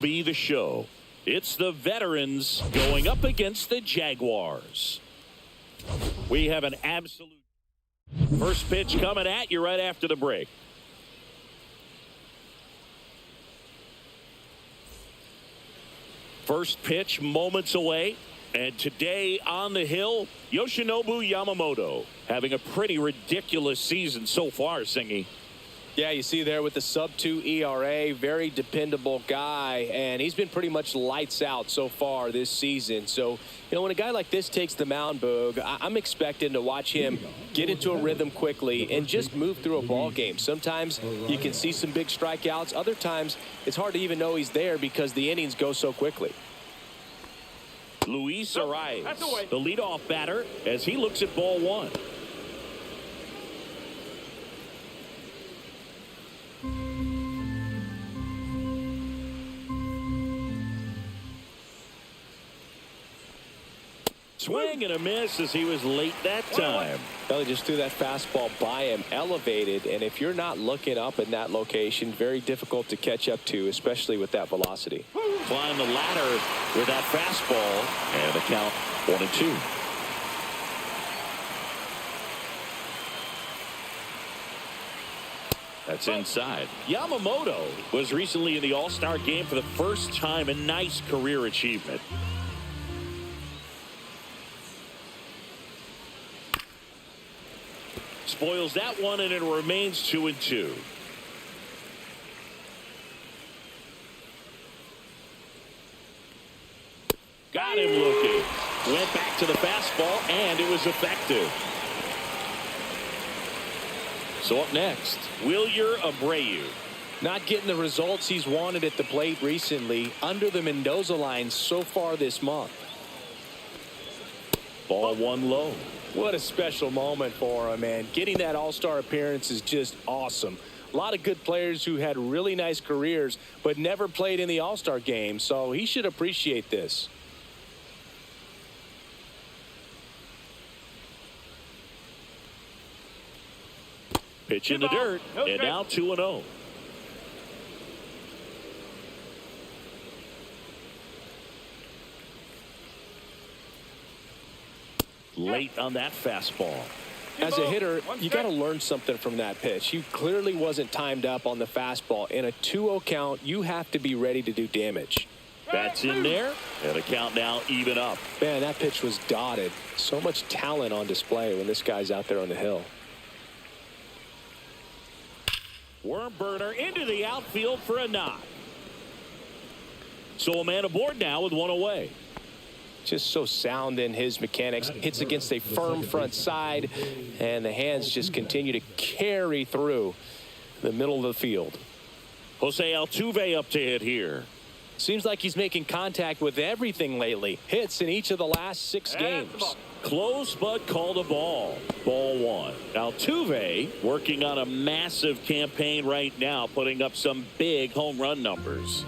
MLB The Show. It's the veterans going up against the Jaguars. We have an absolute first pitch coming at you right after the break. First pitch moments away. And today on the hill, Yoshinobu Yamamoto having a pretty ridiculous season so far, Singy. Yeah, you see there with the sub-2 ERA, very dependable guy, and he's been pretty much lights out so far this season. So, you know, when a guy like this takes the mound, Boog, I'm expecting to watch him get into a rhythm quickly and just move through a ball game. Sometimes you can see some big strikeouts. Other times it's hard to even know he's there because the innings go so quickly. Luis Arias, the leadoff batter, as he looks at ball one. Swing and a miss as he was late that time. Well, he just threw that fastball by him, elevated, and if you're not looking up in that location, very difficult to catch up to, especially with that velocity. Climb the ladder with that fastball, and the count 1-2. That's inside. Yamamoto was recently in the All-Star game for the first time, a nice career achievement. Spoils that one, and it remains 2-2. Got him looking. Went back to the fastball, and it was effective. So up next, Wilyer Abreu. Not getting the results he's wanted at the plate recently, under the Mendoza line so far this month. Ball one low. What a special moment for him, man. Getting that all-star appearance is just awesome. A lot of good players who had really nice careers but never played in the all-star game, so he should appreciate this. Pitch in the dirt, and now 2-0. Late on that fastball. As a hitter, you got to learn something from that pitch. He clearly wasn't timed up on the fastball. In a 2-0 count, you have to be ready to do damage. That's in there, and the count now even up. Man, that pitch was dotted. So much talent on display when this guy's out there on the hill. Worm burner into the outfield for a knock. So a man aboard now with one away. Just so sound in his mechanics. Hits against a firm front side, and the hands just continue to carry through the middle of the field. Jose Altuve up to hit here. Seems like he's making contact with everything lately. Hits in each of the last 6 games. Close, but called a ball. Ball one. Altuve working on a massive campaign right now, putting up some big home run numbers.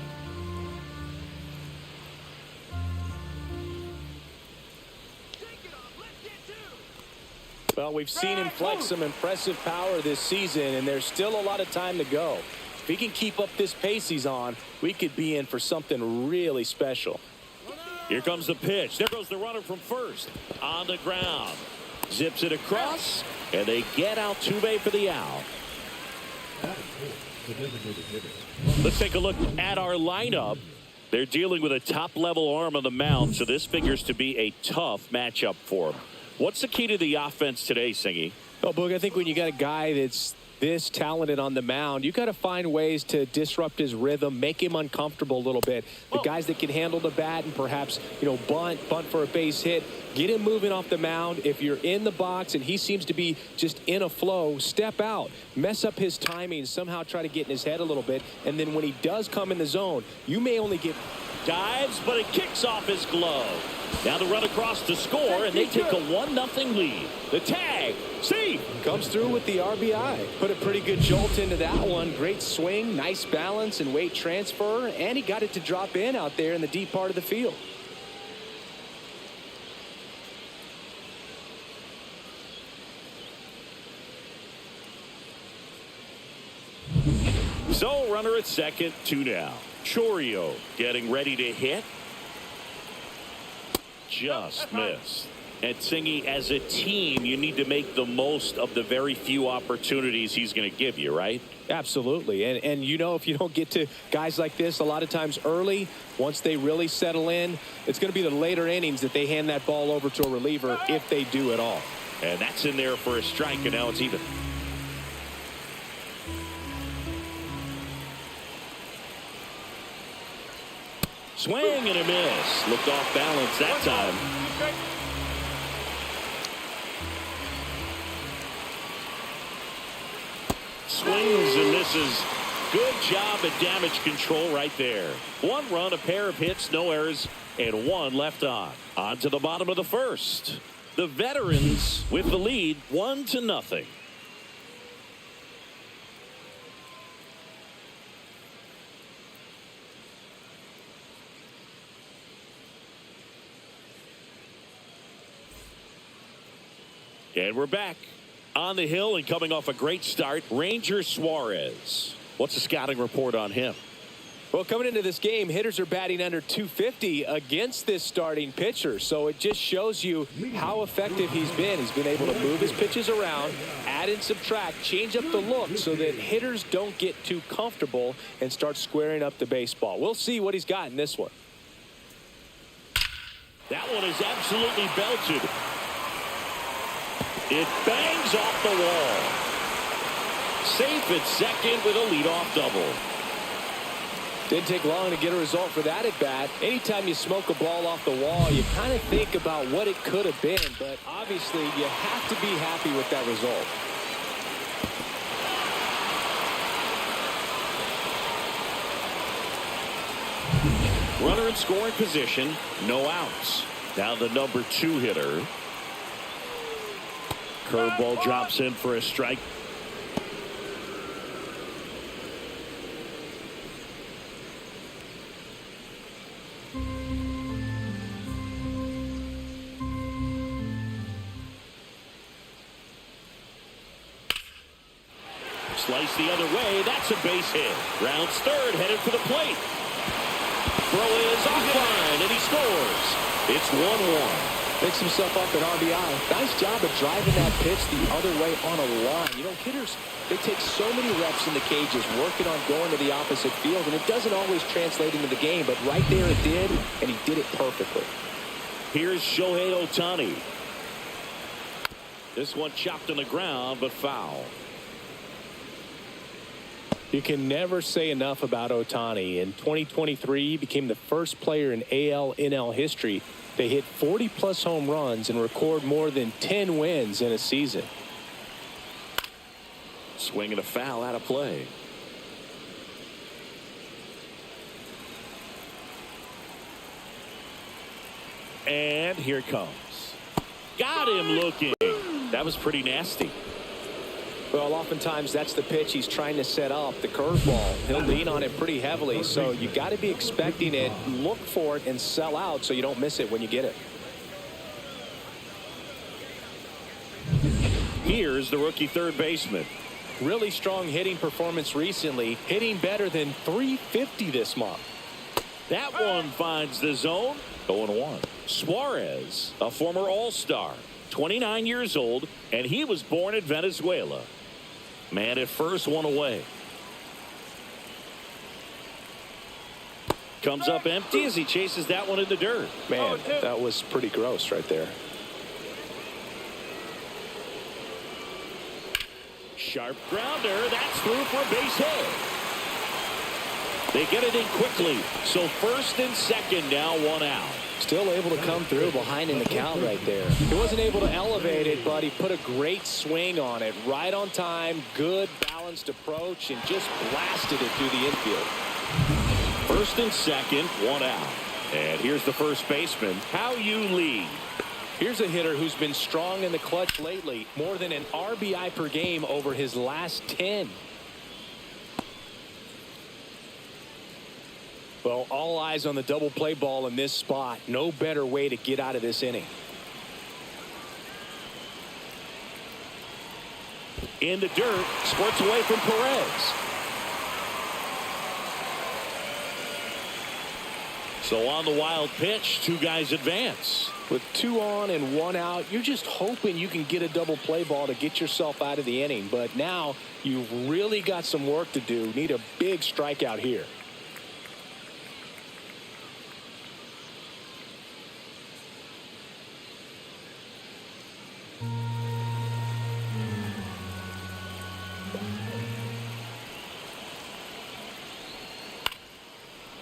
Well, we've seen him flex some impressive power this season, and there's still a lot of time to go. If he can keep up this pace he's on, we could be in for something really special. Here comes the pitch. There goes the runner from first. On the ground. Zips it across, and they get Altuve for the out. Let's take a look at our lineup. They're dealing with a top-level arm on the mound, so this figures to be a tough matchup for them. What's the key to the offense today, Singy? Well, Boog, I think when you got a guy that's this talented on the mound, you got to find ways to disrupt his rhythm, make him uncomfortable a little bit. The guys that can handle the bat and perhaps, you know, bunt for a base hit, get him moving off the mound. If you're in the box and he seems to be just in a flow, step out, mess up his timing, somehow try to get in his head a little bit. And then when he does come in the zone, you may only get dives, but it kicks off his glove. Now the run across to score, and they take a 1-0 lead. The tag, see, comes through with the RBI. Put a pretty good jolt into that one. Great swing, nice balance and weight transfer, and he got it to drop in out there in the deep part of the field. So runner at second, 2 now. Chorio getting ready to hit. Just missed. And Singy, as a team, you need to make the most of the very few opportunities he's going to give you, right? Absolutely. And you know, if you don't get to guys like this a lot of times early, once they really settle in, it's going to be the later innings that they hand that ball over to a reliever, if they do at all. And that's in there for a strike, and now it's even. Swing and a miss. Looked off balance that time. Swings and misses. Good job at damage control right there. 1 run, a pair of hits, no errors, and 1 left on. On to the bottom of the first. The veterans with the lead, 1-0. And we're back on the hill and coming off a great start. Ranger Suarez. What's the scouting report on him? Well, coming into this game, hitters are batting under 250 against this starting pitcher. So it just shows you how effective he's been. He's been able to move his pitches around, add and subtract, change up the look so that hitters don't get too comfortable and start squaring up the baseball. We'll see what he's got in this one. That one is absolutely belted. It bangs off the wall. Safe at second with a leadoff double. Didn't take long to get a result for that at bat. Anytime you smoke a ball off the wall, you kind of think about what it could have been, but obviously you have to be happy with that result. Runner in scoring position, no outs. Now the number 2 hitter. Curveball drops in for a strike. Slice the other way. That's a base hit. Rounds third, headed for the plate. Throw is offline, and he scores. It's 1-1. Picks himself up an RBI. Nice job of driving that pitch the other way on a line. You know, hitters, they take so many reps in the cages working on going to the opposite field, and it doesn't always translate into the game, but right there it did, and he did it perfectly. Here's Shohei Ohtani. This one chopped on the ground, but foul. You can never say enough about Ohtani. In 2023, he became the first player in AL/NL history to hit 40-plus home runs and record more than 10 wins in a season. Swing and a foul out of play. And here it comes. Got him looking. That was pretty nasty. Well, oftentimes that's the pitch he's trying to set up, the curveball. He'll lean on it pretty heavily, so you got to be expecting it, look for it, and sell out so you don't miss it when you get it. Here's the rookie third baseman. Really strong hitting performance recently, hitting better than .350 this month. That one finds the zone. 0-1. Suarez, a former All-Star, 29 years old, and he was born in Venezuela. Man at first, one away. Comes up empty as he chases that one in the dirt. Man, that was pretty gross right there. Sharp grounder. That's through for a base hit. They get it in quickly. So first and second, now 1 out. Still able to come through behind in the count right there. He wasn't able to elevate it, but he put a great swing on it. Right on time, good balanced approach, and just blasted it through the infield. First and second, 1 out. And here's the first baseman. How you lead. Here's a hitter who's been strong in the clutch lately. More than an RBI per game over his last 10. Well, all eyes on the double play ball in this spot. No better way to get out of this inning. In the dirt, squirts away from Perez. So on the wild pitch, two guys advance. With 2 on and 1 out, you're just hoping you can get a double play ball to get yourself out of the inning. But now you've really got some work to do. Need a big strikeout here.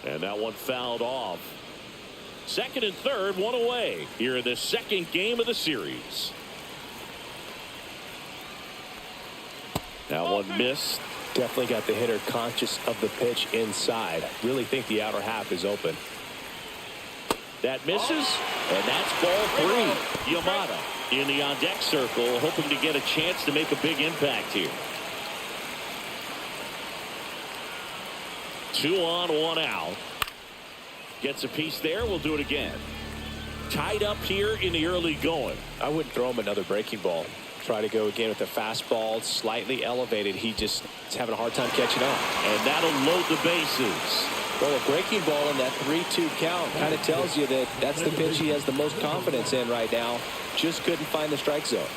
And that one fouled off. Second and third, one away here in the second game of the series. That one missed. Definitely got the hitter conscious of the pitch inside. Really think the outer half is open. That misses, and that's ball 3. Yamamoto in the on-deck circle, hoping to get a chance to make a big impact here. 2 on, 1 out. Gets a piece there. We'll do it again. Tied up here in the early going. I wouldn't throw him another breaking ball. Try to go again with the fastball, slightly elevated. He just is having a hard time catching up. And that'll load the bases. Well, a breaking ball in that 3-2 count kind of tells you that that's the pitch he has the most confidence in right now. Just couldn't find the strike zone.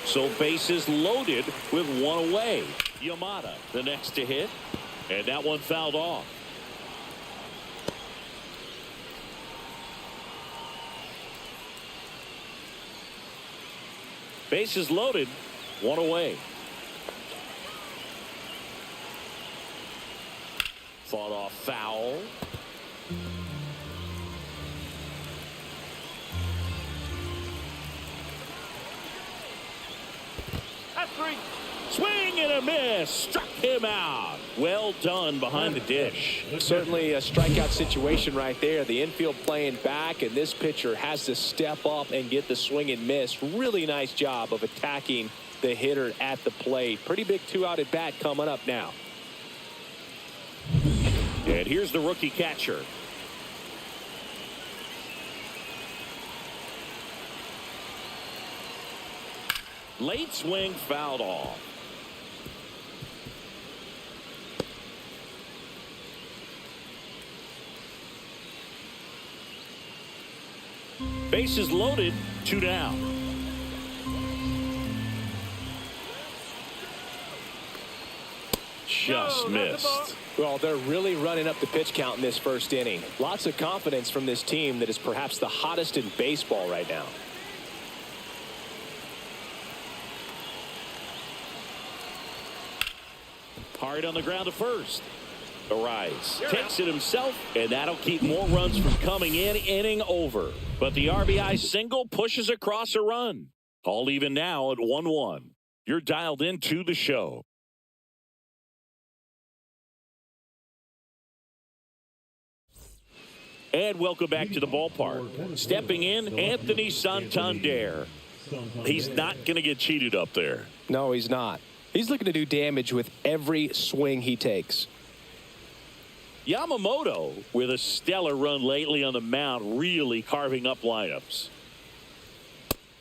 So bases loaded with 1 away. Yamamoto the next to hit. And that one fouled off. Bases loaded, 1 away. Fought off foul. That's 3. Swing and a miss. Struck him out. Well done behind the dish. Certainly a strikeout situation right there. The infield playing back, and this pitcher has to step up and get the swing and miss. Really nice job of attacking the hitter at the plate. Pretty big 2-out at bat coming up now. And here's the rookie catcher. Late swing fouled off. Bases loaded, 2 down. Just missed. Well, they're really running up the pitch count in this first inning. Lots of confidence from this team that is perhaps the hottest in baseball right now. Hard on the ground to first. Arise takes it himself, and that'll keep more runs from coming in. Inning over. But the RBI single pushes across a run. All even now at 1-1. You're dialed into the show. And welcome back to the ballpark. Stepping in, Anthony Santander. He's not going to get cheated up there. No, he's not. He's looking to do damage with every swing he takes. Yamamoto with a stellar run lately on the mound, really carving up lineups.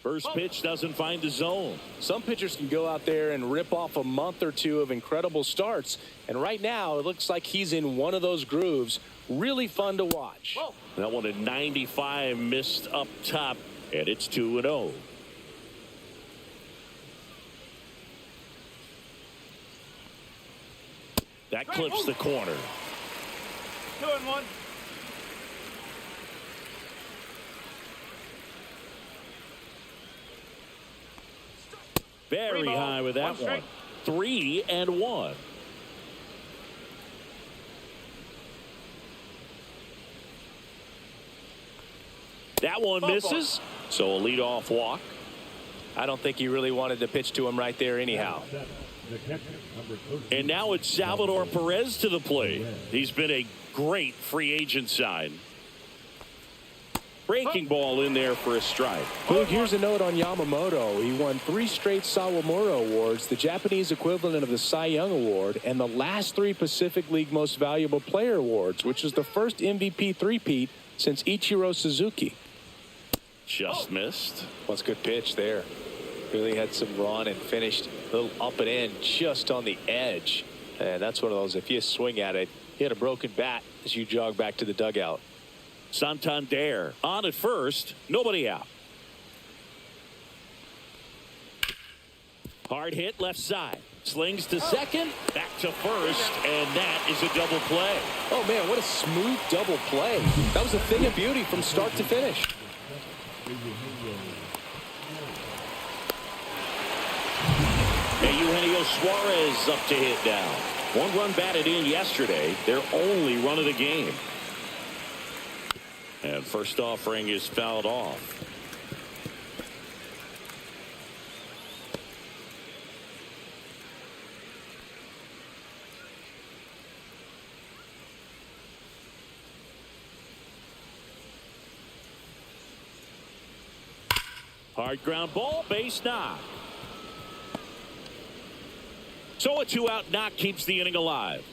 First pitch doesn't find the zone. Some pitchers can go out there and rip off a month or 2 of incredible starts. And right now, it looks like he's in one of those grooves. Really fun to watch. That one at 95 missed up top, and it's 2-0. That clips the corner. 2-1. Very high with that one. 3-1. That one misses. So a leadoff walk. I don't think he really wanted to pitch to him right there anyhow. And now it's Salvador Perez to the plate. He's been a great free agent sign. Breaking ball in there for a strike. Boog, here's a note on Yamamoto. He won 3 straight Sawamura Awards, the Japanese equivalent of the Cy Young Award, and the last 3 Pacific League Most Valuable Player Awards, which is the first MVP three-peat since Ichiro Suzuki. Just missed. That's a good pitch there. Really had some run and finished a little up and in just on the edge. And that's one of those, if you swing at it, you had a broken bat as you jog back to the dugout. Santander on at first, nobody out. Hard hit left side. Slings to second, back to first, and that is a double play. Oh, man, what a smooth double play. That was a thing of beauty from start to finish. And Eugenio Suarez up to hit now. 1 run batted in yesterday, their only run of the game. And first offering is fouled off. Hard ground ball, base knock. So a 2-out knock keeps the inning alive.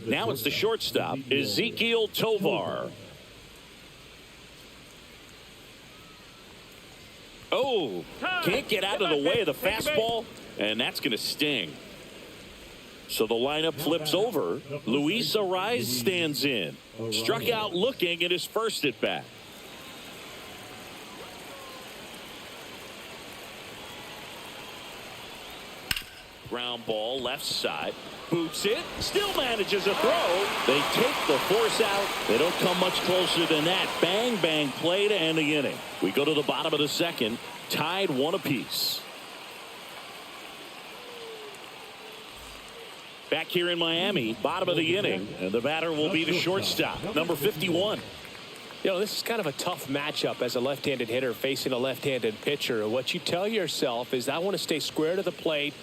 Now it's the shortstop, Ezekiel Tovar. Oh, can't get out of the way of the fastball, and that's going to sting. So the lineup flips over. Luis Arraez stands in. Struck out looking at his first at bat. Ground ball left side. Boots it. Still manages a throw. They take the force out. They don't come much closer than that. Bang, bang play to end the inning. We go to the bottom of the second. Tied 1 apiece. Back here in Miami, bottom of the inning, and the batter will be the shortstop, number 51. You know, this is kind of a tough matchup as a left-handed hitter facing a left-handed pitcher. What you tell yourself is, I want to stay square to the plate,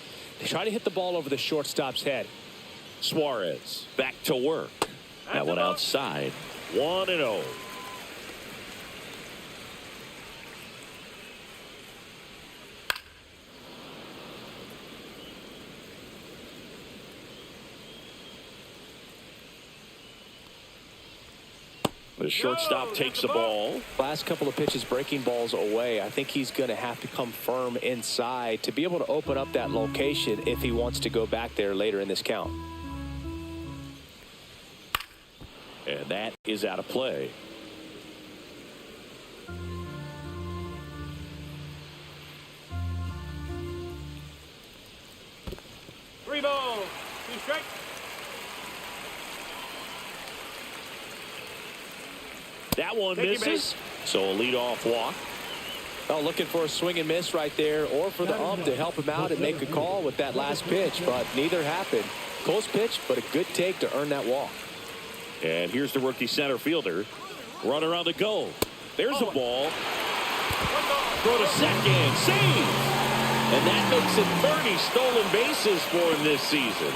try to hit the ball over the shortstop's head. Suarez back to work. That one outside. 1-0. The shortstop takes the ball. Last couple of pitches breaking balls away. I think he's going to have to come firm inside to be able to open up that location if he wants to go back there later in this count. And that is out of play. Three balls, 2 strikes. That one misses. So a leadoff walk. Oh, looking for a swing and miss right there, or for the ump to help him out and make a call with that last pitch, but neither happened. Close pitch, but a good take to earn that walk. And here's the rookie center fielder. Runner on the go. There's a ball. Throw to second. Save. And that makes it 30 stolen bases for him this season.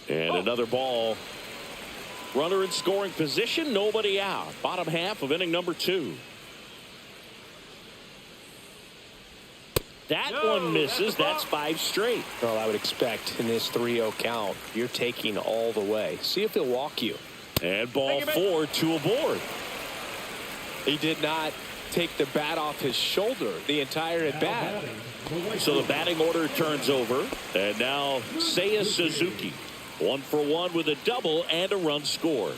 And another ball. Runner in scoring position, nobody out. Bottom half of inning number 2. That one misses. That's 5 straight. Well, I would expect in this 3-0 count, you're taking all the way. See if he'll walk you. And ball 4, 2 aboard. He did not take the bat off his shoulder the entire at bat. So the batting order turns over. And now Seiya Suzuki. 1 for 1 with a double and a run scored.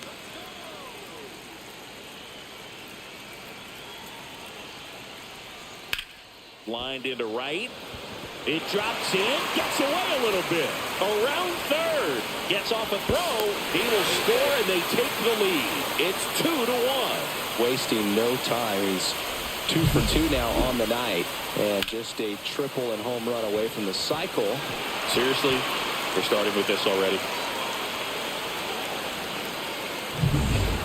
Lined into right. It drops in, gets away a little bit. Around third, gets off a throw. He will score, and they take the lead. It's 2-1. Wasting no time. He's 2 for 2 now on the night, and just a triple and home run away from the cycle. Seriously, we're starting with this already.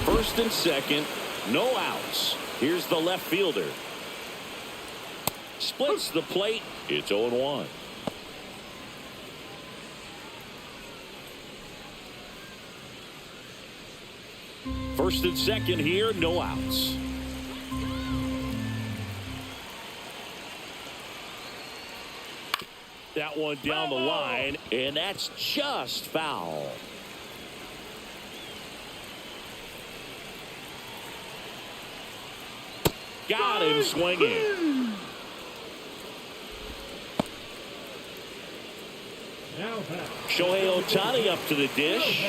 First and second, no outs. Here's the left fielder. Splits the plate. It's 0-1. First and second here, no outs. That one down the line, and that's just foul. Got him swinging. Shohei Ohtani up to the dish.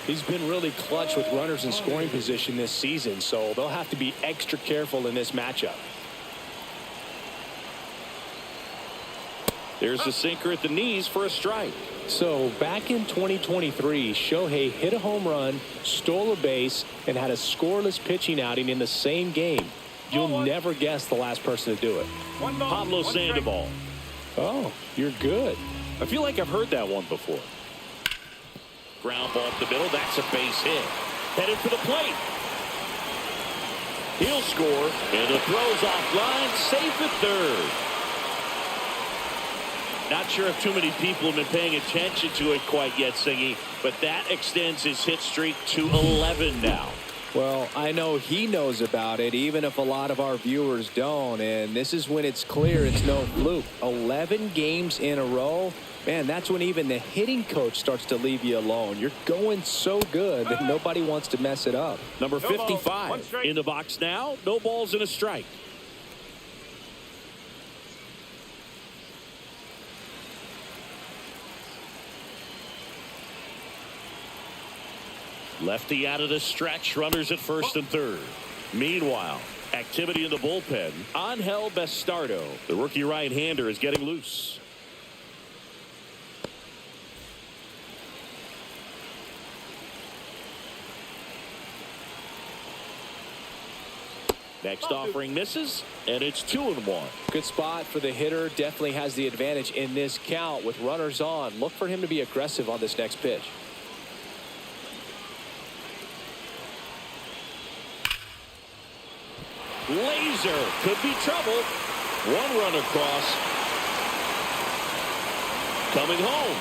He's been really clutch with runners in scoring position this season, so they'll have to be extra careful in this matchup. There's a sinker at the knees for a strike. So back in 2023, Shohei hit a home run, stole a base, and had a scoreless pitching outing in the same game. You'll never guess the last person to do it. Pablo Sandoval. Oh, you're good. I feel like I've heard that one before. Ground ball up the middle. That's a base hit. Headed for the plate. He'll score, and the throw's offline. Safe at third. Not sure if too many people have been paying attention to it quite yet, Singy, but that extends his hit streak to 11 now. Well, I know he knows about it, even if a lot of our viewers don't, and this is when it's clear it's no fluke. 11 games in a row. Man, that's when even the hitting coach starts to leave you alone. You're going so good that nobody wants to mess it up. Number 55 in the box now. No balls and a strike. Lefty out of the stretch. Runners at first and third. Meanwhile, activity in the bullpen. Angel Bastardo, the rookie right-hander, is getting loose. Next offering misses, and it's 2-1. Good spot for the hitter. Definitely has the advantage in this count with runners on. Look for him to be aggressive on this next pitch. Laser could be trouble. One run across. Coming home.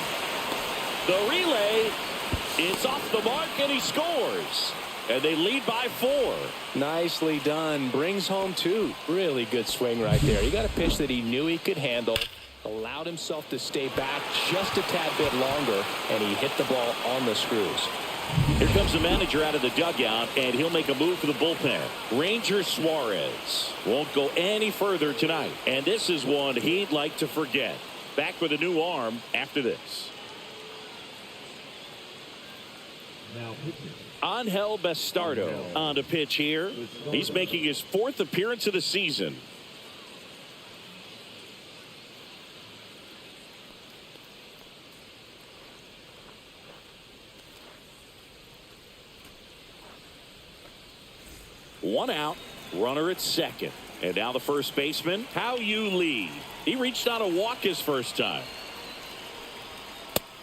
The relay. It's off the mark, and he scores. And they lead by 4. Nicely done. Brings home 2. Really good swing right there. He got a pitch that he knew he could handle. Allowed himself to stay back just a tad bit longer, and he hit the ball on the screws. Here comes the manager out of the dugout, and he'll make a move for the bullpen. Ranger Suarez won't go any further tonight, and this is one he'd like to forget. Back with a new arm after this. Angel Bastardo on the pitch here. He's making his 4th appearance of the season. One out, runner at second. And now the first baseman, How You Lee. He reached out a walk his first time.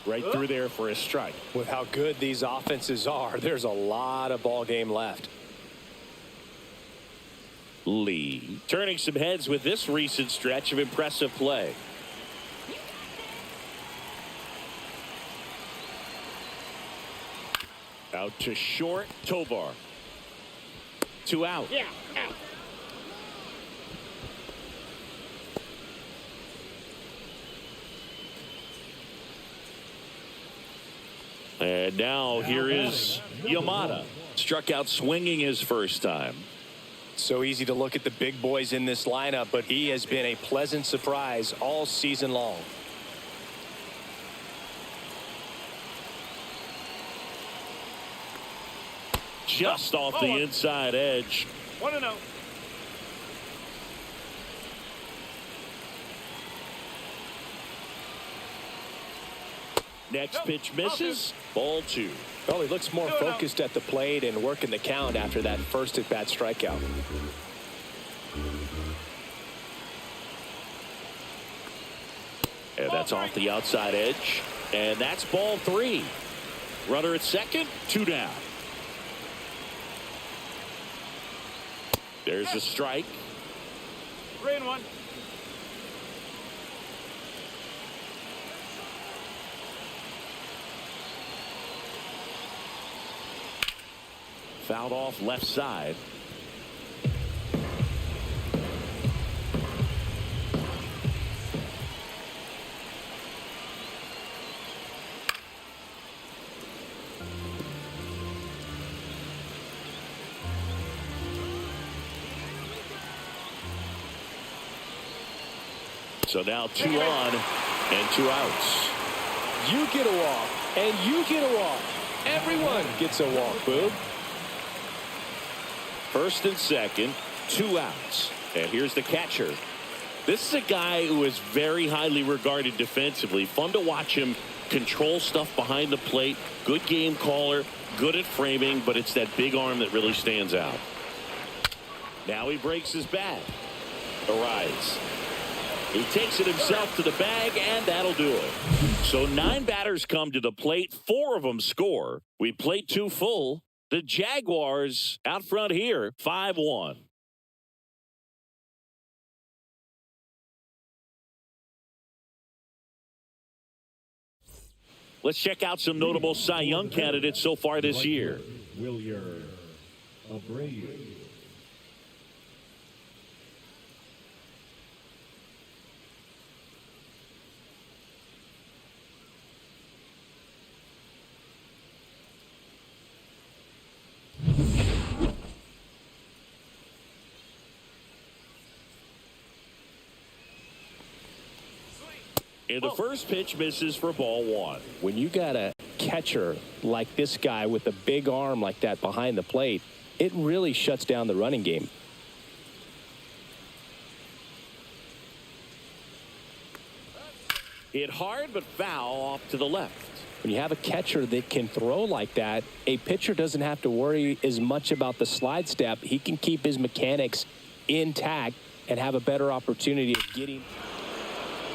Right through there for a strike. With how good these offenses are, there's a lot of ball game left. Lee turning some heads with this recent stretch of impressive play. Out to short, Tovar. 2 out. Yeah, out. And now here is Yamamoto. Struck out swinging his first time. So easy to look at the big boys in this lineup, but he has been a pleasant surprise all season long. Just off the inside edge. 1-0. Next pitch misses. Ball 2. Well, he looks more focused at the plate and working the count after that first at-bat strikeout. And that's off the outside edge. And that's ball 3. Runner at second, 2 down. There's a strike. 3-1. Fouled off left side. So now 2 on and 2 outs. You get a walk, and you get a walk. Everyone gets a walk, Boob. First and second, 2 outs. And here's the catcher. This is a guy who is very highly regarded defensively. Fun to watch him control stuff behind the plate. Good game caller, good at framing, but it's that big arm that really stands out. Now he breaks his bat. The rise. He takes it himself to the bag, and that'll do it. So 9 batters come to the plate. 4 of them score. We played 2 full. The Jaguars out front here, 5-1. Let's check out some notable Cy Young candidates so far this year. And the first pitch misses for ball 1. When you got a catcher like this guy with a big arm like that behind the plate, it really shuts down the running game. Hit hard but foul off to the left. When you have a catcher that can throw like that, a pitcher doesn't have to worry as much about the slide step. He can keep his mechanics intact and have a better opportunity of getting.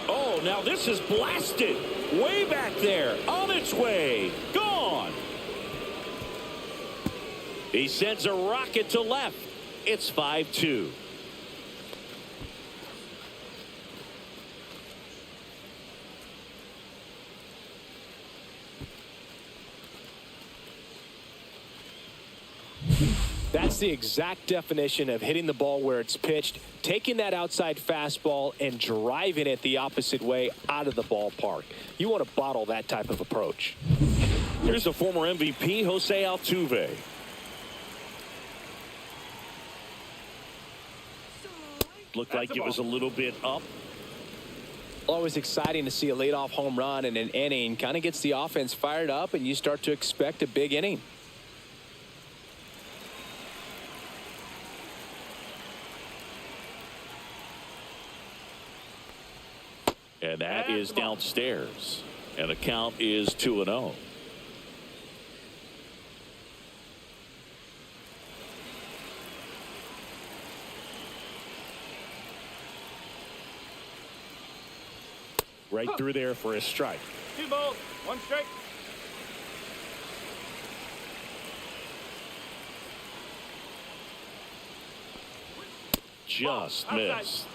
Oh, now this is blasted. Way back there. On its way. Gone. He sends a rocket to left. It's 5-2. That's the exact definition of hitting the ball where it's pitched, taking that outside fastball and driving it the opposite way out of the ballpark. You want to bottle that type of approach. Here's the former MVP, Jose Altuve. Looked like it was a little bit up. Always exciting to see a leadoff home run in an inning. Kind of gets the offense fired up, and you start to expect a big inning. And that is downstairs. And the count is 2-0. Right through there for a strike. 2 balls, 1 strike. Just missed.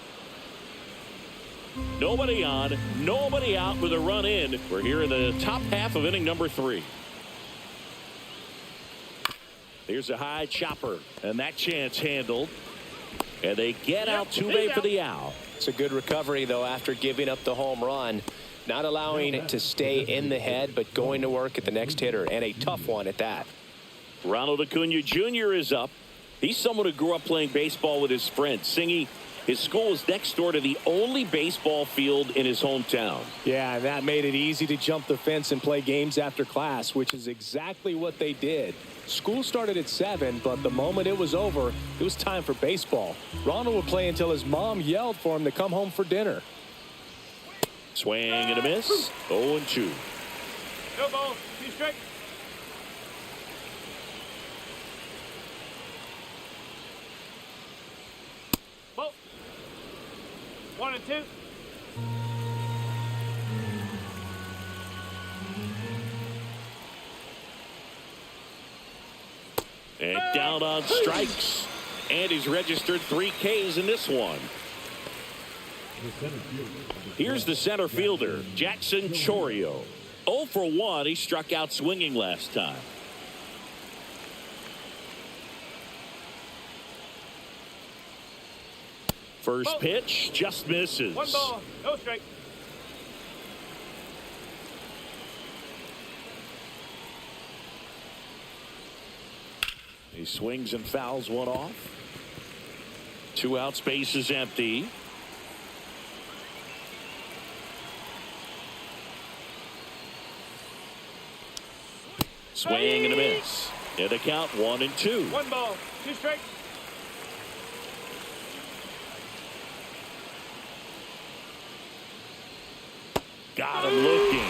Nobody on, nobody out with a run in. We're here in the top half of inning number 3. Here's a high chopper, and that chance handled. And they get Altuve for the out. It's a good recovery, though, after giving up the home run. Not allowing it to stay in the head, but going to work at the next hitter, and a tough one at that. Ronald Acuna Jr. is up. He's someone who grew up playing baseball with his friends. Singy, his school is next door to the only baseball field in his hometown. Yeah, that made it easy to jump the fence and play games after class, which is exactly what they did. School started at 7, but the moment it was over, it was time for baseball. Ronald would play until his mom yelled for him to come home for dinner. Swing and a miss. 0-2. No ball, 2 strike. Ball. 1 and 2. And down on strikes. And he's registered 3 Ks in this one. Here's the center fielder, Jackson Chourio. 0 for 1. He struck out swinging last time. First pitch just misses. 1 ball, no strike. He swings and fouls one off. 2 outs, base is empty. Swing and a miss. And a count 1-2. 1 ball, 2 strikes. Got him looking.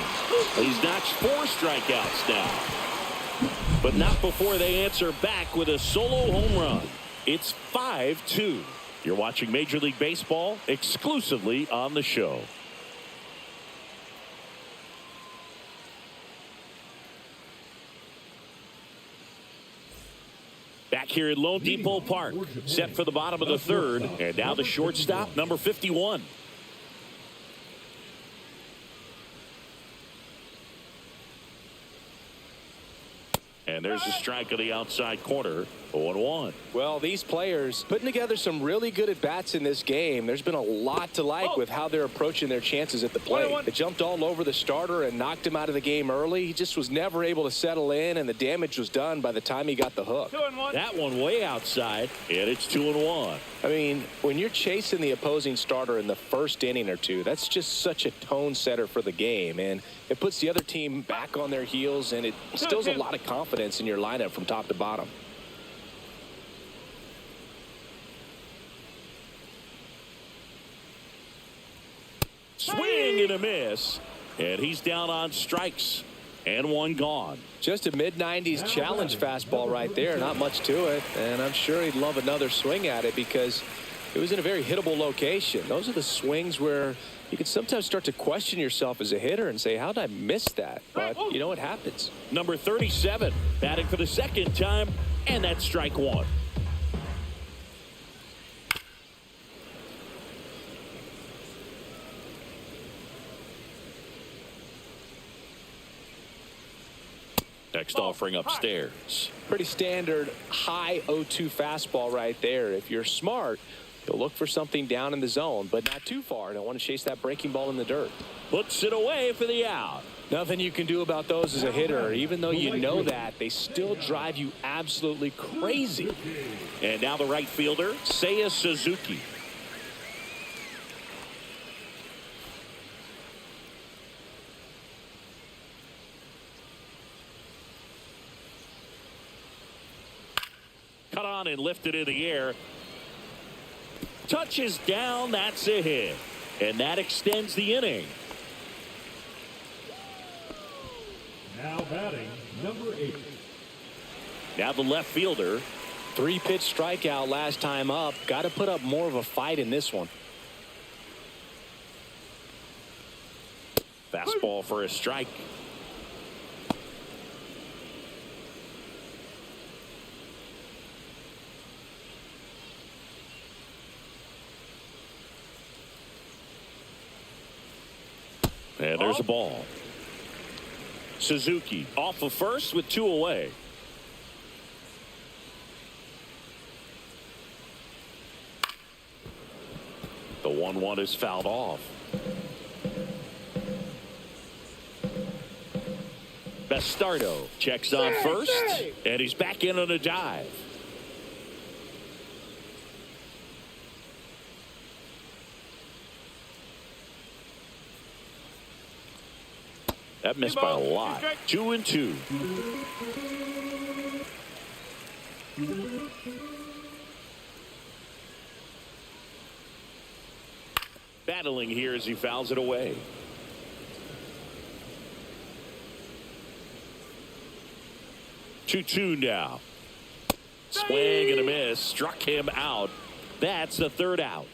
He's notched 4 strikeouts now. But not before they answer back with a solo home run. It's 5-2. You're watching Major League Baseball exclusively on the show. Back here at Lone Depot Park, set for the bottom of the 3rd, and now the shortstop, number 51. And there's a strike on the outside corner, 0-1. Well, these players putting together some really good at-bats in this game. There's been a lot to like with how they're approaching their chances at the plate. They jumped all over the starter and knocked him out of the game early. He just was never able to settle in, and the damage was done by the time he got the hook. 2-1. That one way outside, and it's 2-1. I mean, when you're chasing the opposing starter in the first inning or two, that's just such a tone setter for the game, and it puts the other team back on their heels, and it instills a lot of confidence in your lineup from top to bottom. Swing and a miss, and he's down on strikes, and 1 gone. Just a mid-90s challenge fastball right there. Not much to it, and I'm sure he'd love another swing at it because it was in a very hittable location. Those are the swings where you can sometimes start to question yourself as a hitter and say, how did I miss that? But, you know, it happens. Number 37, batting for the 2nd time, and that's strike 1. Next offering upstairs. Pretty standard high 0-2 fastball right there. If you're smart, you'll look for something down in the zone, but not too far. Don't want to chase that breaking ball in the dirt. Puts it away for the out. Nothing you can do about those as a hitter. Even though you know that, they still drive you absolutely crazy. And now the right fielder, Seiya Suzuki. Cut on and lifted in the air. Touches down, that's a hit. And that extends the inning. Now batting, number 8. Now the left fielder. 3-pitch strikeout last time up. Got to put up more of a fight in this one. Fastball for a strike. And there's a ball. Suzuki off of first with 2 away. The 1-1 is fouled off. Bastardo checks on first, and he's back in on a dive. That missed by a lot. 2-2. Battling here as he fouls it away. Two now. Swing and a miss. Struck him out. That's the 3rd out.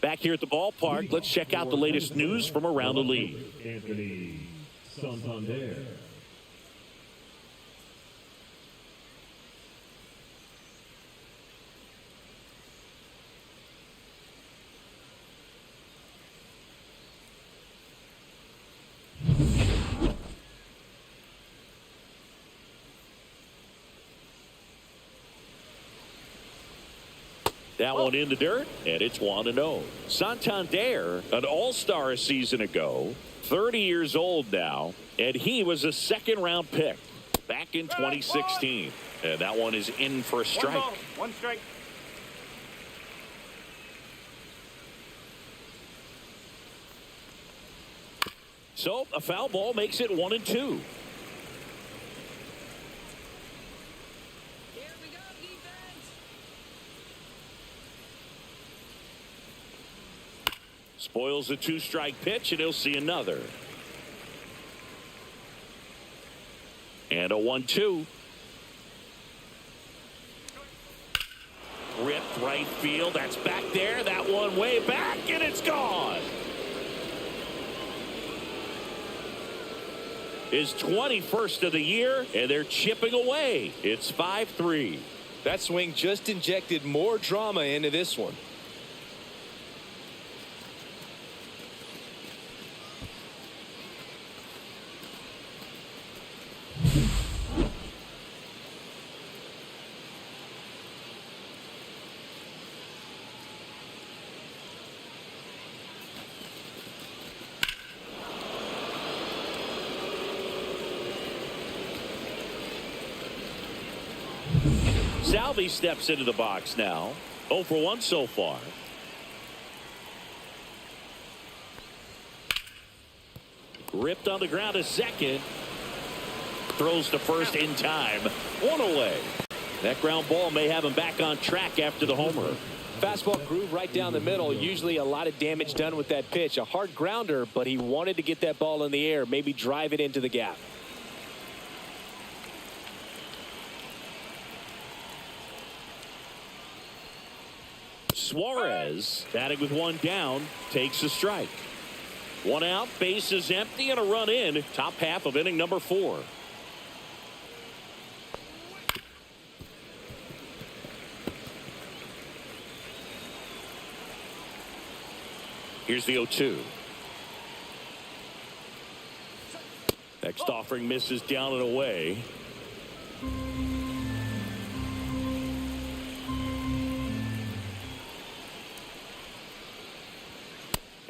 Back here at the ballpark, let's check out the latest news from around the league. Anthony Santander. That one in the dirt, and it's 1-0. Santander, an all-star a season ago, 30 years old now, and he was a 2nd-round pick back in 2016. And that one is in for a strike. 1 strike. So a foul ball makes it 1-2. Spoils a 2-strike pitch, and he'll see another. And a 1-2. Ripped right field. That's back there. That one way back, and it's gone. His 21st of the year, and they're chipping away. It's 5-3. That swing just injected more drama into this one. Salvi steps into the box now. 0 for 1 so far. Ripped on the ground to second. Throws to first in time. 1 away. That ground ball may have him back on track after the homer. Fastball groove right down the middle. Usually a lot of damage done with that pitch. A hard grounder, but he wanted to get that ball in the air. Maybe drive it into the gap. Suarez, batting with 1 down, takes a strike. 1 out, base is empty, and a run in. Top half of inning number 4. Here's the 0-2. Next offering misses down and away.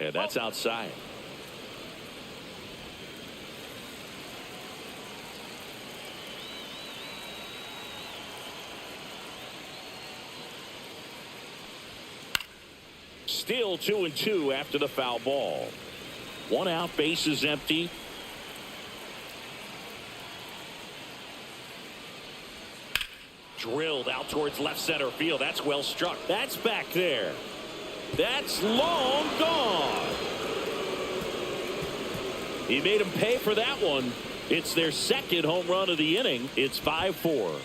And that's outside. Still 2-2 after the foul ball. 1 out, base is empty. Drilled out towards left center field. That's well struck. That's back there. That's long gone. He made him pay for that one. It's their second home run of the inning. It's 5-4.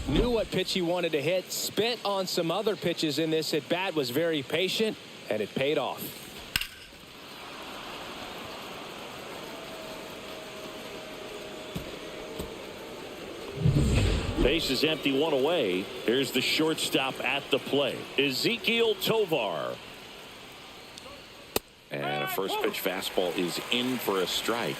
Knew what pitch he wanted to hit. Spent on some other pitches in this at bat. Was very patient, and it paid off. Base is empty, 1 away. Here's the shortstop at the plate, Ezequiel Tovar. And a first pitch fastball is in for a strike.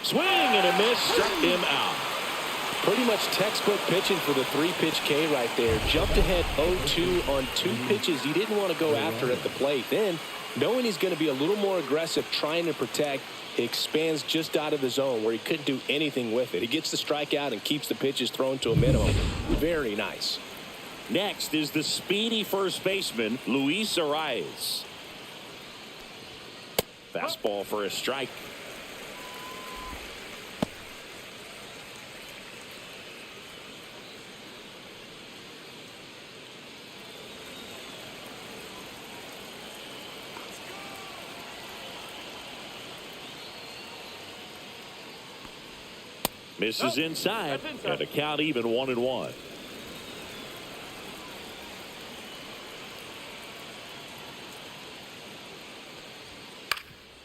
Swing and a miss, struck him out. Pretty much textbook pitching for the 3-pitch K right there. Jumped ahead 0-2 on 2 pitches he didn't want to go after at the plate. Then, knowing he's going to be a little more aggressive trying to protect, he expands just out of the zone where he couldn't do anything with it. He gets the strikeout and keeps the pitches thrown to a minimum. Very nice. Next is the speedy first baseman, Luis Arias. Fastball for a strike. Misses inside, and the count even 1-1.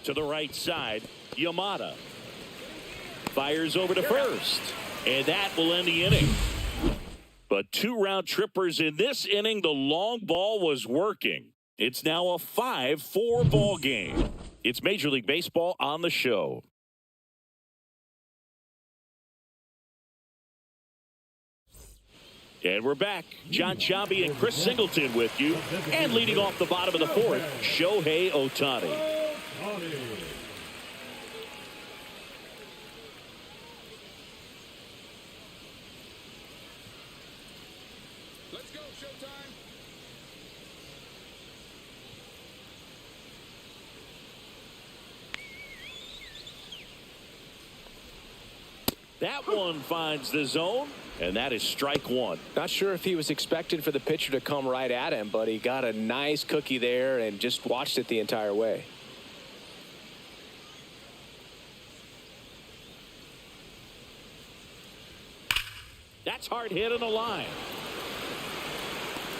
To the right side, Yamamoto fires over to first, And that will end the inning. But 2 round trippers in this inning. The long ball was working. It's now a 5-4 ball game. It's Major League Baseball on the show. And we're back. John Chabi and Chris Singleton with you. And leading off the bottom of the 4th, Shohei Ohtani. Let's go, showtime. That one finds the zone, and that is strike 1. Not sure if he was expecting for the pitcher to come right at him, but he got a nice cookie there and just watched it the entire way. That's hard hit on the line.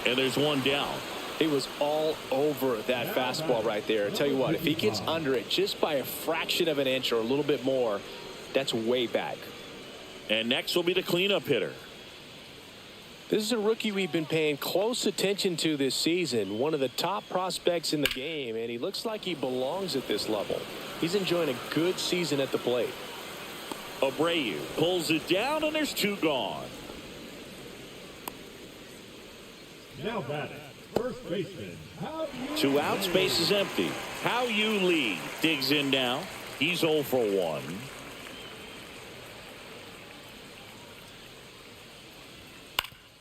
And there's one down. He was all over that fastball right there. I tell you what, if he gets under it just by a fraction of an inch or a little bit more, that's way back. And next will be the cleanup hitter. This is a rookie we've been paying close attention to this season. One of the top prospects in the game, and he looks like he belongs at this level. He's enjoying a good season at the plate. Abreu pulls it down, and there's 2 gone. Now batting, first baseman. 2 outs, base is empty. How you lead digs in now. He's 0 for 1.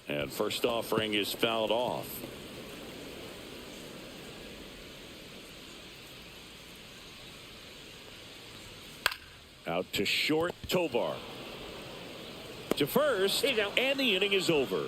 And first offering is fouled off. Out to short, Tovar. To first, and the inning is over.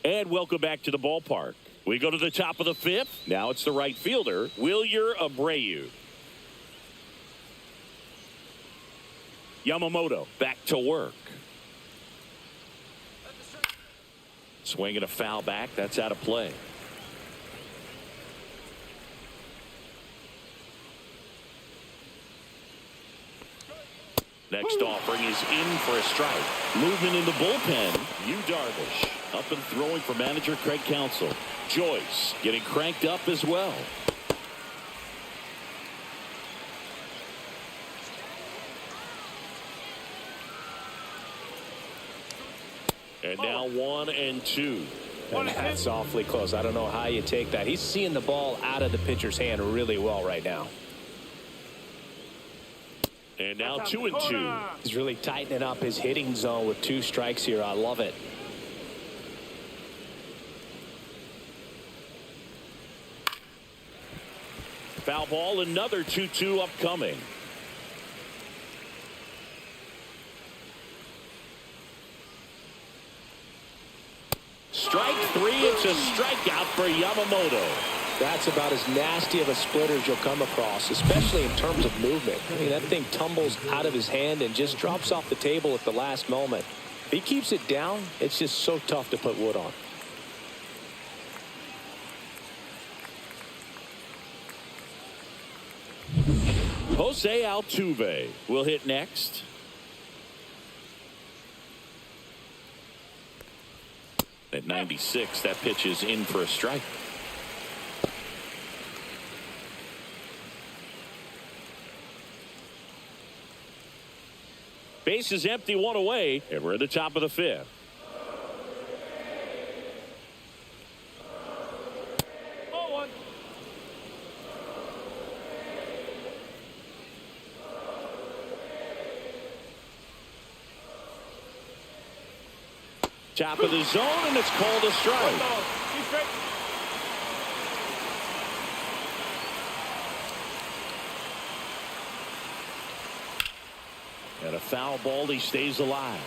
And welcome back to the ballpark. We go to the top of the 5th. Now it's the right fielder, Wilyer Abreu. Yamamoto back to work. Swinging a foul back. That's out of play. Next offering is in for a strike. Movement in the bullpen. Yu Darvish up and throwing for manager Craig Counsell. Joyce getting cranked up as well. And now 1 and 2. And that's awfully close. I don't know how you take that. He's seeing the ball out of the pitcher's hand really well right now. And now 2 and 2. He's really tightening up his hitting zone with 2 strikes here. I love it. Foul ball, another 2-2 upcoming. Strike 3. It's a strikeout for Yamamoto. That's about as nasty of a splitter as you'll come across, especially in terms of movement. I mean, that thing tumbles out of his hand and just drops off the table at the last moment. If he keeps it down, it's just so tough to put wood on. Jose Altuve will hit next. At 96, that pitch is in for a strike. Base is empty, 1 away, and we're at the top of the 5th. Top of the zone, and it's called a strike. And a foul ball, he stays alive.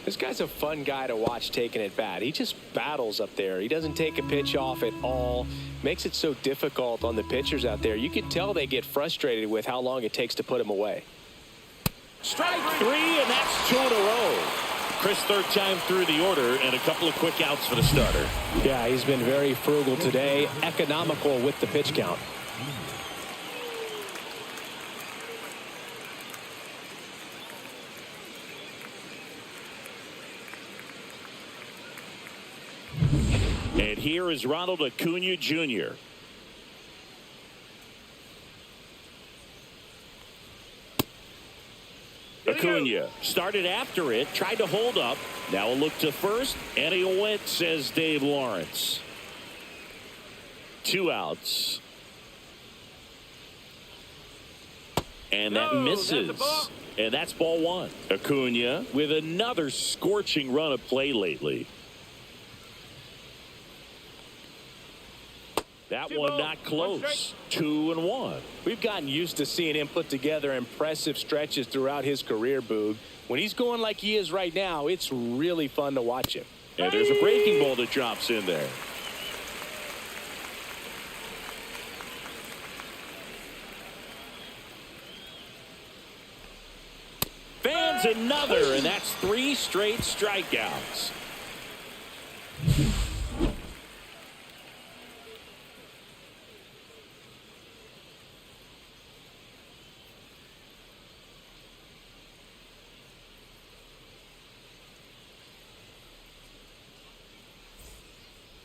This guy's a fun guy to watch taking at bat. He just battles up there. He doesn't take a pitch off at all. Makes it so difficult on the pitchers out there. You can tell they get frustrated with how long it takes to put him away. Strike three, and that's 2 in a row. Chris, third time through the order, and a couple of quick outs for the starter. Yeah, he's been very frugal today, economical with the pitch count. And here is Ronald Acuna Jr. Acuna started after it, tried to hold up. Now a look to first, and he went, says Dave Lawrence. 2 outs. And that misses. And that's ball 1. Acuna with another scorching run of play lately. That one not close. 2-1. We've gotten used to seeing him put together impressive stretches throughout his career, Boog. When he's going like he is right now, it's really fun to watch him. And there's a breaking ball that drops in there. Fans another, and that's 3 straight strikeouts.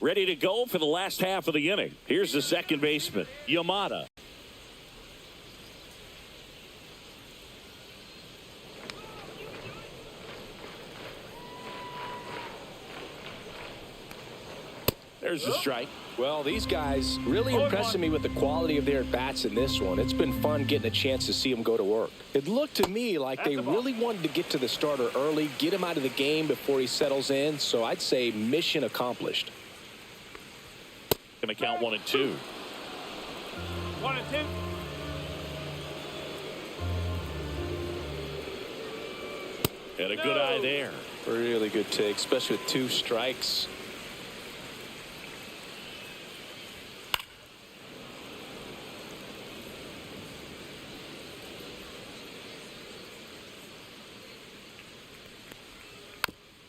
Ready to go for the last half of the inning. Here's the second baseman, Yamamoto. There's the strike. Well, these guys really impressing me with the quality of their at-bats in this one. It's been fun getting a chance to see them go to work. It looked to me like they really wanted to get to the starter early, get him out of the game before he settles in. So I'd say mission accomplished. Going to count 1 and 2. 1 and 2. And a good eye there. Really good take, especially with 2 strikes.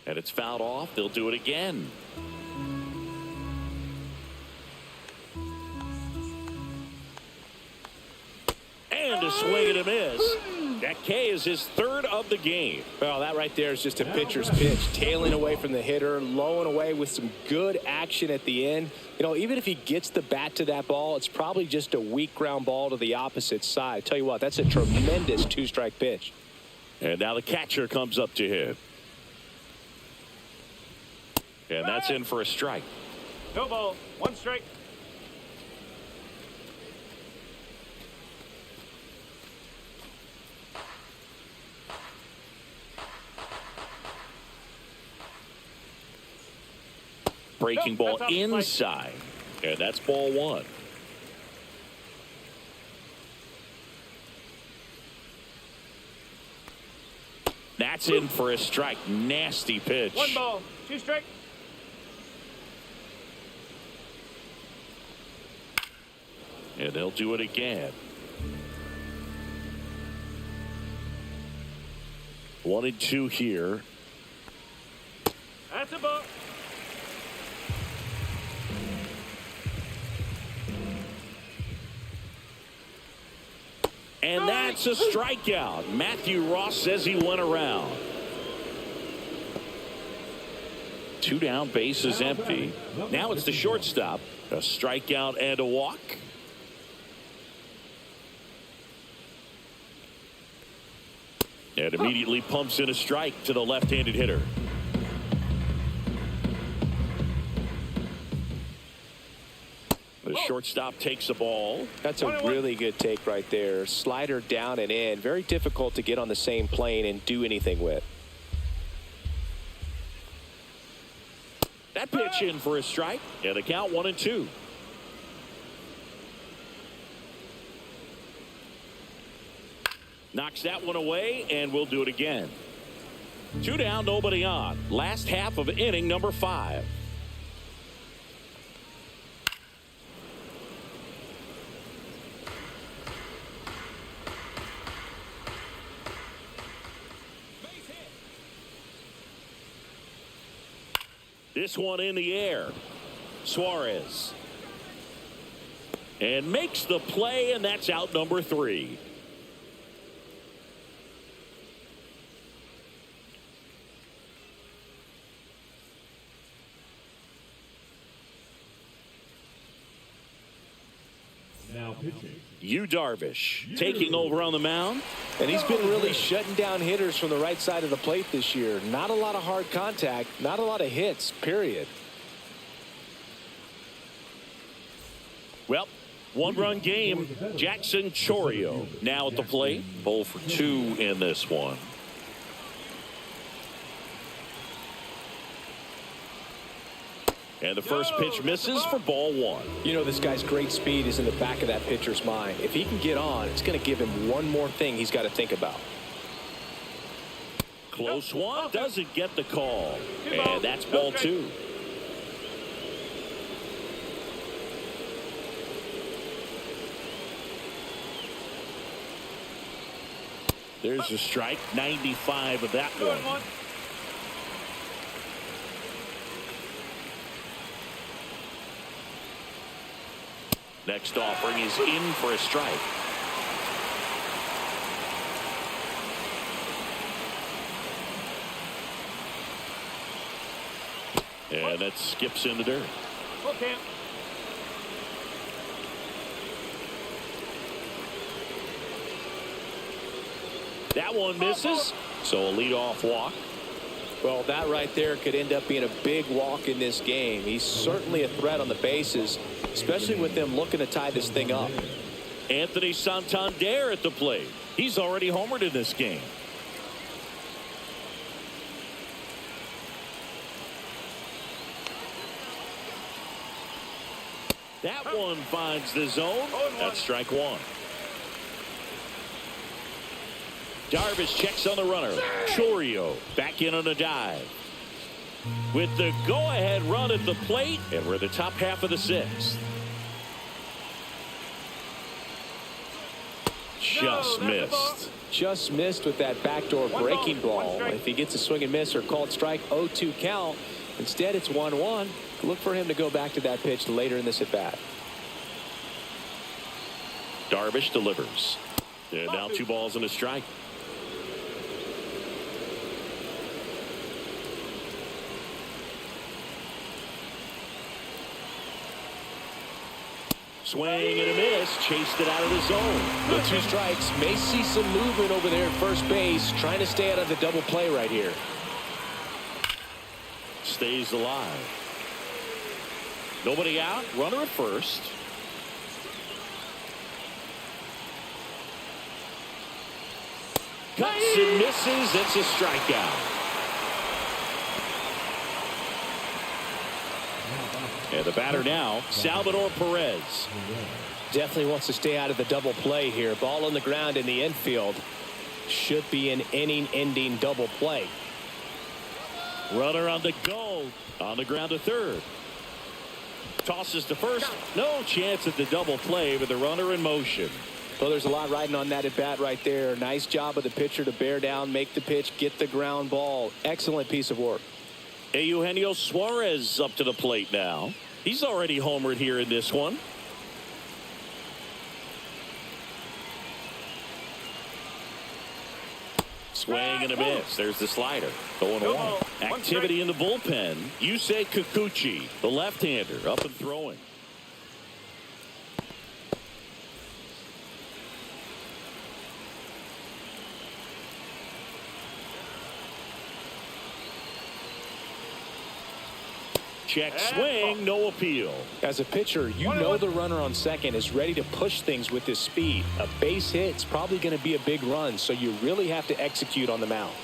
And it's fouled off. They'll do it again. And a swing and a miss. That K is his 3rd of the game. Well, that right there is just a pitcher's pitch. Tailing away from the hitter, lowing away with some good action at the end. You know, even if he gets the bat to that ball, it's probably just a weak ground ball to the opposite side. I tell you what, that's a tremendous 2-strike pitch. And now the catcher comes up to him. And that's in for a strike. No ball. 1 strike. Breaking ball inside. And that's ball 1. That's in for a strike. Nasty pitch. 1 ball. 2 strike. And they'll do it again. 1 and 2 here. That's a ball. And that's a strikeout. Matthew Ross says he went around. 2 down, bases empty. Now it's the shortstop. A strikeout and a walk. And immediately pumps in a strike to the left-handed hitter. The shortstop takes the ball. That's a really good take right there. Slider down and in. Very difficult to get on the same plane and do anything with. That pitch in for a strike. And the count 1 and 2. Knocks that one away, and we'll do it again. Two down, nobody on. Last half of inning number 5. This one in the air. Suarez. And makes the play, and that's out number 3. Now pitching. Yu Darvish taking over on the mound. And he's been really shutting down hitters from the right side of the plate this year. Not a lot of hard contact, not a lot of hits, period. Well, one-run game. Jackson Chorio now at the plate. 0 for 2 in this one. And the first pitch misses for ball 1. You know, this guy's great speed is in the back of that pitcher's mind. If he can get on, it's going to give him one more thing he's got to think about. Close one. Doesn't get the call. And that's ball 2. There's a strike. 95 of that one. Next offering is in for a strike. And that skips in the dirt. Okay. That one misses. So a leadoff walk. Well, that right there could end up being a big walk in this game. He's certainly a threat on the bases, especially with them looking to tie this thing up. Anthony Santander at the plate. He's already homered in this game. That one finds the zone. That's strike 1. Darvish checks on the runner. Chorio back in on a dive. With the go-ahead run at the plate, and we're in the top half of the 6th. Just missed. Just missed with that backdoor breaking ball. If he gets a swing and miss or called strike, 0-2 count. Instead, it's 1-1. Look for him to go back to that pitch later in this at-bat. Darvish delivers. And now 2 balls and a strike. Swing and a miss. Chased it out of the zone. The 2 strikes. May see some movement over there at first base. Trying to stay out of the double play right here. Stays alive. Nobody out. Runner at first. Cuts and misses. It's a strikeout. And the batter now, Salvador Perez. Definitely wants to stay out of the double play here. Ball on the ground in the infield. Should be an inning-ending double play. Runner on the go. On the ground to third. Tosses to first. No chance at the double play with the runner in motion. Well, there's a lot riding on that at bat right there. Nice job of the pitcher to bear down, make the pitch, get the ground ball. Excellent piece of work. Eugenio Suarez up to the plate now. He's already homered here in this one. Swing and a miss. There's the slider. 0-1. Activity in the bullpen. Yusei Kikuchi, the left-hander, up and throwing. Check swing, no appeal. As a pitcher, you know the runner on second is ready to push things with his speed. A base hit's probably going to be a big run, so you really have to execute on the mound.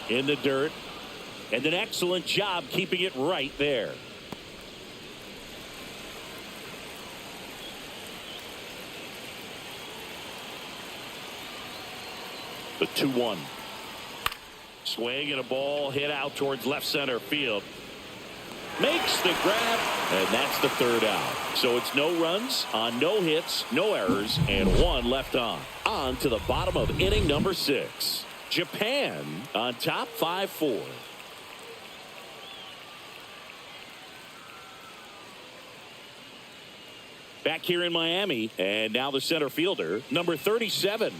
In the dirt, and an excellent job keeping it right there. The 2-1. Swing and a ball hit out towards left center field. Makes the grab, and that's the third out. So it's no runs on no hits, no errors, and one left on. On to the bottom of inning number 6. Japan on top 5-4. Back here in Miami, and now the center fielder, number 37.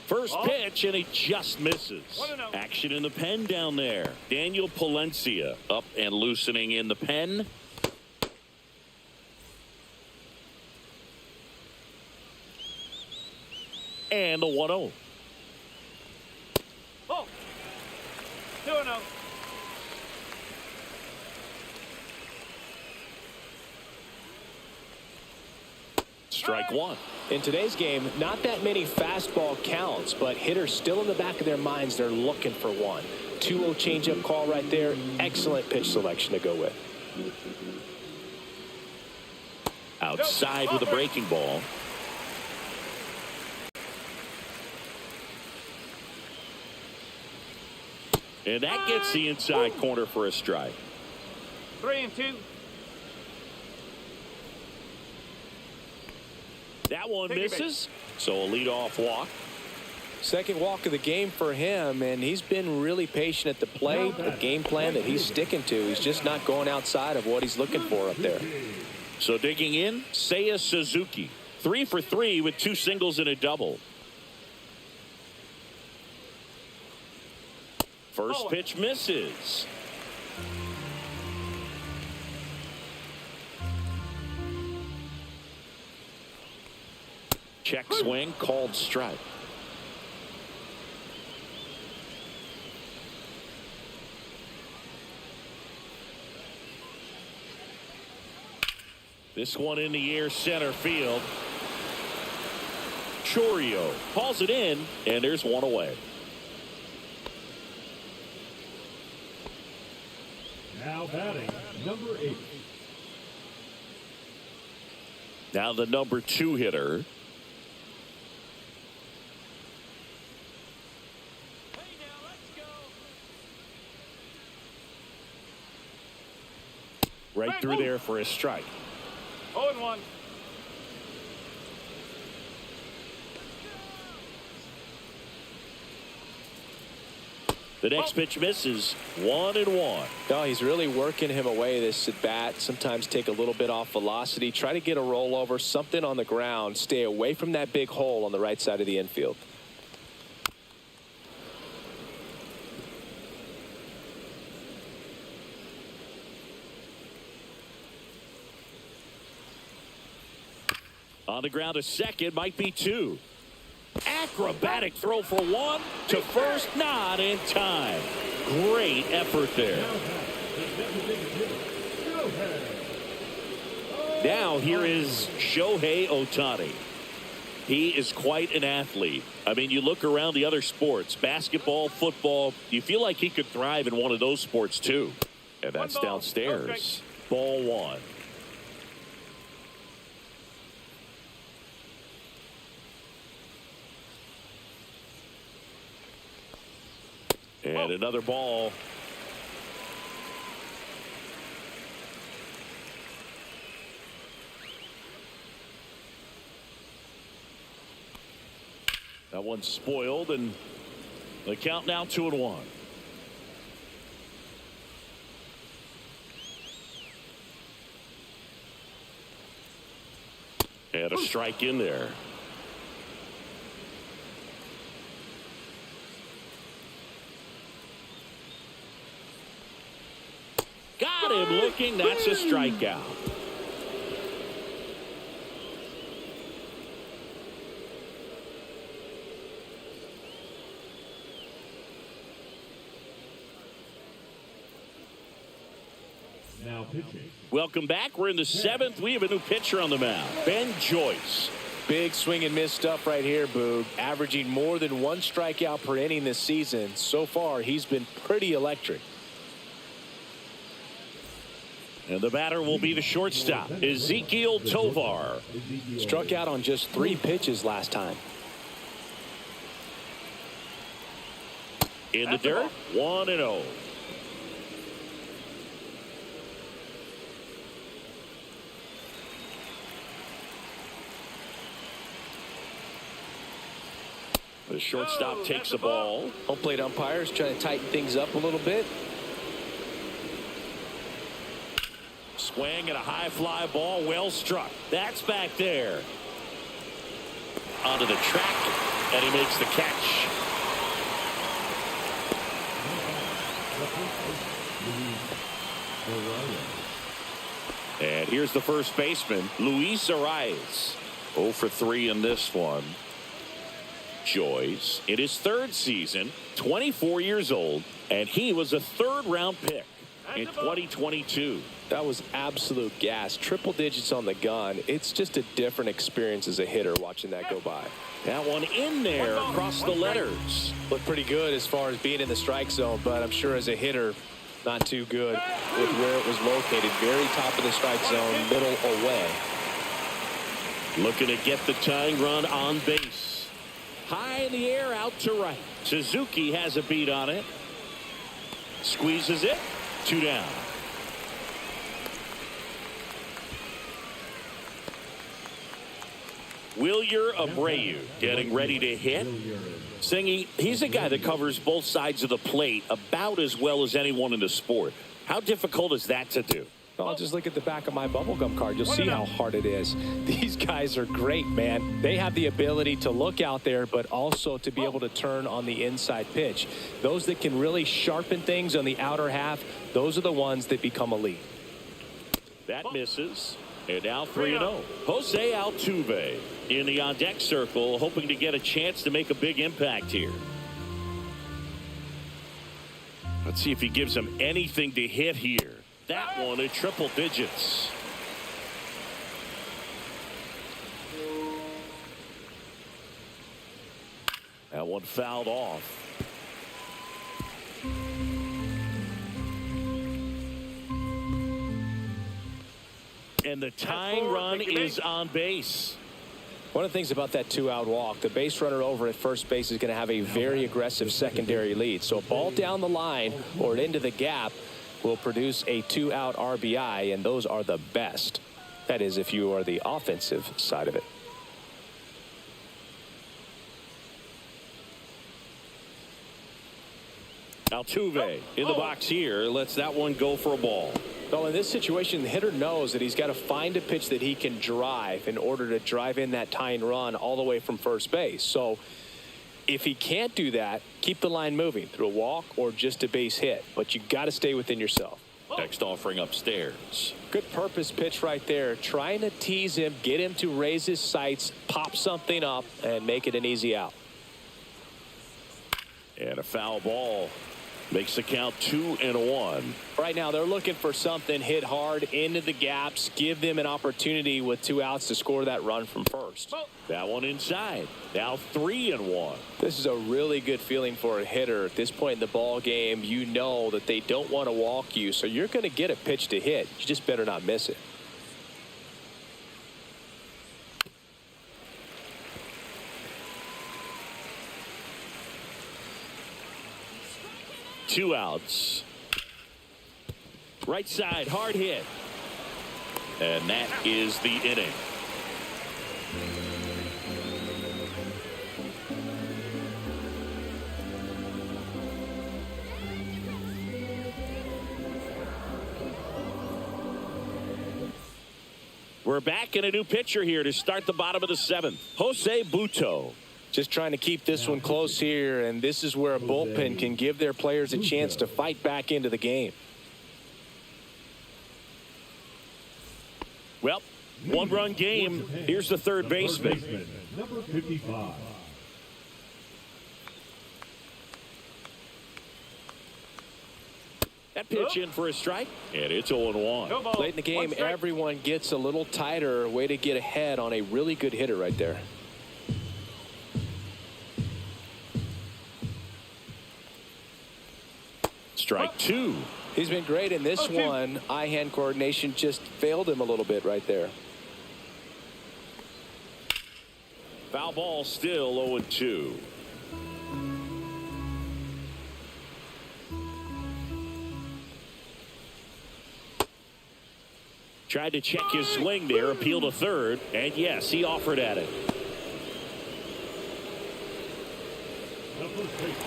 First pitch, and he just misses. Action in the pen down there. Daniel Palencia up and loosening in the pen. And the 1-0. Oh. 2-0. Strike one. In today's game, not that many fastball counts, but hitters still in the back of their minds, they're looking for one. 2-0 changeup call right there. Excellent pitch selection to go with. Outside with a breaking ball. And that gets the inside corner for a strike. 3-2. That one misses, so a leadoff walk. Second walk of the game for him, and he's been really patient at the plate. The game plan that he's sticking to, he's just not going outside of what he's looking for up there. So digging in, Seiya Suzuki. 3 for 3 with 2 singles and a double. First pitch misses. Check swing, called strike. This one in the air, center field. Chorio calls it in, and there's one away. Now batting, number 8. Now the number 2 hitter. Right through there for a strike. 0-1. The next pitch misses. 1-1. No, he's really working him away this at bat. Sometimes take a little bit off velocity. Try to get a rollover, something on the ground. Stay away from that big hole on the right side of the infield. On the ground to second, might be 2. Acrobatic throw for 1 to first, not in time. Great effort there. Now here is Shohei Ohtani. He is quite an athlete. I mean, you look around the other sports, basketball, football, you feel like he could thrive in one of those sports too. And that's downstairs. Ball 1. And another ball. That one's spoiled, and the count now 2-1. And a strike in there. Got him looking. That's a strikeout. Now pitching. Welcome back. We're in the 7th. We have a new pitcher on the mound, Ben Joyce. Big swing and miss stuff right here, Boog. Averaging more than 1 strikeout per inning this season. So far, he's been pretty electric. And the batter will be the shortstop, Ezekiel Tovar. Struck out on just 3 pitches last time. In the dirt, 1-0. The shortstop takes the ball. Home plate umpires trying to tighten things up a little bit. Swing and a high fly ball, well struck. That's back there. Onto the track, and he makes the catch. And here's the first baseman, Luis Arias. 0 for 3 in this one. Joyce in his 3rd season, 24 years old, and he was a 3rd-round pick in 2022. That was absolute gas. Triple digits on the gun. It's just a different experience as a hitter watching that go by. That one in there across the letters. Looked pretty good as far as being in the strike zone, but I'm sure as a hitter, not too good with where it was located. Very top of the strike zone, middle away. Looking to get the tying run on base. High in the air, out to right. Suzuki has a beat on it. Squeezes it. 2 down. Wilyer Abreu getting ready to hit. Singy, he's a guy that covers both sides of the plate about as well as anyone in the sport. How difficult is that to do? I'll just look at the back of my bubblegum card. You'll see how hard it is. These guys are great, man. They have the ability to look out there, but also to be able to turn on the inside pitch. Those that can really sharpen things on the outer half, those are the ones that become elite. That misses. And now 3-0. Jose Altuve in the on-deck circle, hoping to get a chance to make a big impact here. Let's see if he gives him anything to hit here. That one in triple digits. That one fouled off. And the tying run is on base. One of the things about that 2-out walk, the base runner over at first base is going to have a very aggressive secondary lead. So a ball down the line or into the gap will produce a 2-out RBI, and those are the best. That is, if you are the offensive side of it. Altuve in the box here lets that one go for a ball. Well, in this situation, the hitter knows that he's got to find a pitch that he can drive in order to drive in that tying run all the way from first base. So if he can't do that, keep the line moving through a walk or just a base hit. But you got to stay within yourself. Next offering upstairs. Good purpose pitch right there. Trying to tease him, get him to raise his sights, pop something up, and make it an easy out. And a foul ball. Makes the count 2-1. Right now, they're looking for something hit hard into the gaps, give them an opportunity with 2 outs to score that run from first. That one inside. Now 3-1. This is a really good feeling for a hitter. At this point in the ball game, you know that they don't want to walk you, so you're going to get a pitch to hit. You just better not miss it. Two outs. Right side, hard hit. And that is the inning. We're back in a new pitcher here to start the bottom of the 7th. Jose Butto. Just trying to keep this one close here, and this is where a bullpen can give their players a chance to fight back into the game. Well, 1-run game. Here's the third baseman. Number 55. That pitch in for a strike, and it's 0-1. Late in the game, everyone gets a little tighter. Way to get ahead on a really good hitter right there. Strike 2. He's been great in this one. Eye-hand coordination just failed him a little bit right there. Foul ball, still 0-2. Tried to check his swing there, appeal to third, and yes, he offered at it.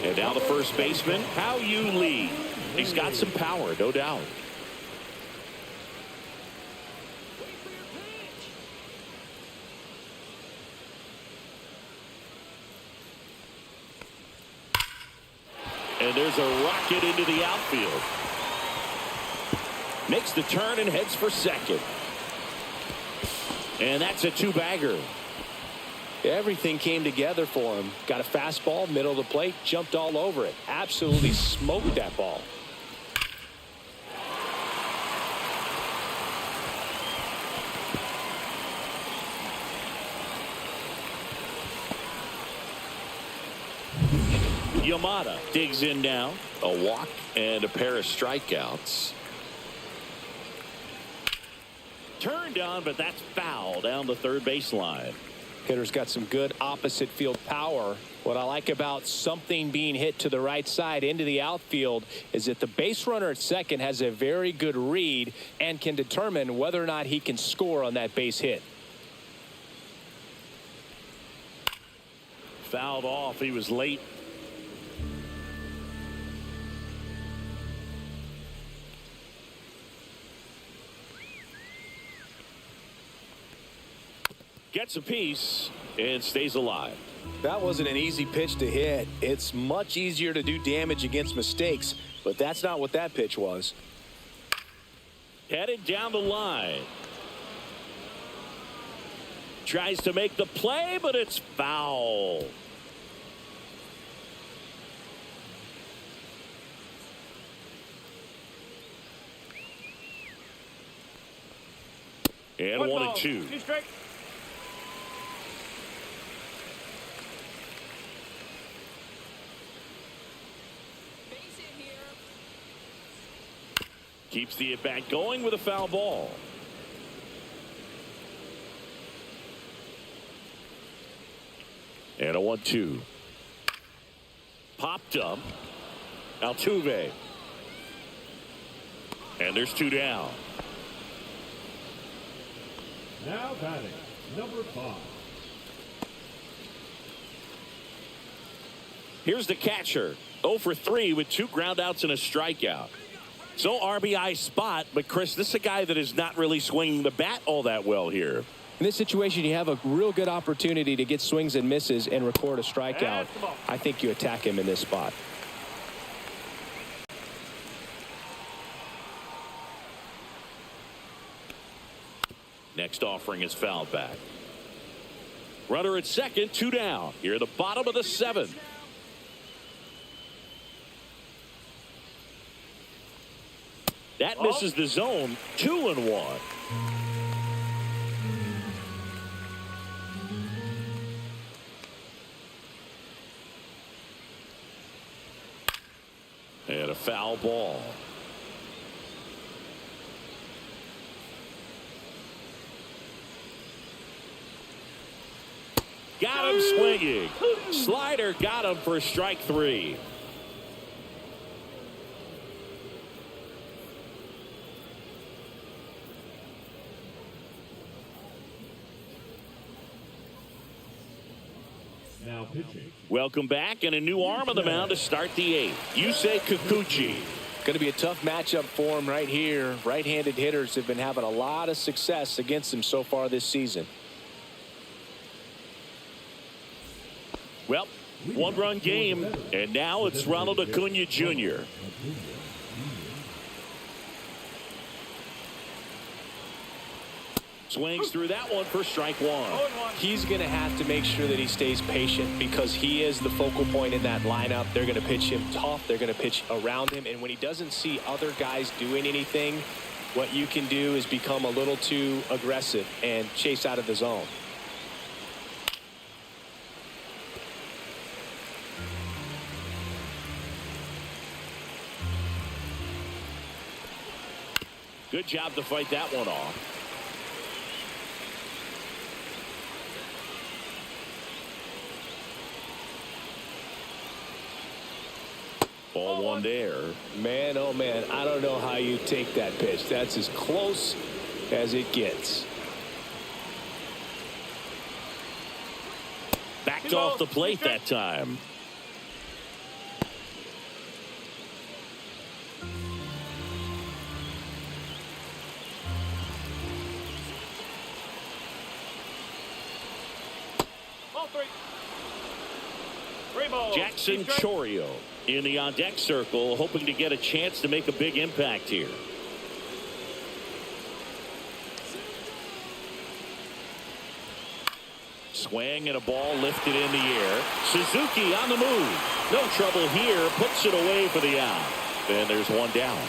And now the first baseman, How You Lee. He's got some power, no doubt. And there's a rocket into the outfield. Makes the turn and heads for second. And that's a two-bagger. Everything came together for him. Got a fastball, middle of the plate, jumped all over it. Absolutely smoked that ball. Yamamoto digs in now. A walk and a pair of strikeouts. Turned on, but that's foul down the third baseline. Hitter's got some good opposite field power. What I like about something being hit to the right side into the outfield is that the base runner at second has a very good read and can determine whether or not he can score on that base hit. Fouled off. He was late. Gets a piece and stays alive. That wasn't an easy pitch to hit. It's much easier to do damage against mistakes, but that's not what that pitch was. Headed down the line. Tries to make the play, but it's foul. And 1-2. Two strike. Keeps the at-bat going with a foul ball. And a 1-2. Popped up. Altuve. And there's two down. Now batting, number 5. Here's the catcher. 0 for 3 with 2 groundouts and a strikeout. So RBI spot, but Chris, this is a guy that is not really swinging the bat all that well here. In this situation, you have a real good opportunity to get swings and misses and record a strikeout. I think you attack him in this spot. Next offering is fouled back. Runner at second, 2 down. Here at the bottom of the 7th. That misses the zone. 2-1. And a foul ball. Got him swinging. Slider got him for strike 3. Now pitching. Welcome back, and a new arm on the mound to start the 8th. Yusei Kikuchi. Going to be a tough matchup for him right here. Right-handed hitters have been having a lot of success against him so far this season. Well, 1-run game, and now it's Ronald Acuna Jr. Swings through that one for strike 1. He's going to have to make sure that he stays patient because he is the focal point in that lineup. They're going to pitch him tough. They're going to pitch around him. And when he doesn't see other guys doing anything, what you can do is become a little too aggressive and chase out of the zone. Good job to fight that one off. Ball one there. Man, oh man, I don't know how you take that pitch. That's as close as it gets. Backed off the plate that time. Ball three balls. Jackson Chorio in the on-deck circle, hoping to get a chance to make a big impact here. Swing and a ball lifted in the air. Suzuki on the move. No trouble here. Puts it away for the out. And there's one down.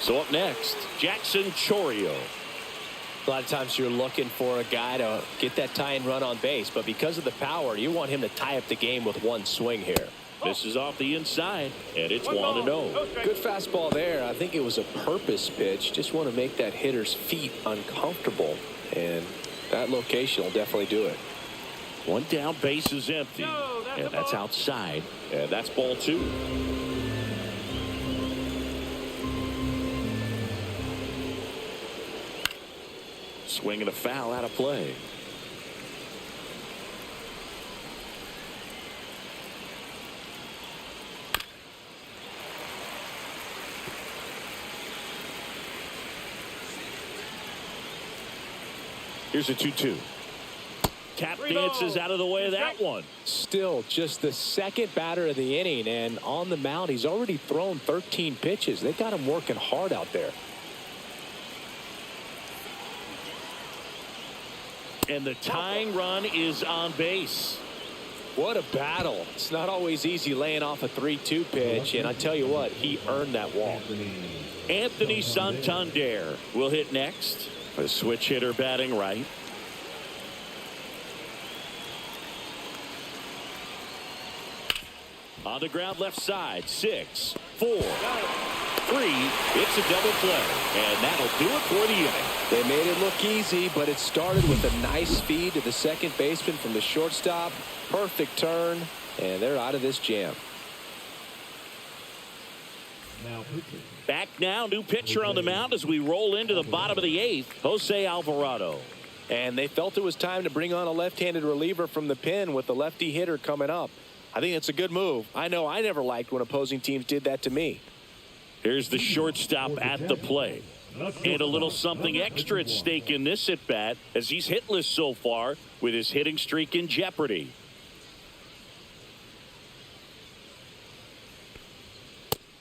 So up next, Jackson Chorio. A lot of times you're looking for a guy to get that tying run on base, but because of the power, you want him to tie up the game with one swing here. This is off the inside, and it's 1-0. Good fastball there. I think it was a purpose pitch. Just want to make that hitter's feet uncomfortable, and that location will definitely do it. One down, base is empty, and that's outside, and that's ball two. Swing and a foul out of play. Here's a 2-2. Tap dances out of the way of that one. Still just the second batter of the inning, and on the mound, he's already thrown 13 pitches. They got him working hard out there. And the tying run is on base. What a battle. It's not always easy laying off a 3-2 pitch, and I tell you what, he earned that walk. Anthony Santander will hit next. A switch hitter batting right. On the ground left side, 6, 4, 3. It's a double play, and that'll do it for the inning. They made it look easy, but it started with a nice feed to the second baseman from the shortstop. Perfect turn, and they're out of this jam. Now pitching. Back now, new pitcher on the mound as we roll into the bottom of the 8th, Jose Alvarado. And they felt it was time to bring on a left-handed reliever from the pen with the lefty hitter coming up. I think it's a good move. I know I never liked when opposing teams did that to me. Here's the shortstop at the plate. And a little something extra at stake in this at-bat as he's hitless so far with his hitting streak in jeopardy.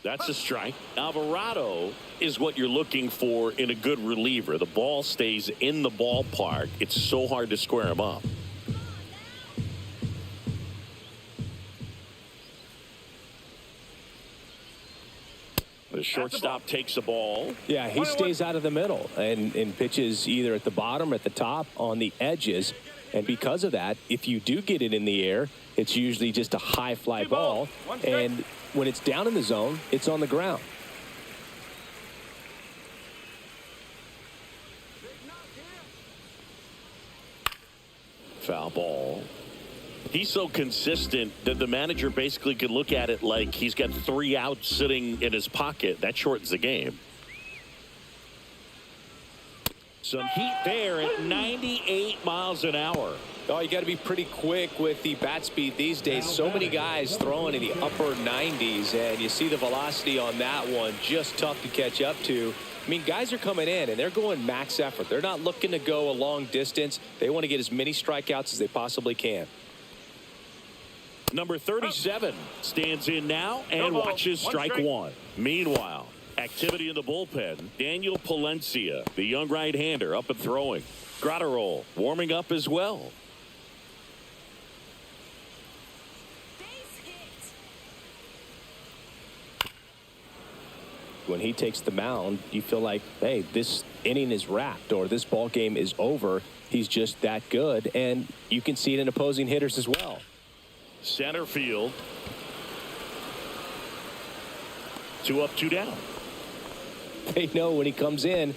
That's a strike. Alvarado is what you're looking for in a good reliever. The ball stays in the ballpark. It's so hard to square him up. The shortstop takes a ball. Yeah, he stays out of the middle and pitches either at the bottom or at the top on the edges. And because of that, if you do get it in the air, it's usually just a high fly ball. And when it's down in the zone, it's on the ground. Foul ball. He's so consistent that the manager basically could look at it like he's got 3 outs sitting in his pocket. That shortens the game. Some heat there at 98 miles an hour. Oh, you got to be pretty quick with the bat speed these days. So many guys throwing in the upper 90s, and you see the velocity on that one. Just tough to catch up to. I mean, guys are coming in, and they're going max effort. They're not looking to go a long distance. They want to get as many strikeouts as they possibly can. Number 37 stands in now and watches strike one. Meanwhile, activity in the bullpen. Daniel Palencia, the young right-hander, up and throwing. Gratterol warming up as well. When he takes the mound, you feel like, hey, this inning is wrapped or this ball game is over. He's just that good, and you can see it in opposing hitters as well. Center field. 2 up, 2 down. They know when he comes in,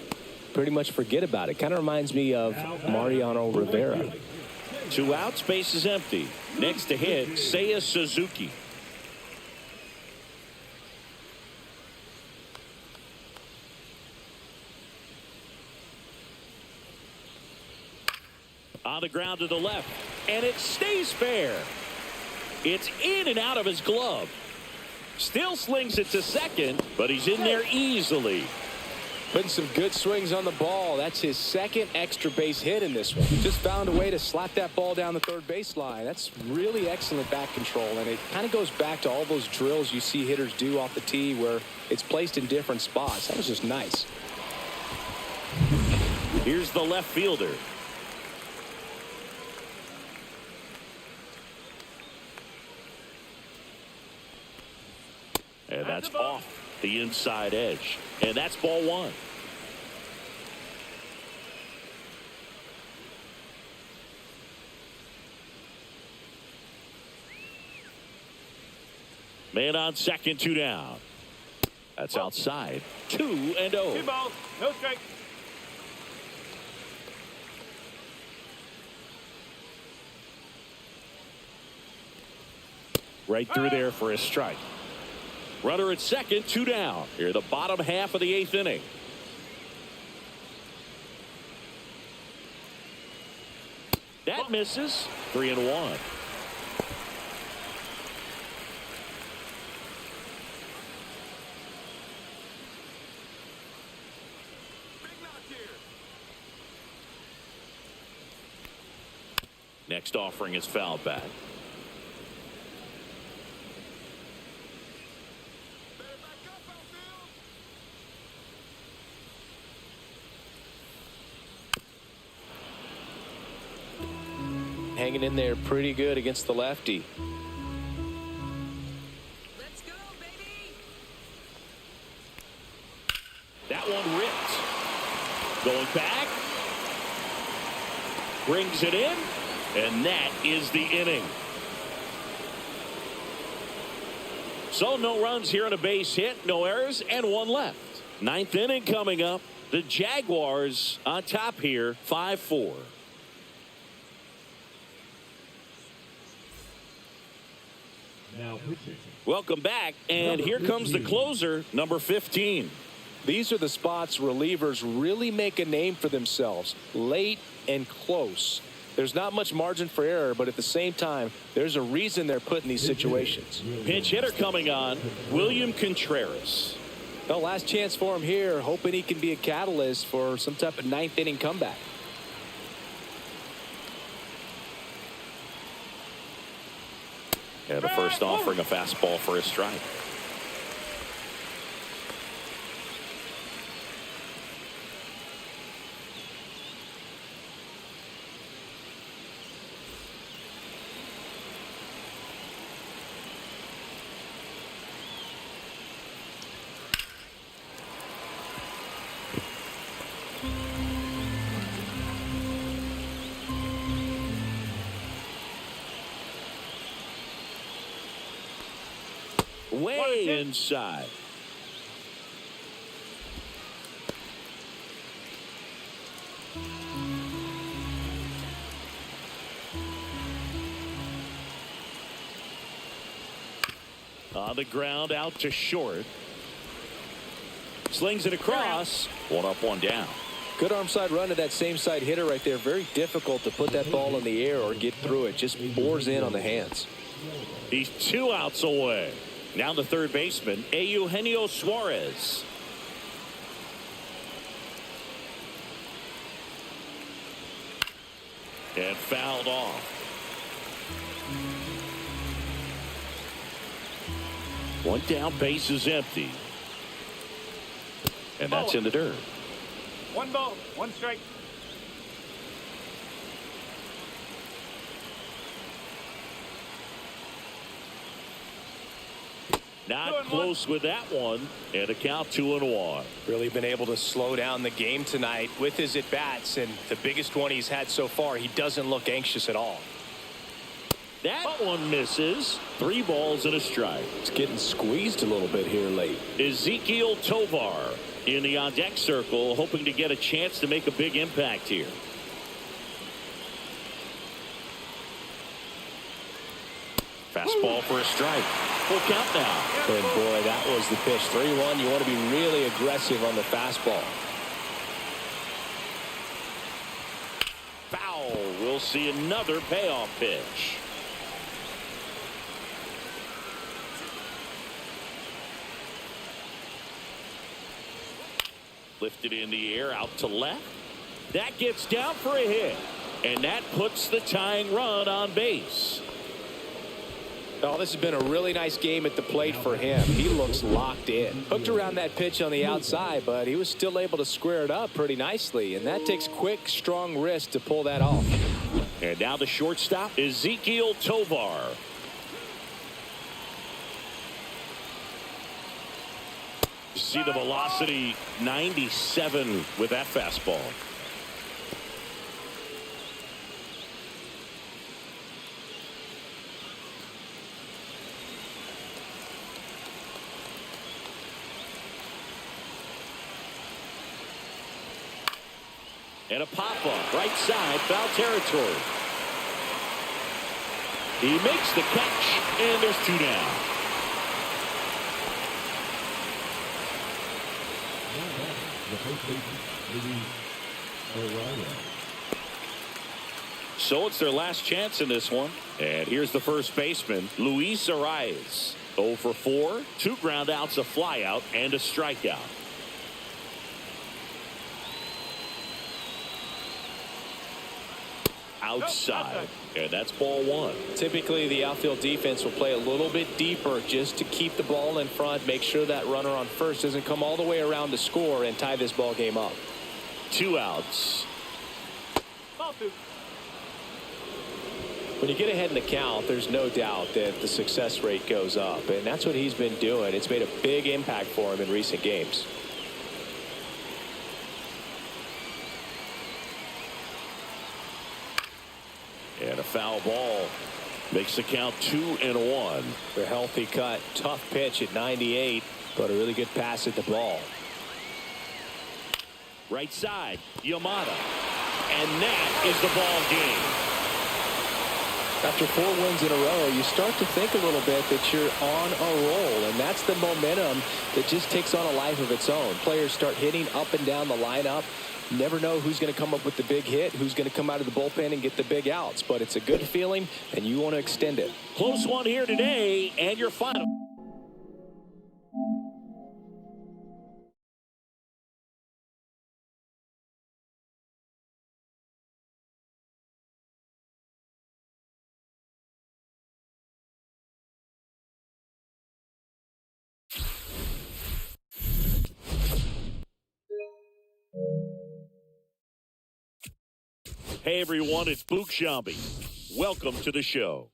pretty much forget about it. Kind of reminds me of Mariano Rivera. 2 outs, base is empty. Next to hit, Seiya Suzuki. On the ground to the left, and it stays fair. It's in and out of his glove. Still slings it to second, but he's in there easily. Putting some good swings on the ball. That's his second extra base hit in this one. Just found a way to slap that ball down the third baseline. That's really excellent bat control, and it kind of goes back to all those drills you see hitters do off the tee where it's placed in different spots. That was just nice. Here's the left fielder. And that's off the inside edge. And that's ball 1. Man on second, 2 down. That's outside. 2-0. 2 balls, no strike. Right through there for a strike. Runner at second, 2 down. Here the bottom half of the 8th inning. That misses. 3-1. Next offering is fouled back. Hanging in there pretty good against the lefty. Let's go, baby. That one ripped. Going back. Brings it in. And that is the inning. So no runs here on a base hit, no errors, and 1 left. 9th inning coming up. The Jaguars on top here, 5-4. Now pitching. Welcome back, and here comes the closer, number 15. These are the spots relievers really make a name for themselves. Late and close. There's not much margin for error, but at the same time, there's a reason they're put in these situations. Pinch hitter coming on, William Contreras. The last chance for him here, hoping he can be a catalyst for some type of 9th inning comeback. And the first offering, a fastball for a strike. Way inside. On the ground, out to short. Slings it across. 1 up, 1 down. Good arm side run to that same side hitter right there. Very difficult to put that ball in the air or get through it. Just bores in on the hands. He's 2 outs away. Now the third baseman, Eugenio Suarez. And fouled off. One down, base is empty. And that's in the dirt. 1 ball, 1 strike. Not close with that one, and a count 2-1. Really been able to slow down the game tonight with his at-bats, and the biggest one he's had so far, he doesn't look anxious at all. That one misses. 3 balls and a strike. It's getting squeezed a little bit here late. Ezekiel Tovar in the on-deck circle, hoping to get a chance to make a big impact here. Fastball for a strike. Full count now. And boy, that was the pitch. 3-1. You want to be really aggressive on the fastball. Foul. We'll see another payoff pitch. Lifted in the air out to left. That gets down for a hit. And that puts the tying run on base. Oh, this has been a really nice game at the plate for him. He looks locked in. Hooked around that pitch on the outside, but he was still able to square it up pretty nicely. And that takes quick, strong wrist to pull that off. And now the shortstop, Ezekiel Tovar. You see the velocity, 97 with that fastball. And a pop-up, right side, foul territory. He makes the catch, and there's 2 down. The first baseman, Luis. So it's their last chance in this one. And here's the first baseman, Luis Arias. 0 for 4, 2 ground outs, a fly out, and a strikeout. Outside, and that's ball 1. Typically, the outfield defense will play a little bit deeper just to keep the ball in front, make sure that runner on first doesn't come all the way around to score and tie this ball game up. 2 outs. When you get ahead in the count, there's no doubt that the success rate goes up, and that's what he's been doing. It's made a big impact for him in recent games. And a foul ball makes the count 2-1. A healthy cut, tough pitch at 98, but a really good pass at the ball. Right side, Yamamoto. And that is the ball game. After 4 wins in a row, you start to think a little bit that you're on a roll, and that's the momentum that just takes on a life of its own. Players start hitting up and down the lineup. You never know who's going to come up with the big hit, who's going to come out of the bullpen and get the big outs, but it's a good feeling, and you want to extend it. Close one here today, and your final. Hey everyone, it's Book Shambi. Welcome to the show.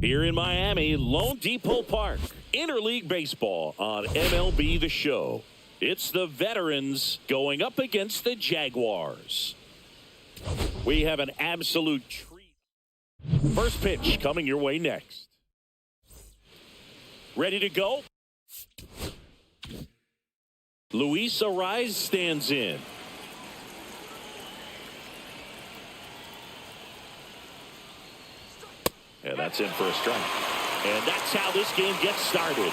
Here in Miami, Lone Depot Park, interleague baseball on MLB The Show. It's the veterans going up against the Jaguars. We have an absolute treat. First pitch coming your way next. Ready to go? Luis Ariz stands in. And that's in for a strike. And that's how this game gets started.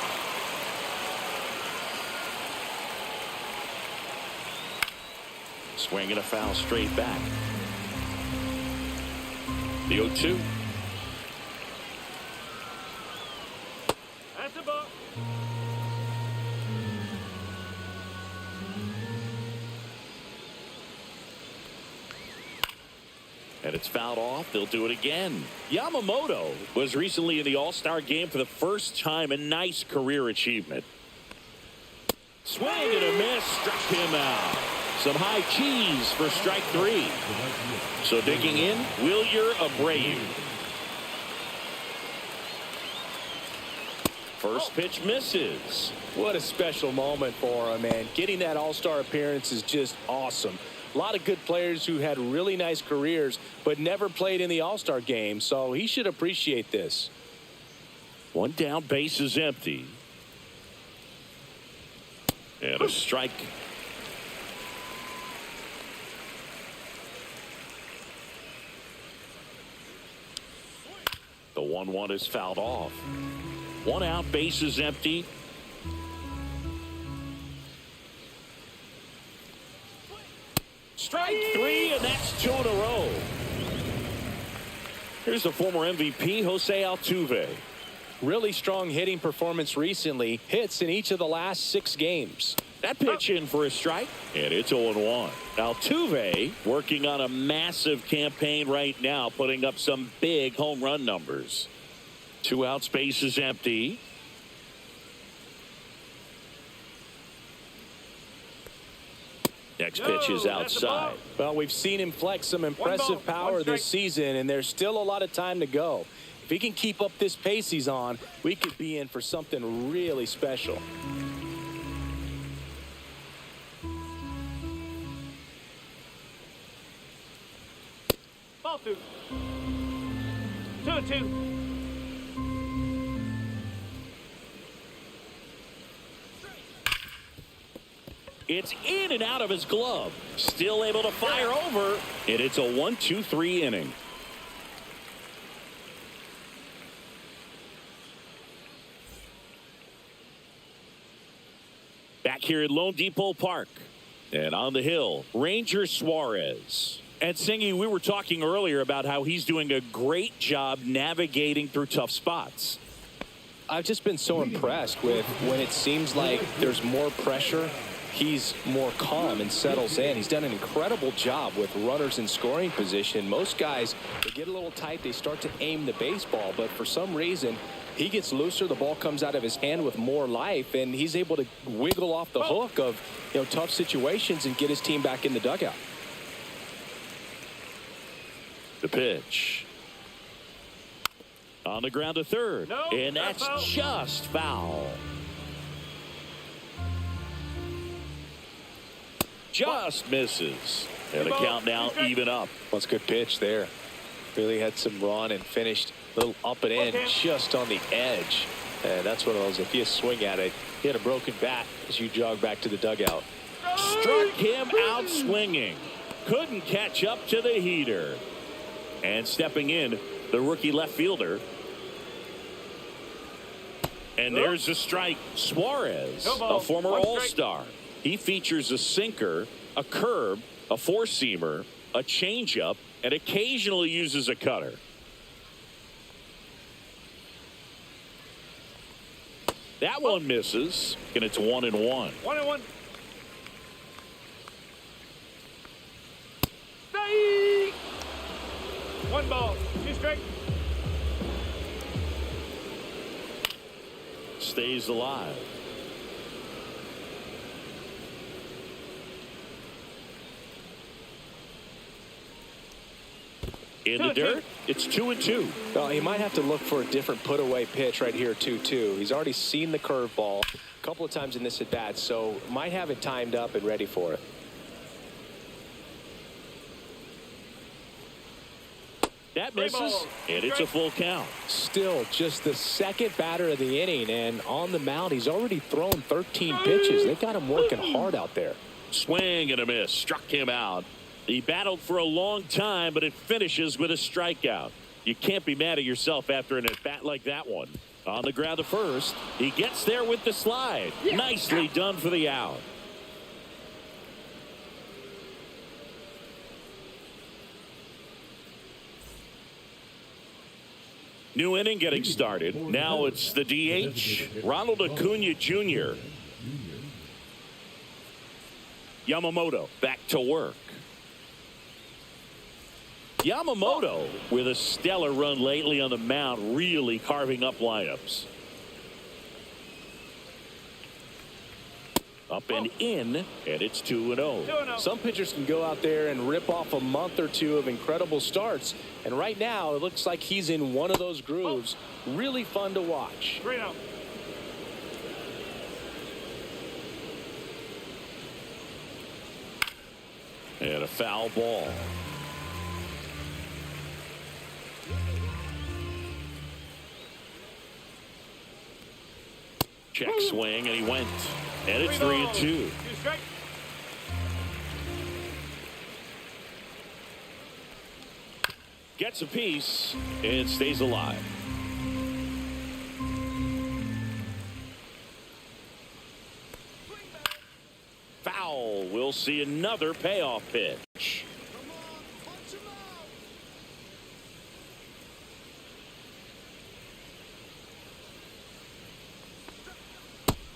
Swing and a foul straight back. The 0-2. That's a ball. And it's fouled off. They'll do it again. Yamamoto was recently in the All-Star game for the first time. A nice career achievement. Swing and a miss. Struck him out. Some high cheese for strike 3. So digging in, Wilyer Abreu. First pitch misses. What a special moment for him, man. Getting that all-star appearance is just awesome. A lot of good players who had really nice careers but never played in the all-star game, so he should appreciate this. One down, base is empty. And a strike. The 1-1 is fouled off. One out, base is empty. Strike 3, and that's 2 in a row. Here's the former MVP, Jose Altuve. Really strong hitting performance recently. Hits in each of the last 6 games. That pitch in for a strike, and it's 0-1. Altuve working on a massive campaign right now, putting up some big home run numbers. 2 outs, base is empty. Next pitch is outside. Well, we've seen him flex some impressive power this season, and there's still a lot of time to go. If he can keep up this pace he's on, we could be in for something really special. Ball 2. 2-2. It's in and out of his glove. Still able to fire over. And it's a 1-2-3 inning. Back here at Lone Depot Park. And on the hill, Ranger Suarez. And Singy, we were talking earlier about how he's doing a great job navigating through tough spots. I've just been so impressed with when it seems like there's more pressure. He's more calm and settles in. He's done an incredible job with runners in scoring position. Most guys, they get a little tight, they start to aim the baseball, but for some reason, he gets looser, the ball comes out of his hand with more life, and he's able to wiggle off the hook of, tough situations and get his team back in the dugout. The pitch. On the ground to third. No, and that's just foul. Just misses. And the count now even up. That's a good pitch there. Really had some run and finished a little up and in just on the edge. And that's one of those, if you swing at it, hit a broken bat as you jog back to the dugout. Struck him out swinging. Couldn't catch up to the heater. And stepping in, the rookie left fielder. And there's a strike. Suarez, a former All-Star. He features a sinker, a curve, a four-seamer, a changeup, and occasionally uses a cutter. That one misses, and it's 1-1. 1-1. One ball, 2 strikes. Stays alive. In the dirt, it's 2-2. Well, he might have to look for a different put-away pitch right here, 2-2. He's already seen the curveball a couple of times in this at-bat, so might have it timed up and ready for it. That misses, and it's a full count. Still just the second batter of the inning, and on the mound, he's already thrown 13 pitches. They got him working hard out there. Swing and a miss. Struck him out. He battled for a long time, but it finishes with a strikeout. You can't be mad at yourself after an at-bat like that one. On the ground to first. He gets there with the slide. Nicely done for the out. New inning getting started. Now it's the DH, Ronald Acuna Jr. Yamamoto back to work. Yamamoto with a stellar run lately on the mound, really carving up lineups. Up and in, and it's 2-0. Some pitchers can go out there and rip off a month or two of incredible starts, and right now it looks like he's in one of those grooves. Really fun to watch. 3-0. And a foul ball. Check swing, and he went. And it's 3-2. 2 strike. Gets a piece and stays alive. Foul. We'll see another payoff pitch.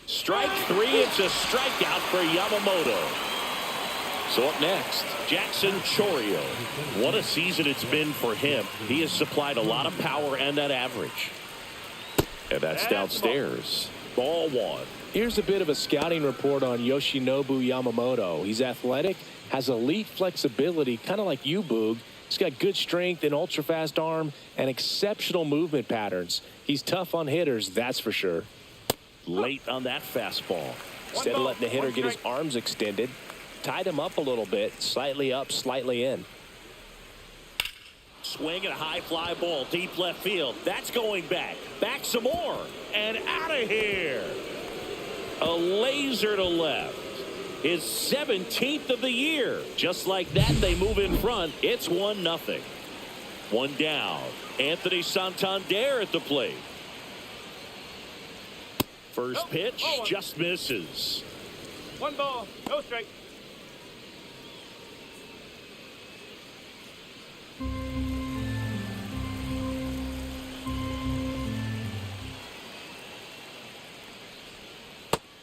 Strike three. It's a strikeout for Yamamoto. So up next, Jackson Chourio. What a season it's been for him. He has supplied a lot of power and that average. And that's downstairs. Ball one. Here's a bit of a scouting report on Yoshinobu Yamamoto. He's athletic, has elite flexibility, kind of like you, Boog. He's got good strength, an ultra-fast arm, and exceptional movement patterns. He's tough on hitters, that's for sure. Late on that fastball. Instead of letting the hitter get his arms extended, tied him up a little bit, slightly up, slightly in. Swing and a high fly ball, deep left field. That's going back. Back some more. And out of here. A laser to left. His 17th of the year. Just like that, they move in front. It's 1-0. One down. Anthony Santander at the plate. First pitch just misses. 1 ball, no strike.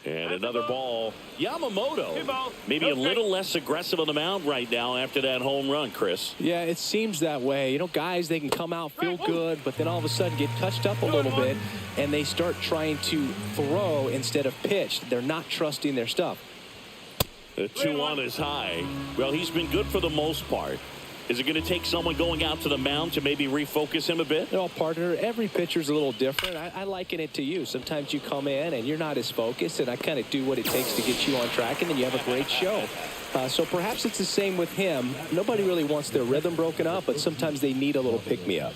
And another ball. Yamamoto 2 balls, maybe no a little less aggressive on the mound right now after that home run, Chris. Yeah, it seems that way. You know, guys, they can come out, feel good, but then all of a sudden get touched up a little bit, and they start trying to throw instead of pitch. They're not trusting their stuff. The 2-1 is high. Well, he's been good for the most part. Is it going to take someone going out to the mound to maybe refocus him a bit? Well, partner, every pitcher's a little different. I liken it to you. Sometimes you come in and you're not as focused, and I kind of do what it takes to get you on track, and then you have a great show. So perhaps it's the same with him. Nobody really wants their rhythm broken up, but sometimes they need a little pick-me-up.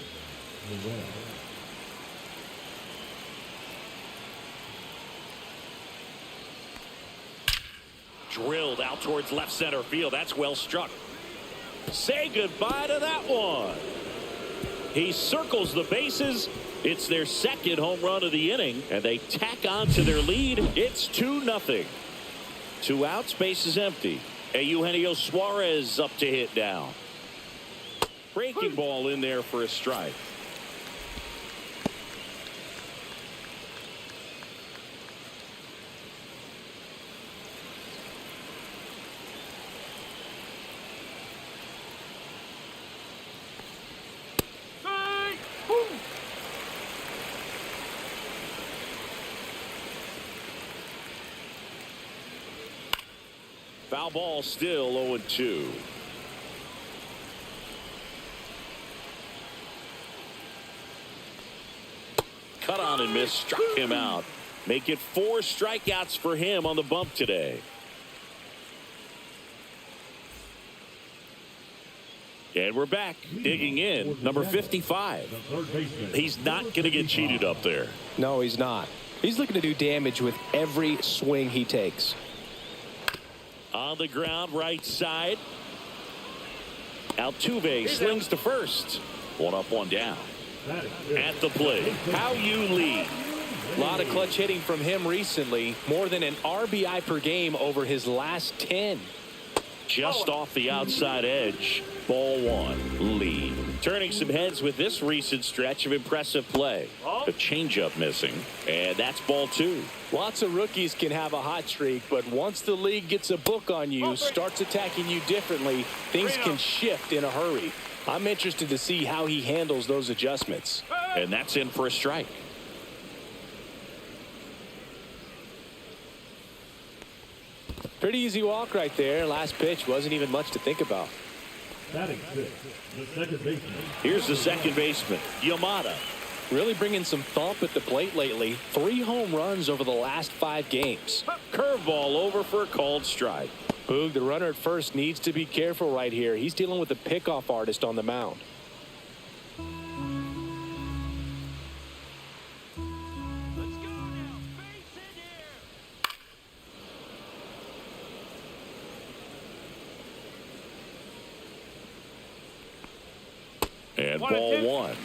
Drilled out towards left center field. That's well struck. Say goodbye to that one. He circles the bases. It's their second home run of the inning, and they tack on to their lead. It's 2-0. 2 outs, base is empty. Eugenio Suarez up to hit now. Breaking ball in there for a strike. Foul ball, still 0-2. Cut on and miss, struck him out. Make it 4 strikeouts for him on the bump today. And we're back, digging in, number 55. He's not going to get cheated up there. No, he's not. He's looking to do damage with every swing he takes. On the ground, right side. Altuve slings to first. One up, one down. At the plate, how you lead. A lot of clutch hitting from him recently. More than an RBI per game over his last 10. Just off the outside edge. Ball one, lead. Turning some heads with this recent stretch of impressive play. A changeup missing, and that's ball two. Lots of rookies can have a hot streak, but once the league gets a book on you, starts attacking you differently, things can shift in a hurry. I'm interested to see how he handles those adjustments. And that's in for a strike. Pretty easy walk right there. Last pitch wasn't even much to think about. Batting six, the second baseman. Here's the second baseman, Yamamoto. Really bringing some thump at the plate lately. 3 home runs over the last 5 games. Curveball over for a called strike. Boog, the runner at first needs to be careful right here. He's dealing with a pickoff artist on the mound. Let's go now. Base in here. And ball one.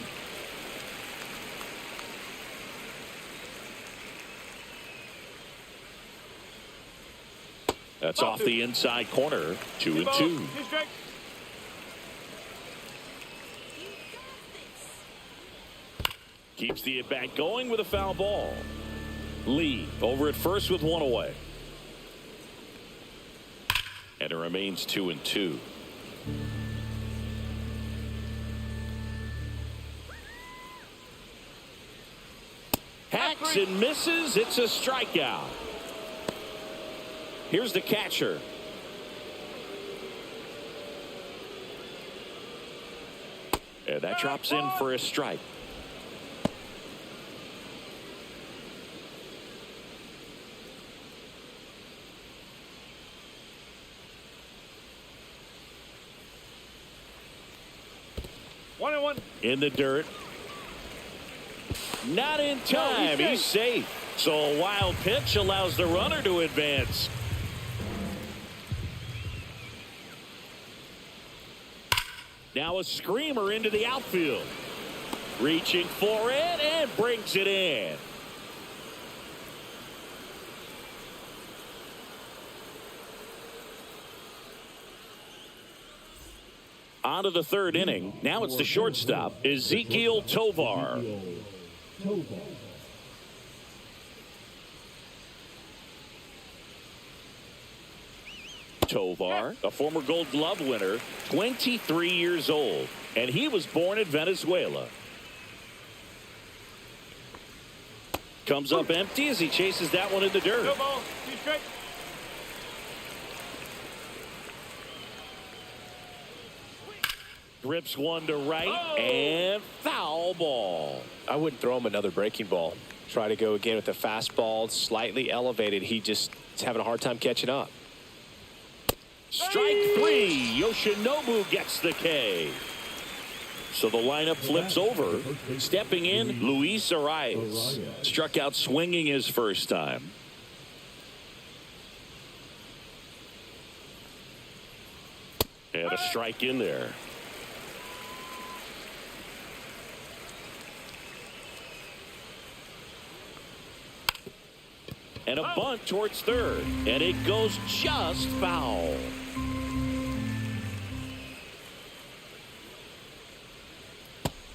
That's off the inside corner. 2-2. Two strikes. Keeps the at-bat going with a foul ball. Lee over at first with 1 away. And it remains 2-2. Hacks and misses. It's a strikeout. Here's the catcher. And that drops in for a strike. One and one. In the dirt. Not in time. He's safe. So a wild pitch allows the runner to advance. Now a screamer into the outfield. Reaching for it and brings it in. On to the third inning. Now it's the shortstop, Ezekiel Tovar. Tovar, a former Gold Glove winner, 23 years old, and he was born in Venezuela. Comes up empty as he chases that one in the dirt. No ball. Two strikes. Grips one to right and foul ball. I wouldn't throw him another breaking ball. Try to go again with the fastball, slightly elevated. He just is having a hard time catching up. Strike three. Yoshinobu gets the K. So the lineup flips over. Stepping in, Luis Arias. Struck out swinging his first time. And a strike in there. And a bunt towards third. And it goes just foul.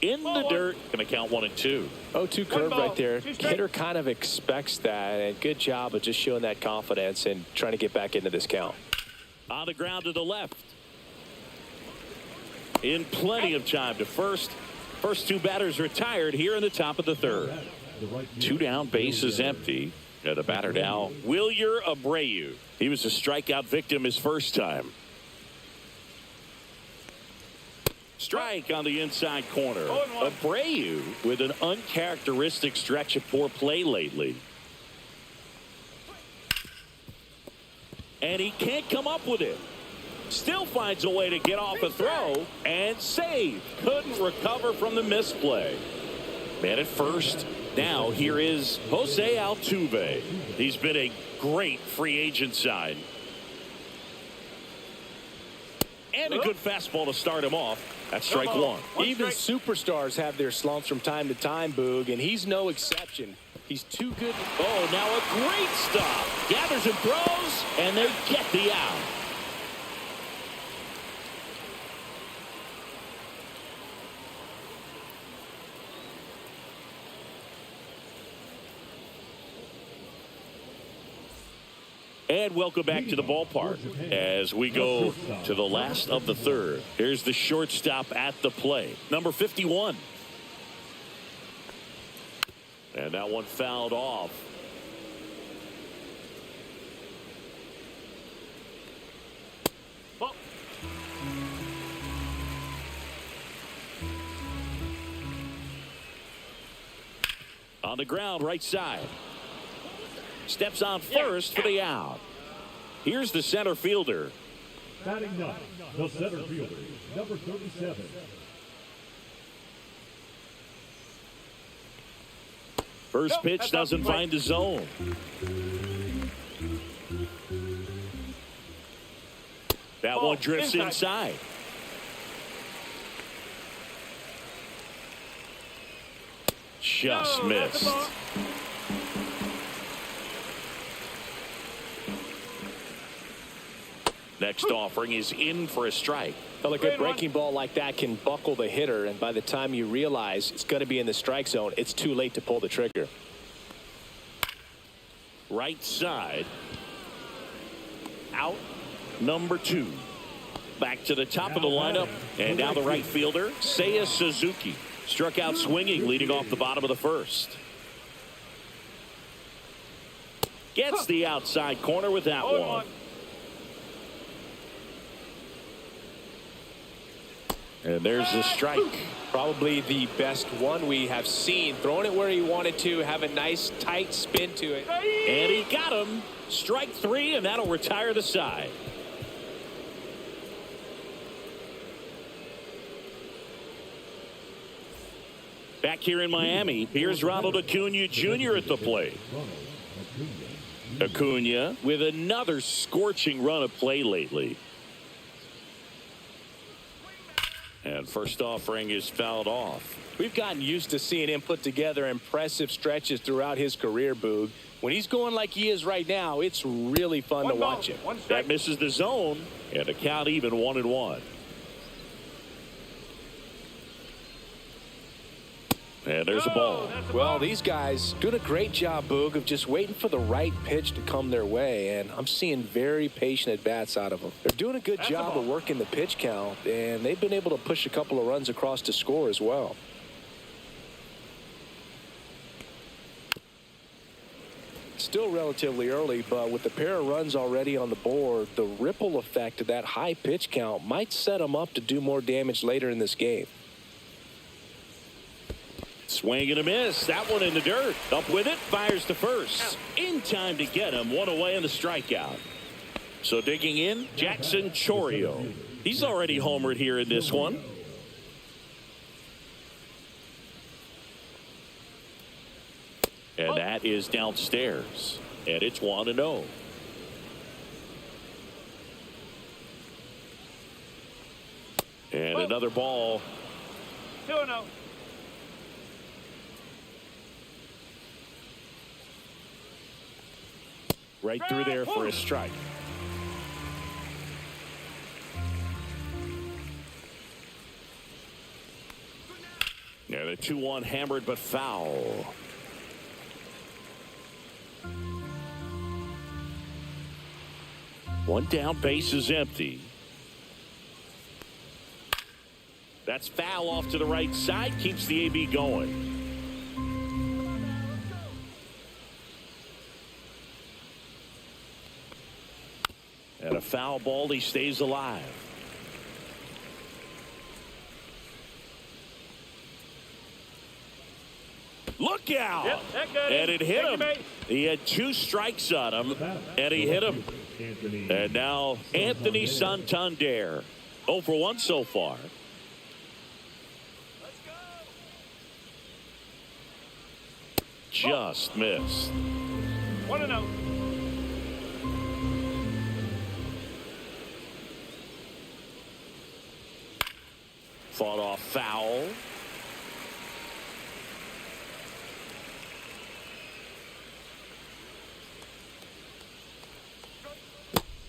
In the dirt. Going to count 1 and 2. 0-2 curve right there. Hitter kind of expects that. And good job of just showing that confidence and trying to get back into this count. On the ground to the left. In plenty of time to first. First 2 batters retired here in the top of the third. 2 down, bases empty. And the batter now, Wilyer Abreu. He was a strikeout victim his first time. Strike on the inside corner. Abreu with an uncharacteristic stretch of poor play lately. And he can't come up with it. Still finds a way to get off a throw and save. Couldn't recover from the misplay. Man at first. Now here is Jose Altuve. He's been a great free agent sign. And a good fastball to start him off. That's strike one. Even superstars have their slumps from time to time, Boog, and he's no exception. He's too good. Oh, now a great stop. Gathers and throws, and they get the out. And welcome back to the ballpark as we go to the last of the third. Here's the shortstop at the plate, number 51. And that one fouled off. On the ground, right side. Steps on first for the out. Here's the center fielder. Batting ninth, the center fielder, number 37. First pitch doesn't find the zone. That one drifts inside. Just missed. Next offering is in for a strike. Well, a good breaking ball like that can buckle the hitter, and by the time you realize it's going to be in the strike zone, it's too late to pull the trigger. Right side. Out number 2. Back to the top of the lineup, and now the right fielder, Seiya Suzuki. Struck out swinging, leading off the bottom of the first. Gets the outside corner with that one. And there's the strike. Probably the best one we have seen. Throwing it where he wanted to, have a nice tight spin to it. And he got him. Strike 3, and that'll retire the side. Back here in Miami, here's Ronald Acuna Jr. at the plate. Acuna with another scorching run of play lately. And first offering is fouled off. We've gotten used to seeing him put together impressive stretches throughout his career, Boog. When he's going like he is right now, it's really fun to watch him. That misses the zone, and the count even 1-1. And there's a ball. Well, these guys doing a great job, Boog, of just waiting for the right pitch to come their way, and I'm seeing very patient at-bats out of them. They're doing a good job of working the pitch count, and they've been able to push a couple of runs across to score as well. Still relatively early, but with the pair of runs already on the board, the ripple effect of that high pitch count might set them up to do more damage later in this game. Swing and a miss. That one in the dirt. Up with it. Fires to first. In time to get him. One away in the strikeout. So digging in, Jackson Chourio. He's already homered here in this one. And that is downstairs. And it's 1-0. And another ball. 2-0. Right through there for a strike. Yeah, the 2-1 hammered but foul. One down, base is empty. That's foul off to the right side, keeps the AB going. And a foul ball, he stays alive. Look out! Yep, that got and it hit him. Mate. He had 2 strikes on him, and he hit him. And now Anthony Santander. 0 for 1 so far. Just missed. 1-0. Fought off foul.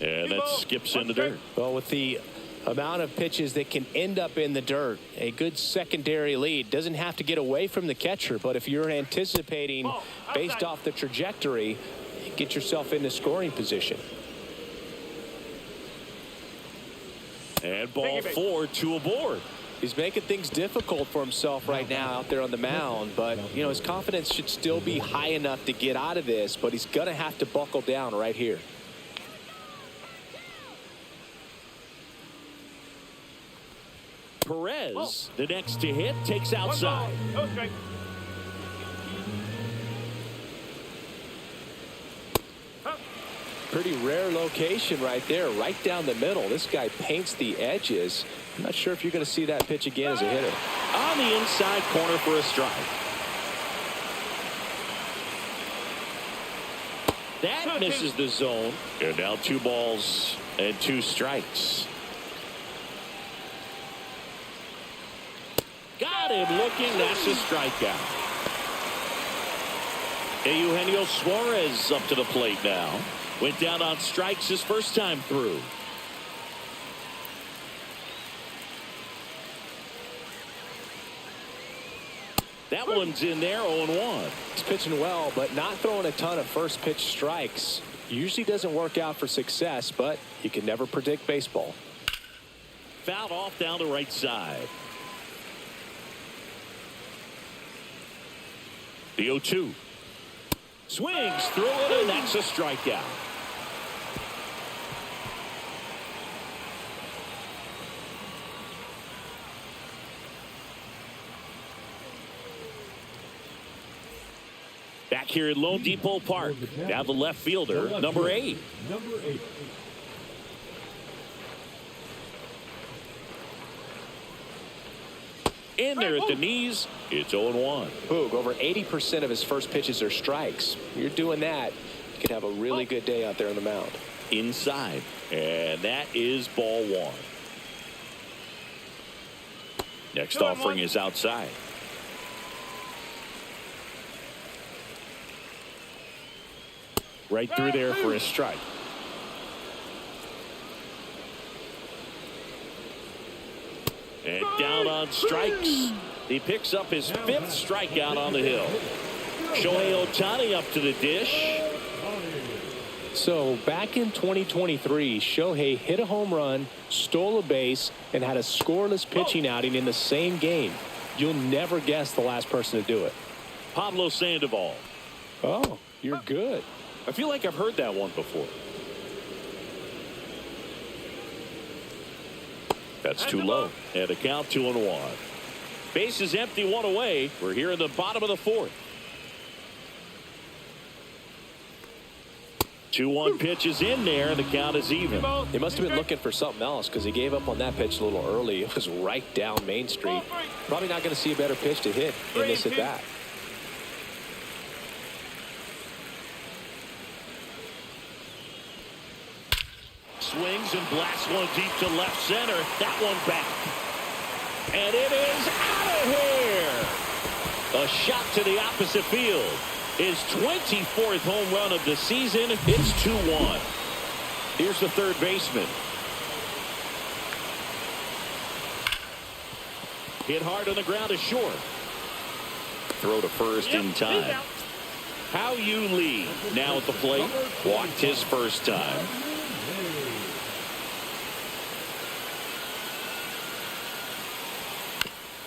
And that skips in the dirt. Well, with the amount of pitches that can end up in the dirt, a good secondary lead. Doesn't have to get away from the catcher, but if you're anticipating based off the trajectory, get yourself into scoring position. And ball 4, 2 aboard. He's making things difficult for himself right now out there on the mound, but you know, his confidence should still be high enough to get out of this, but he's gonna have to buckle down right here. Perez, the next to hit, takes outside. No strike. Pretty rare location right there, right down the middle. This guy paints the edges. I'm not sure if you're going to see that pitch again as a hitter. On the inside corner for a strike. That misses the zone. And now 2 balls and 2 strikes. Got him looking. That's a strikeout. Eugenio Suarez up to the plate now. Went down on strikes his first time through. That one's in there, 0-1. He's pitching well, but not throwing a ton of first pitch strikes. Usually doesn't work out for success, but you can never predict baseball. Fouled off down the right side. The 0-2. Swings through it, and that's a strikeout. Back here at Lone Depot Park. Now the left fielder, number 8. In there at the knees, it's 0-1. Boog, over 80% of his first pitches are strikes. You're doing that, you could have a really good day out there on the mound. Inside, and that is ball 1. Next offering is outside. Right through there for a strike. And down on strikes. He picks up his 5th strikeout on the hill. Shohei Ohtani up to the dish. So back in 2023, Shohei hit a home run, stole a base, and had a scoreless pitching outing in the same game. You'll never guess the last person to do it. Pablo Sandoval. Oh, you're good. I feel like I've heard that one before. That's too low. And the count 2-1. Base is empty, 1 away. We're here in the bottom of the 4th. 2-1 pitch is in there, and the count is even. He must have been looking for something else because he gave up on that pitch a little early. It was right down Main Street. Probably not going to see a better pitch to hit in this at bat. Swings and blasts one deep to left center. That one back. And it is out of here. A shot to the opposite field. His 24th home run of the season. It's 2-1. Here's the third baseman. Hit hard on the ground is short. Throw to first in time. How you lead now at the plate. Walked his first time.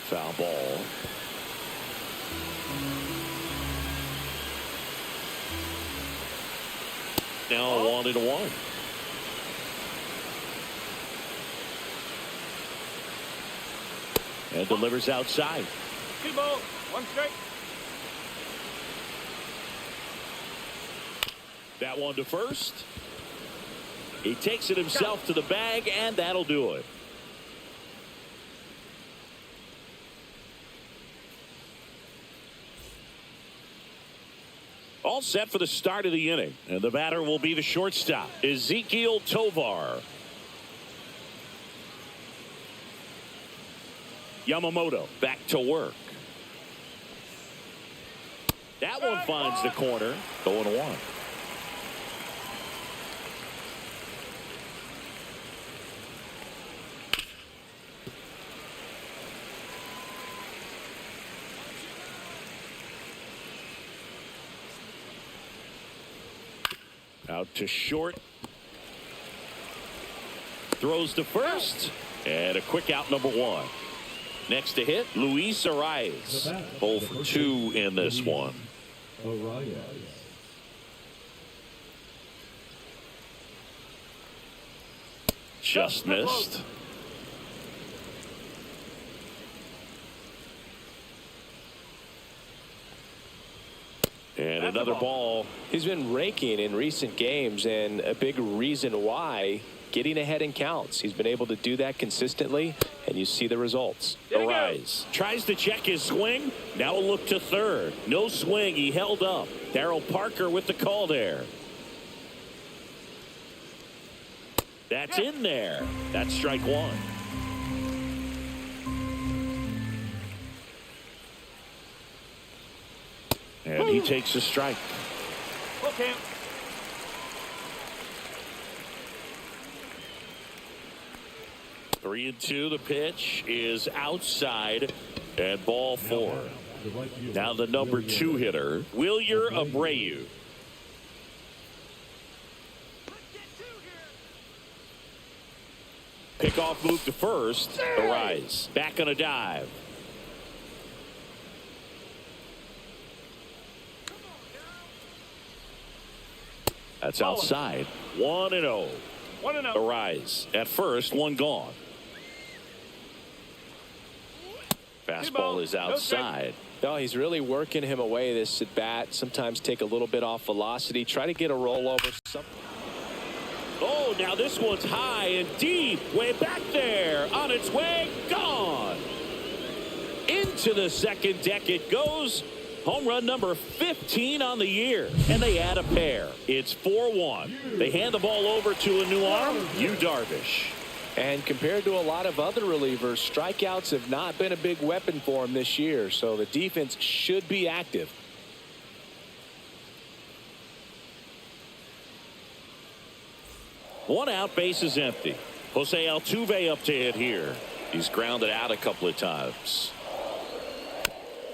Foul ball. Now 1-1. And delivers outside. 2 balls, 1 strike. That one to first. He takes it himself to the bag, and that'll do it. All set for the start of the inning. And the batter will be the shortstop, Ezekiel Tovar. Yamamoto back to work. That one finds the corner. 0-1. Out to short. Throws to first. And a quick out, number 1. Next to hit, Luis Arias. 0 for 2 in this one. Just missed. And another ball. He's been raking in recent games, and a big reason why, getting ahead in counts. He's been able to do that consistently, and you see the results. Arise. Tries to check his swing. Now a look to third. No swing. He held up. Darryl Parker with the call there. That's in there. That's strike 1. And he takes a strike. Okay. 3-2. The pitch is outside, and ball 4. Now the number 2 hitter, Wilyer Abreu. Pickoff move to first. Arise. Back on a dive. That's outside. 1-0. 1-0. Arise at first, 1 gone. Fastball is outside. No, he's really working him away this at bat. Sometimes take a little bit off velocity. Try to get a rollover. Oh, now this one's high and deep. Way back there. On its way. Gone. Into the second deck it goes. Home run number 15 on the year. And they add a pair. It's 4-1. They hand the ball over to a new arm, Yu Darvish. And compared to a lot of other relievers, strikeouts have not been a big weapon for him this year. So the defense should be active. One out, base is empty. Jose Altuve up to hit here. He's grounded out a couple of times.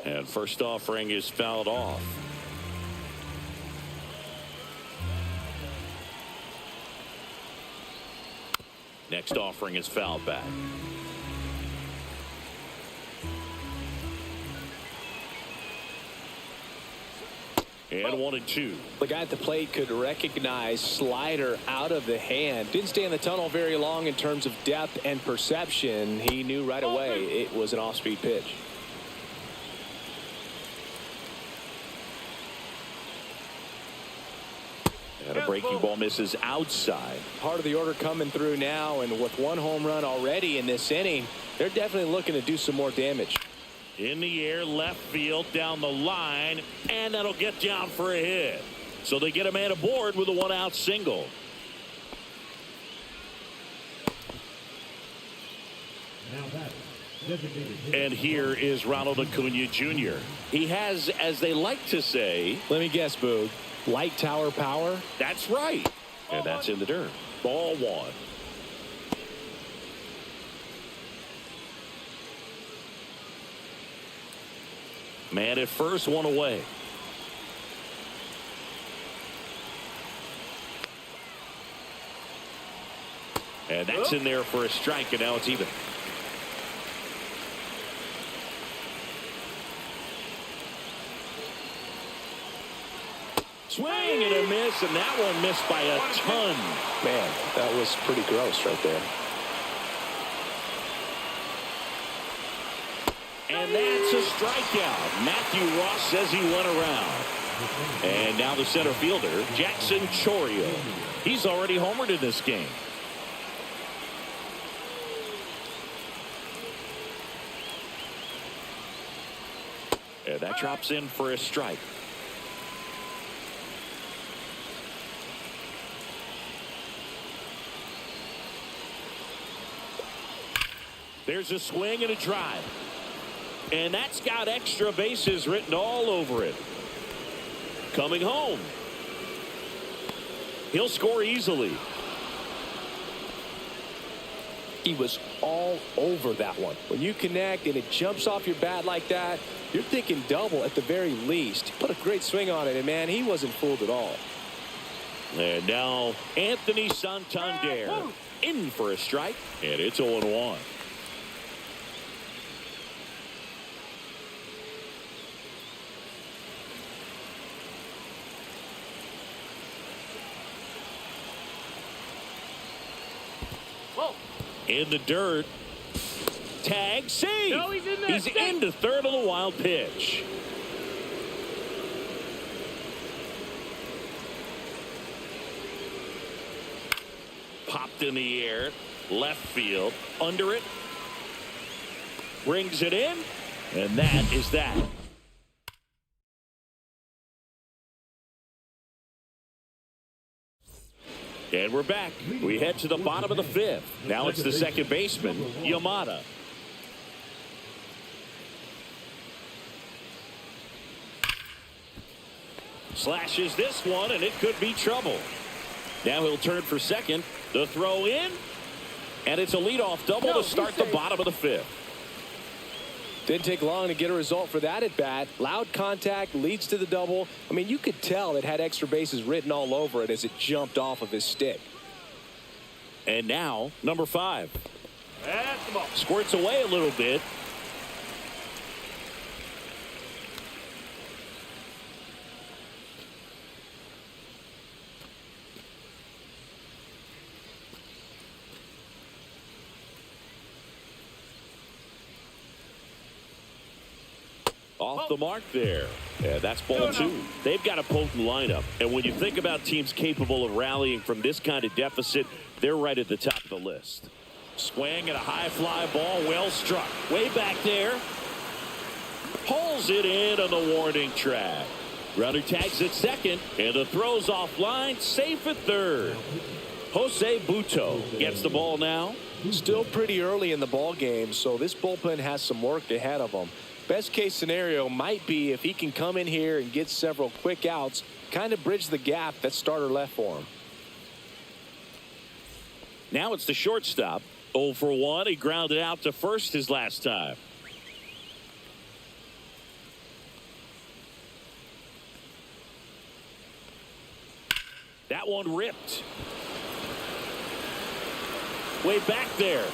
And first offering is fouled off. Next offering is fouled back. And 1-2. The guy at the plate could recognize slider out of the hand. Didn't stay in the tunnel very long in terms of depth and perception. He knew right away it was an off-speed pitch. And a breaking ball misses outside. Part of the order coming through now, and with 1 home run already in this inning, they're definitely looking to do some more damage. In the air, left field, down the line, and that'll get down for a hit. So they get a man aboard with a 1-out single. And here is Ronald Acuna Jr. He has, as they like to say, let me guess, Boog, light tower power. That's right. And that's in the dirt. Ball 1. Man at first, 1 away. And that's in there for a strike, and now it's even. Swing and a miss, and that one missed by a ton. Man, that was pretty gross right there. And that's a strikeout. Matthew Ross says he went around. And now the center fielder, Jackson Chorio. He's already homered in this game. And that drops in for a strike. There's a swing and a drive. And that's got extra bases written all over it. Coming home. He'll score easily. He was all over that one. When you connect and it jumps off your bat like that, you're thinking double at the very least. Put a great swing on it, and man, he wasn't fooled at all. And now Anthony Santander in for a strike, and it's 0-1. In the dirt. Tag, save. No, he's in there. He's into third on the wild pitch. Popped in the air. Left field. Under it. Brings it in. And that is that. And we're back. We head to the bottom of the fifth. Now it's the second baseman, Yamamoto. Slashes this one, and it could be trouble. Now he'll turn for second. The throw in. And it's a leadoff double to start the bottom of the fifth. Didn't take long to get a result for that at bat. Loud contact leads to the double. I mean, you could tell it had extra bases written all over it as it jumped off of his stick. And now, number 5. That's the ball. Squirts away a little bit. Off the mark there. Yeah, that's ball 2. They've got a potent lineup. And when you think about teams capable of rallying from this kind of deficit, they're right at the top of the list. Swing and a high fly ball, well struck. Way back there. Pulls it in on the warning track. Runner tags at second, and the throw's offline, safe at third. Jose Buto gets the ball now. Still pretty early in the ball game, so this bullpen has some work ahead of them. Best case scenario might be if he can come in here and get several quick outs, kind of bridge the gap that starter left for him. Now it's the shortstop. 0 for 1. He grounded out to first his last time. That one ripped. Way back there.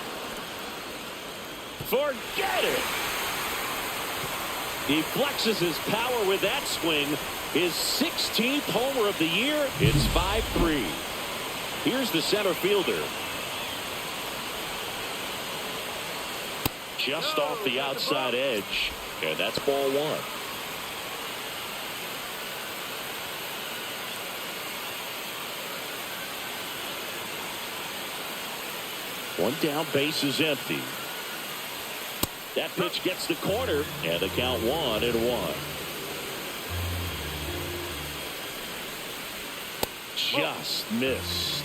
Forget it. He flexes his power with that swing. His 16th homer of the year. It's 5-3. Here's the center fielder. Just off the outside edge. And that's ball 1. One down, base is empty. That pitch gets the corner, and the count 1-1. Just missed.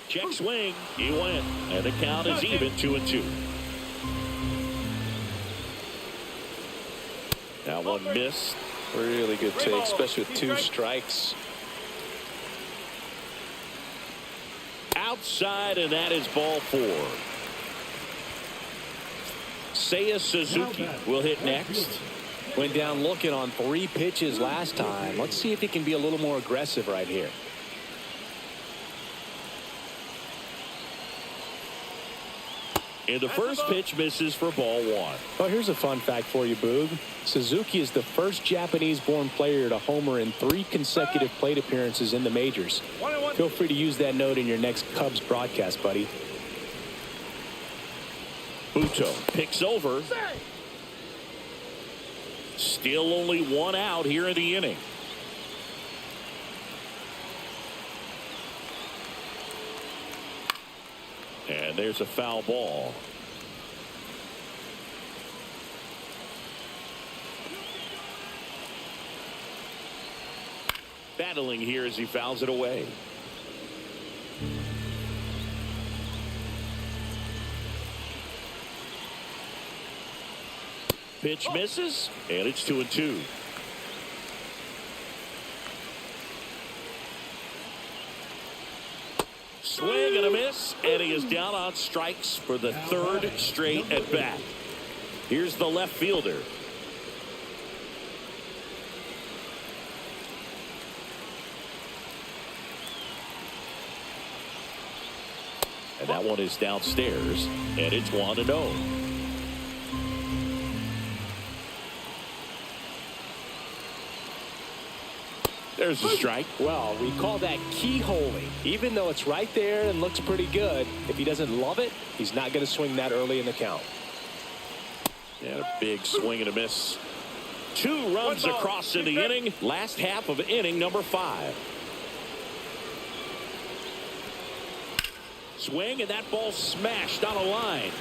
Check swing. He went, and the count is even 2-2. Now one missed. Really good take, especially with 2 strikes. Outside, and that is ball 4. Seiya Suzuki will hit next. Went down looking on 3 pitches last time. Let's see if he can be a little more aggressive right here. And the first pitch misses for ball 1. Well, here's a fun fact for you, Boog. Suzuki is the first Japanese-born player to homer in 3 consecutive plate appearances in the majors. Feel free to use that note in your next Cubs broadcast, buddy. Buto picks over. Still only one out here in the inning. And there's a foul ball. Battling here as he fouls it away. Pitch misses, and it's 2-2. Swing and a miss, and he is down on strikes for the third straight at bat. Here's the left fielder. And that one is downstairs, and it's 1-0. There's a strike. Well, we call that keyholing. Even though it's right there and looks pretty good, if he doesn't love it, he's not going to swing that early in the count. And a big swing and a miss. 2 runs across in the inning. Last half of inning number 5. Swing, and that ball smashed on a line.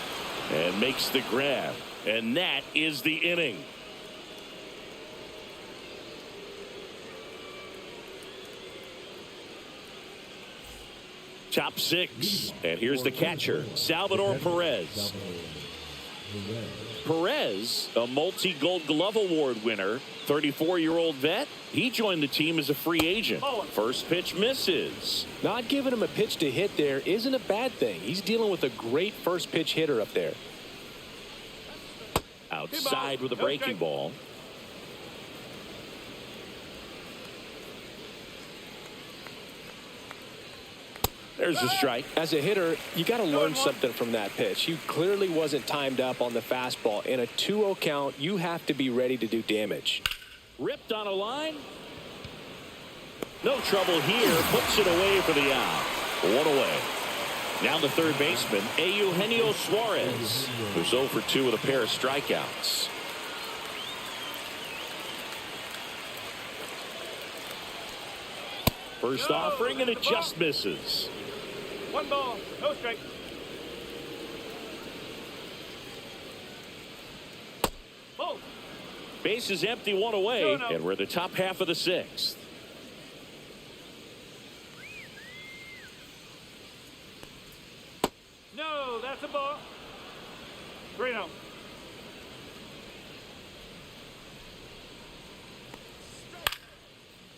And makes the grab. And that is the inning. Top 6. And here's the catcher, Salvador Perez. Perez, a multi-Gold Glove Award winner, 34-year-old vet. He joined the team as a free agent. First pitch misses. Not giving him a pitch to hit there isn't a bad thing. He's dealing with a great first pitch hitter up there. Outside with a breaking ball. There's a strike. As a hitter, you got to learn something from that pitch. He clearly wasn't timed up on the fastball. In a 2-0 count, you have to be ready to do damage. Ripped on a line. No trouble here. Puts it away for the out. 1 away. Now the third baseman, Eugenio Suarez, who's 0 for 2 with a pair of strikeouts. First offering, and it just misses. 1 ball, no strike. Ball. Base is empty, 1 away, and we're the top half of the 6th. No, that's a ball. 3-0.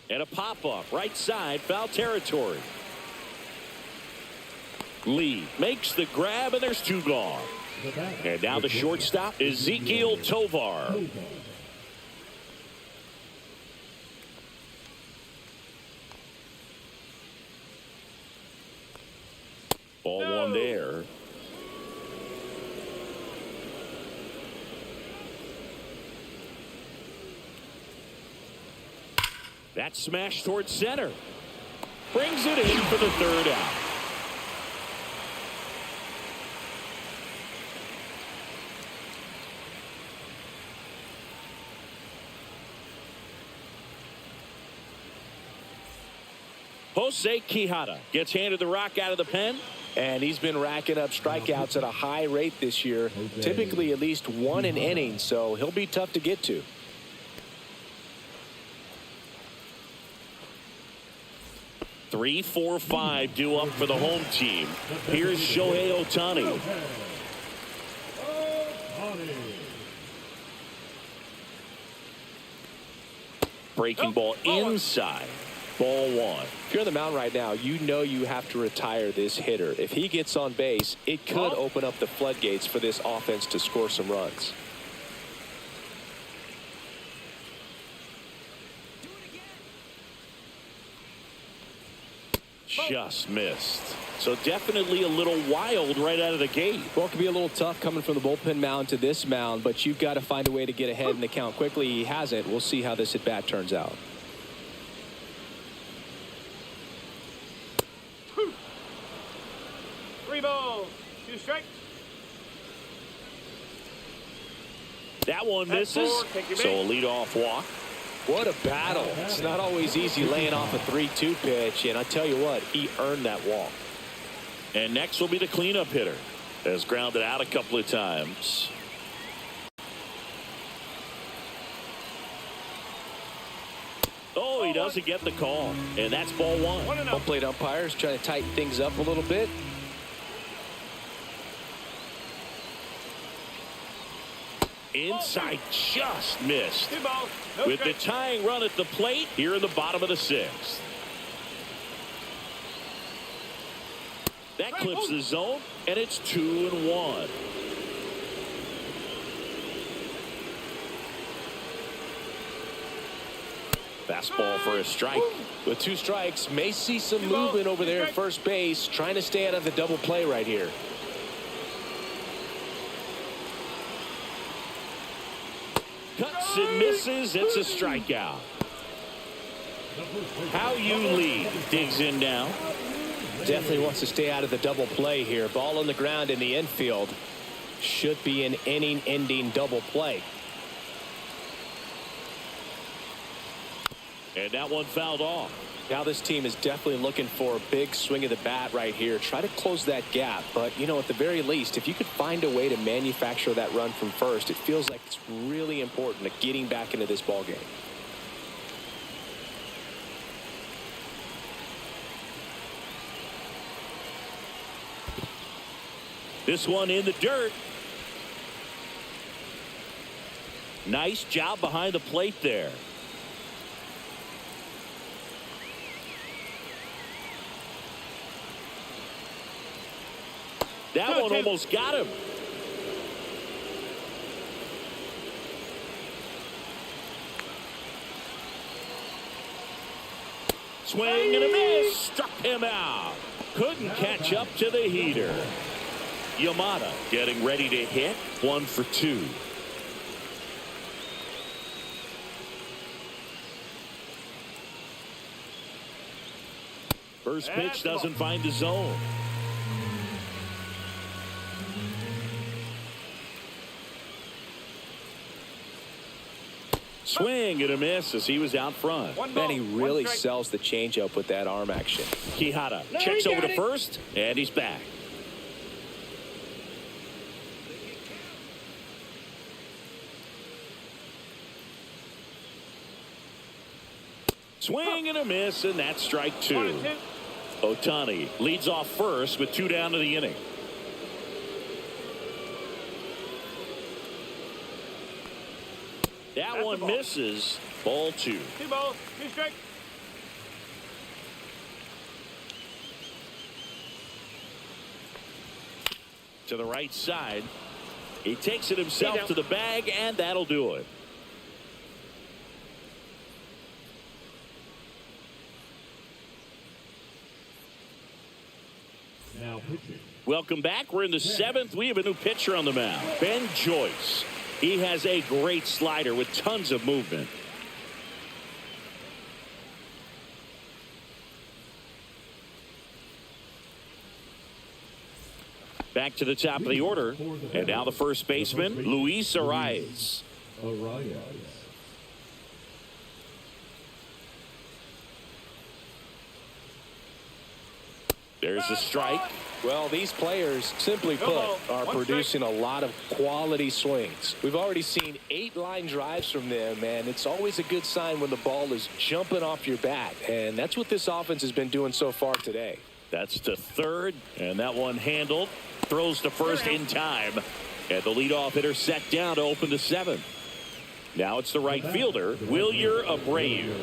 And a pop-up, right side, foul territory. Lee makes the grab, and there's 2 gone. And now the shortstop, Ezekiel Tovar. Ball 1 there. That smash towards center. Brings it in for the third out. Jose Quijada gets handed the rock out of the pen. And he's been racking up strikeouts at a high rate this year. Typically at least 1 an inning, so he'll be tough to get to. Three, 4, 5 due up for the home team. Here's Shohei Ohtani. Breaking ball inside. Ball 1. If you're on the mound right now, you know you have to retire this hitter. If he gets on base, it could open up the floodgates for this offense to score some runs. Just missed. So definitely a little wild right out of the gate. Well, it could be a little tough coming from the bullpen mound to this mound, but you've got to find a way to get ahead in the count quickly. He hasn't. We'll see how this at bat turns out. Three balls, 2 strikes. That one misses, so a leadoff walk. What a battle. It's not always easy laying off a 3-2 pitch, and I tell you what, he earned that walk. And next will be the cleanup hitter. Has grounded out a couple of times. Oh, he doesn't get the call, and that's ball one. Home plate umpires trying to tighten things up a little bit. Inside, just missed. With the tying run at the plate here in the bottom of the sixth. That clips the zone, and it's 2-1. Fastball for a strike. With 2 strikes, may see some movement over there at first base, trying to stay out of the double play right here. Cuts and misses. It's a strikeout. How you lead. Digs in now. Definitely wants to stay out of the double play here. Ball on the ground in the infield. Should be an inning-ending double play. And that one fouled off. Now this team is definitely looking for a big swing of the bat right here. Try to close that gap. But, you know, at the very least, if you could find a way to manufacture that run from first, it feels like it's really important to getting back into this ball game. This one in the dirt. Nice job behind the plate there. That one almost got him. Swing and a miss. Struck him out. Couldn't catch up to the heater. Yamamoto getting ready to hit. 1 for 2. First pitch doesn't find the zone. Swing and a miss as he was out front. Man, he really sells the changeup with that arm action. Quijada checks over to first, and he's back. Swing and a miss, and that's strike 2. Ohtani leads off first with 2 down to the inning. That one misses. Ball 2. 2 balls, 2 strikes. To the right side. He takes it himself to the bag, and that'll do it. Now pitching. Welcome back. We're in the 7th. We have a new pitcher on the mound. Ben Joyce. He has a great slider with tons of movement. Back to the top of the order. And now the first baseman, Luis Arias. There's a strike. Well, these players, simply put, are producing a lot of quality swings. We've already seen 8 line drives from them, and it's always a good sign when the ball is jumping off your bat. And that's what this offense has been doing so far today. That's to third, and that one handled. Throws to first in time. And the leadoff hitter set down to open the 7th. Now it's the right fielder, Wilyer Abreu.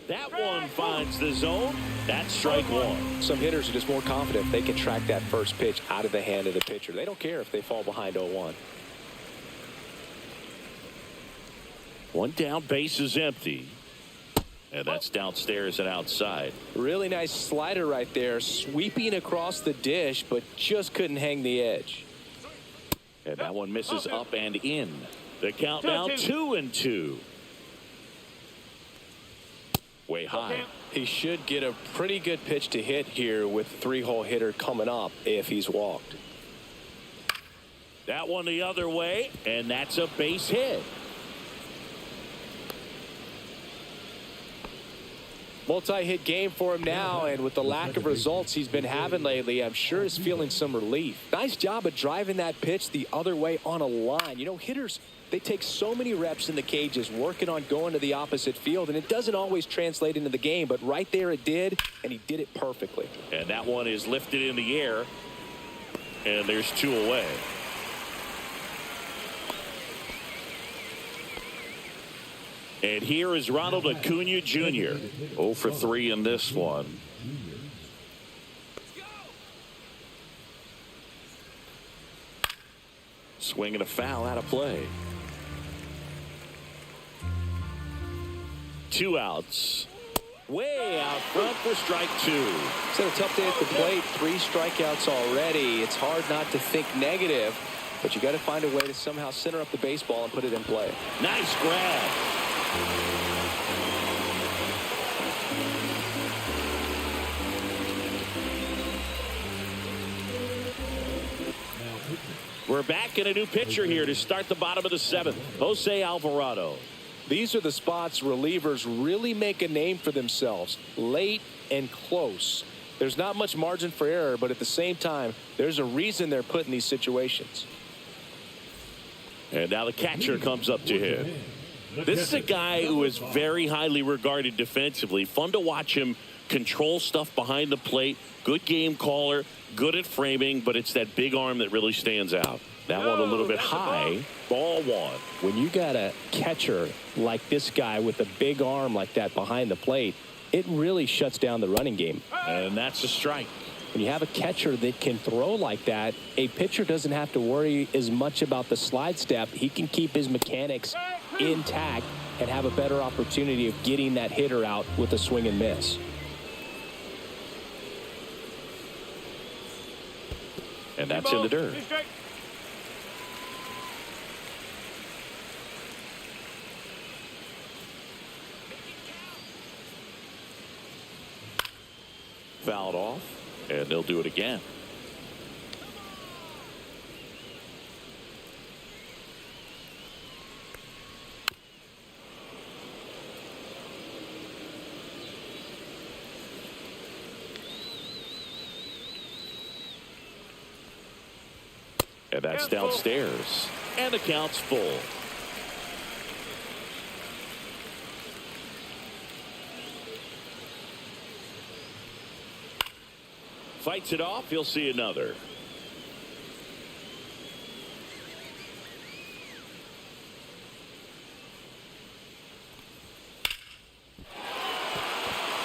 That one finds the zone. That's strike 1. Some hitters are just more confident if they can track that first pitch out of the hand of the pitcher. They don't care if they fall behind 0-1. One down, base is empty. And that's downstairs and outside. Really nice slider right there, sweeping across the dish, but just couldn't hang the edge. And that one misses up and in. The count now 2-2. Way high. He should get a pretty good pitch to hit here with 3-hole hitter coming up if he's walked. That one the other way, and that's a base hit. Multi-hit game for him now, and with the lack of results he's been having lately, I'm sure he's feeling some relief. Nice job of driving that pitch the other way on a line. You know, hitters, they take so many reps in the cages working on going to the opposite field, and it doesn't always translate into the game, but right there it did, and he did it perfectly. And that one is lifted in the air, and there's 2 away. And here is Ronald Acuna Jr. 0 for 3 in this one. Swinging a foul out of play. 2 outs. Way out front for strike 2. It's been a tough day at the plate. 3 strikeouts already. It's hard not to think negative, but you got to find a way to somehow center up the baseball and put it in play. Nice grab. We're back in a new pitcher here to start the bottom of the 7th. Jose Alvarado. These are the spots relievers really make a name for themselves. Late and close. There's not much margin for error, but at the same time, there's a reason they're put in these situations. And now the catcher comes up to him. This is a guy who is very highly regarded defensively. Fun to watch him control stuff behind the plate. Good game caller, good at framing, but it's that big arm that really stands out. That one a little bit high. Ball 1. When you got a catcher like this guy with a big arm like that behind the plate, it really shuts down the running game. And that's a strike. When you have a catcher that can throw like that, a pitcher doesn't have to worry as much about the slide step. He can keep his mechanics intact and have a better opportunity of getting that hitter out with a swing and miss. And that's in the dirt. Fouled off, and they'll do it again. And that's downstairs. And the count's full. Fights it off. He'll see another.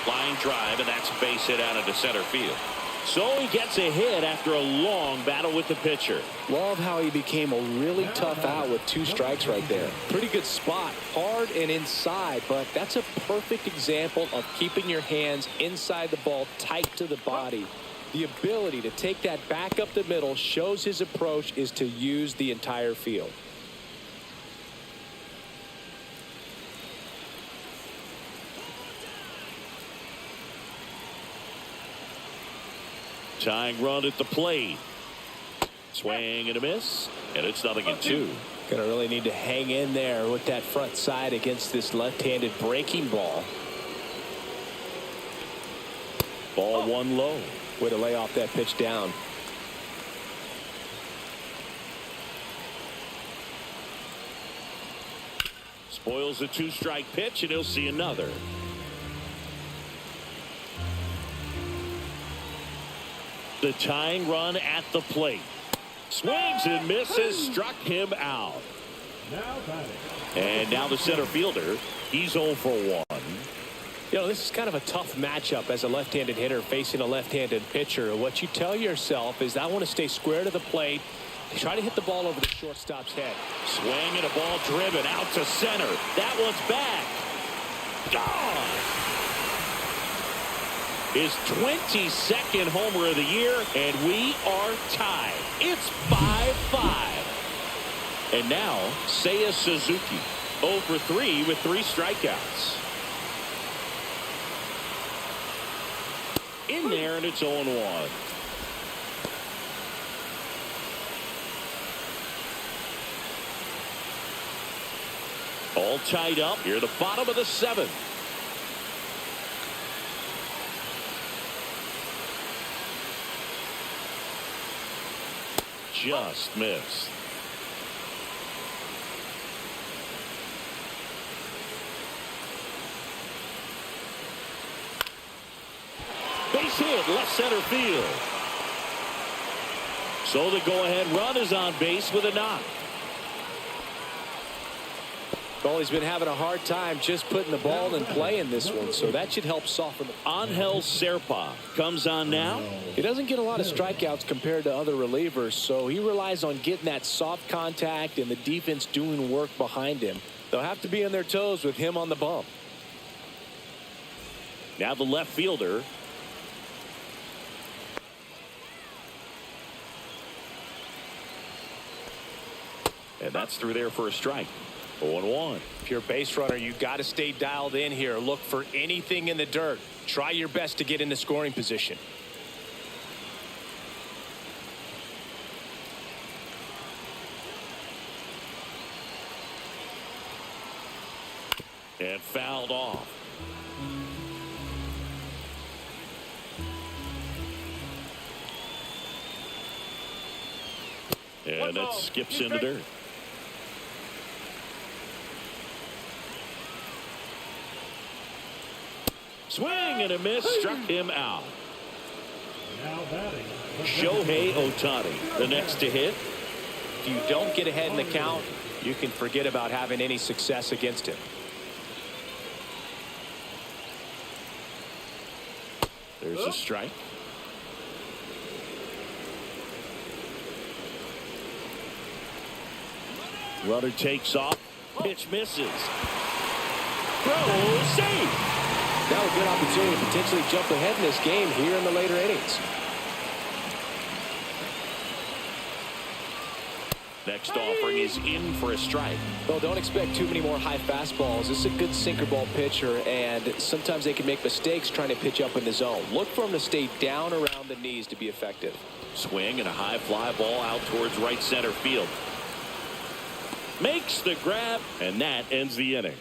Line drive, and that's a base hit out into center field. So he gets a hit after a long battle with the pitcher. Love how he became a really tough out with 2 strikes right there. Pretty good spot, hard and inside, but that's a perfect example of keeping your hands inside the ball tight to the body. The ability to take that back up the middle shows his approach is to use the entire field. Tying run at the plate. Swing and a miss, and it's 0-2. Gonna really need to hang in there with that front side against this left-handed breaking ball. Ball 1 low. Way to lay off that pitch down. Spoils a 2-strike pitch, and he'll see another. The tying run at the plate. Swings and misses, struck him out. And now the center fielder, he's 0 for 1. You know, this is kind of a tough matchup as a left-handed hitter facing a left-handed pitcher. What you tell yourself is, I want to stay square to the plate, try to hit the ball over the shortstop's head. Swing and a ball driven out to center. That one's back. Gone. His 22nd homer of the year, and we are tied. It's 5-5. And now, Seiya Suzuki, 0 for 3 with 3 strikeouts. In there, and it's 0-1. All tied up here, the bottom of the 7th. Just missed. Base hit, left center field. So the go-ahead run is on base with a knock. Well, he's been having a hard time just putting the ball in play in this one, so that should help soften the... Angel Serpa comes on now. He doesn't get a lot of strikeouts compared to other relievers, so he relies on getting that soft contact and the defense doing work behind him. They'll have to be on their toes with him on the bump. Now the left fielder. And that's through there for a strike. 0-1. If you're a base runner, you got to stay dialed in here. Look for anything in the dirt. Try your best to get into scoring position. And fouled off. And it skips in the dirt. Swing and a miss, struck him out. Now batting. Shohei Ohtani, the next to hit. If you don't get ahead in the count, you can forget about having any success against him. There's a strike. Runner takes off. Pitch misses. Throw, save. Now a good opportunity to potentially jump ahead in this game here in the later innings. Next offering is in for a strike. Well, don't expect too many more high fastballs. This is a good sinker ball pitcher, and sometimes they can make mistakes trying to pitch up in the zone. Look for him to stay down around the knees to be effective. Swing and a high fly ball out towards right center field. Makes the grab, and that ends the inning.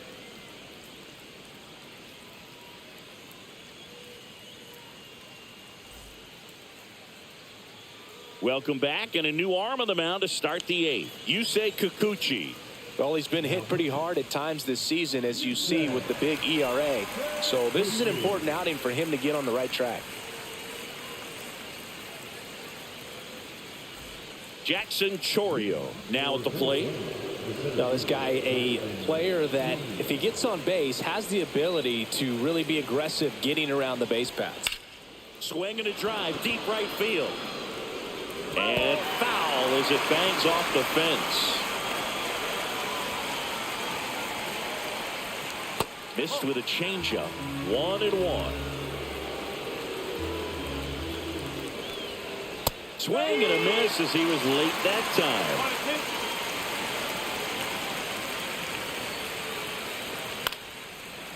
Welcome back, and a new arm on the mound to start the 8th. Yusei Kikuchi. Well, he's been hit pretty hard at times this season, as you see with the big ERA. So this is an important outing for him to get on the right track. Jackson Chourio now at the plate. Now this guy, a player that if he gets on base has the ability to really be aggressive getting around the base paths. Swing and a drive deep right field. And foul as it bangs off the fence. Missed with a changeup. 1-1. Swing and a miss as he was late that time.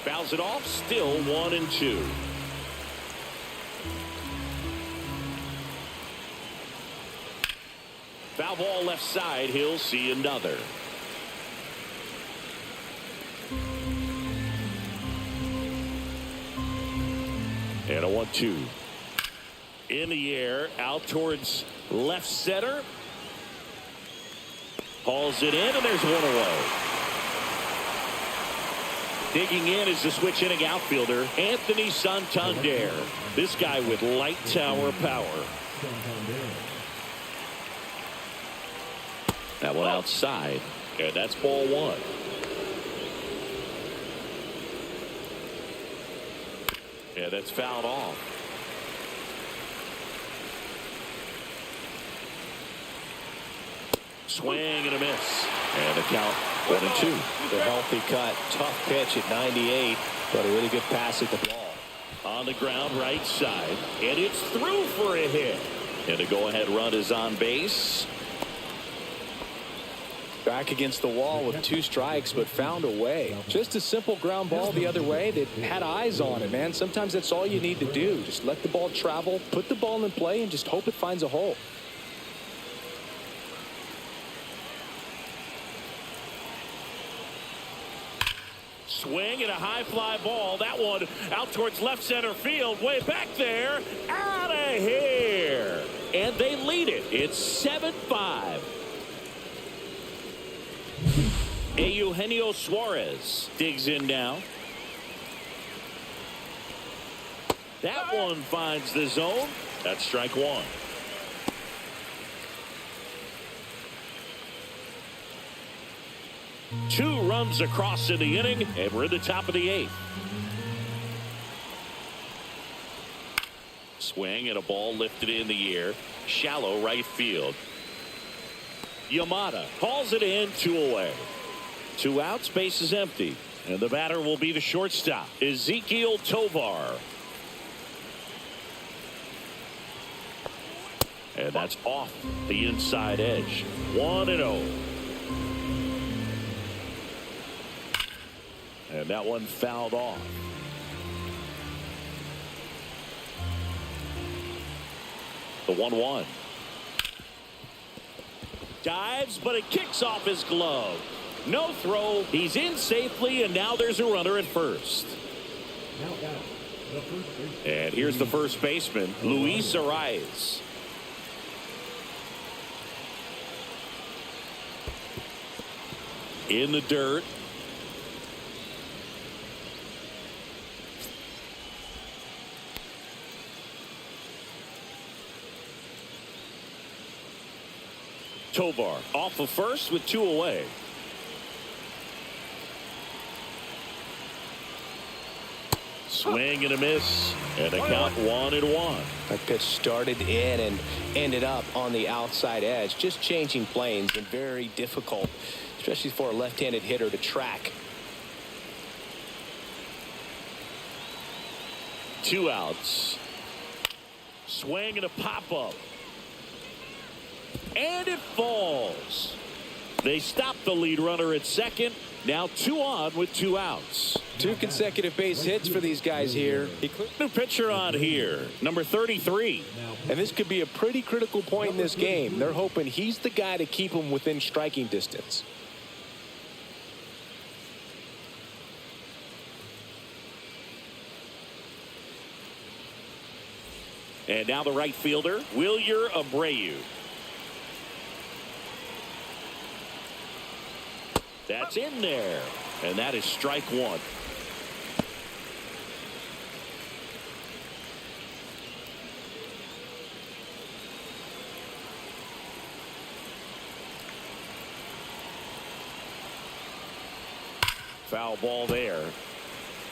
Fouls it off. Still 1-2. Foul ball left side. He'll see another. And a 1-2. In the air, out towards left center. Hauls it in, and there's one away. Digging in is the switch inning outfielder, Anthony Santander. This guy with light tower power. That one outside, and that's ball 1. Yeah, that's fouled off. Swing and a miss. And the count 1-2. The healthy cut. Tough pitch at 98, but a really good pass at the ball. On the ground right side. And it's through for a hit. And the go-ahead run is on base. Back against the wall with 2 strikes, but found a way. Just a simple ground ball the other way that had eyes on it, man. Sometimes that's all you need to do. Just let the ball travel, put the ball in play, and just hope it finds a hole. Swing and a high fly ball. That one out towards left center field. Way back there. Out of here. And they lead it. It's 7-5. Eugenio Suarez digs in now. That one finds the zone. That's strike one. Two runs across in the inning, and we're in the top of the eighth. Swing and a ball lifted in the air. Shallow right field. Yamamoto calls it in, 2 away. 2 outs, base is empty. And the batter will be the shortstop, Ezequiel Tovar. And that's off the inside edge. 1-0. And that one fouled off. The 1-1. Dives, but it kicks off his glove. No throw. He's in safely, and now there's a runner at first. And here's the first baseman, Luis Arias. In the dirt. Tovar off of first with 2 away. Swing and a miss, and a count 1-1. That pitch started in and ended up on the outside edge. Just changing planes and very difficult, especially for a left-handed hitter to track. 2 outs. Swing and a pop-up. And it falls. They stop the lead runner at second. Now 2 on with 2 outs. 2 consecutive base hits for these guys here. New pitcher on here, number 33. And this could be a pretty critical point in this game. They're hoping he's the guy to keep them within striking distance. And now the right fielder, Wilyer Abreu. That's in there. And that is strike one. Foul ball there.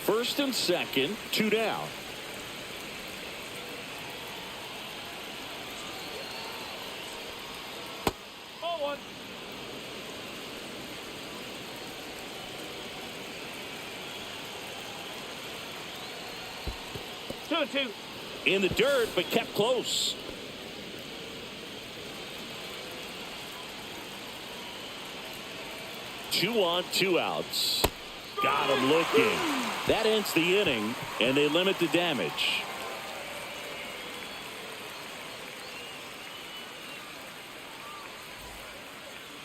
First and second, 2 down. In the dirt, but kept close. Two on, 2 outs. Got him looking. That ends the inning, and they limit the damage.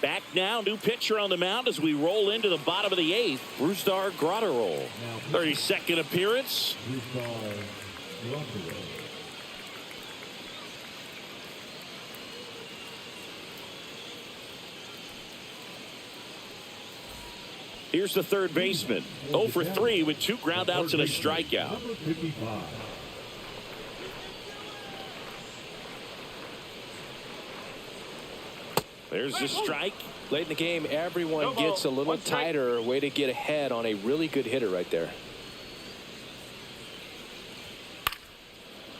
Back now, new pitcher on the mound as we roll into the bottom of the 8th. Brusdar Graterol. 32nd appearance. Here's the third baseman. 0 for 3 with 2 groundouts and a strikeout. There's the strike. Late in the game, everyone gets a little tighter. Way to get ahead on a really good hitter right there.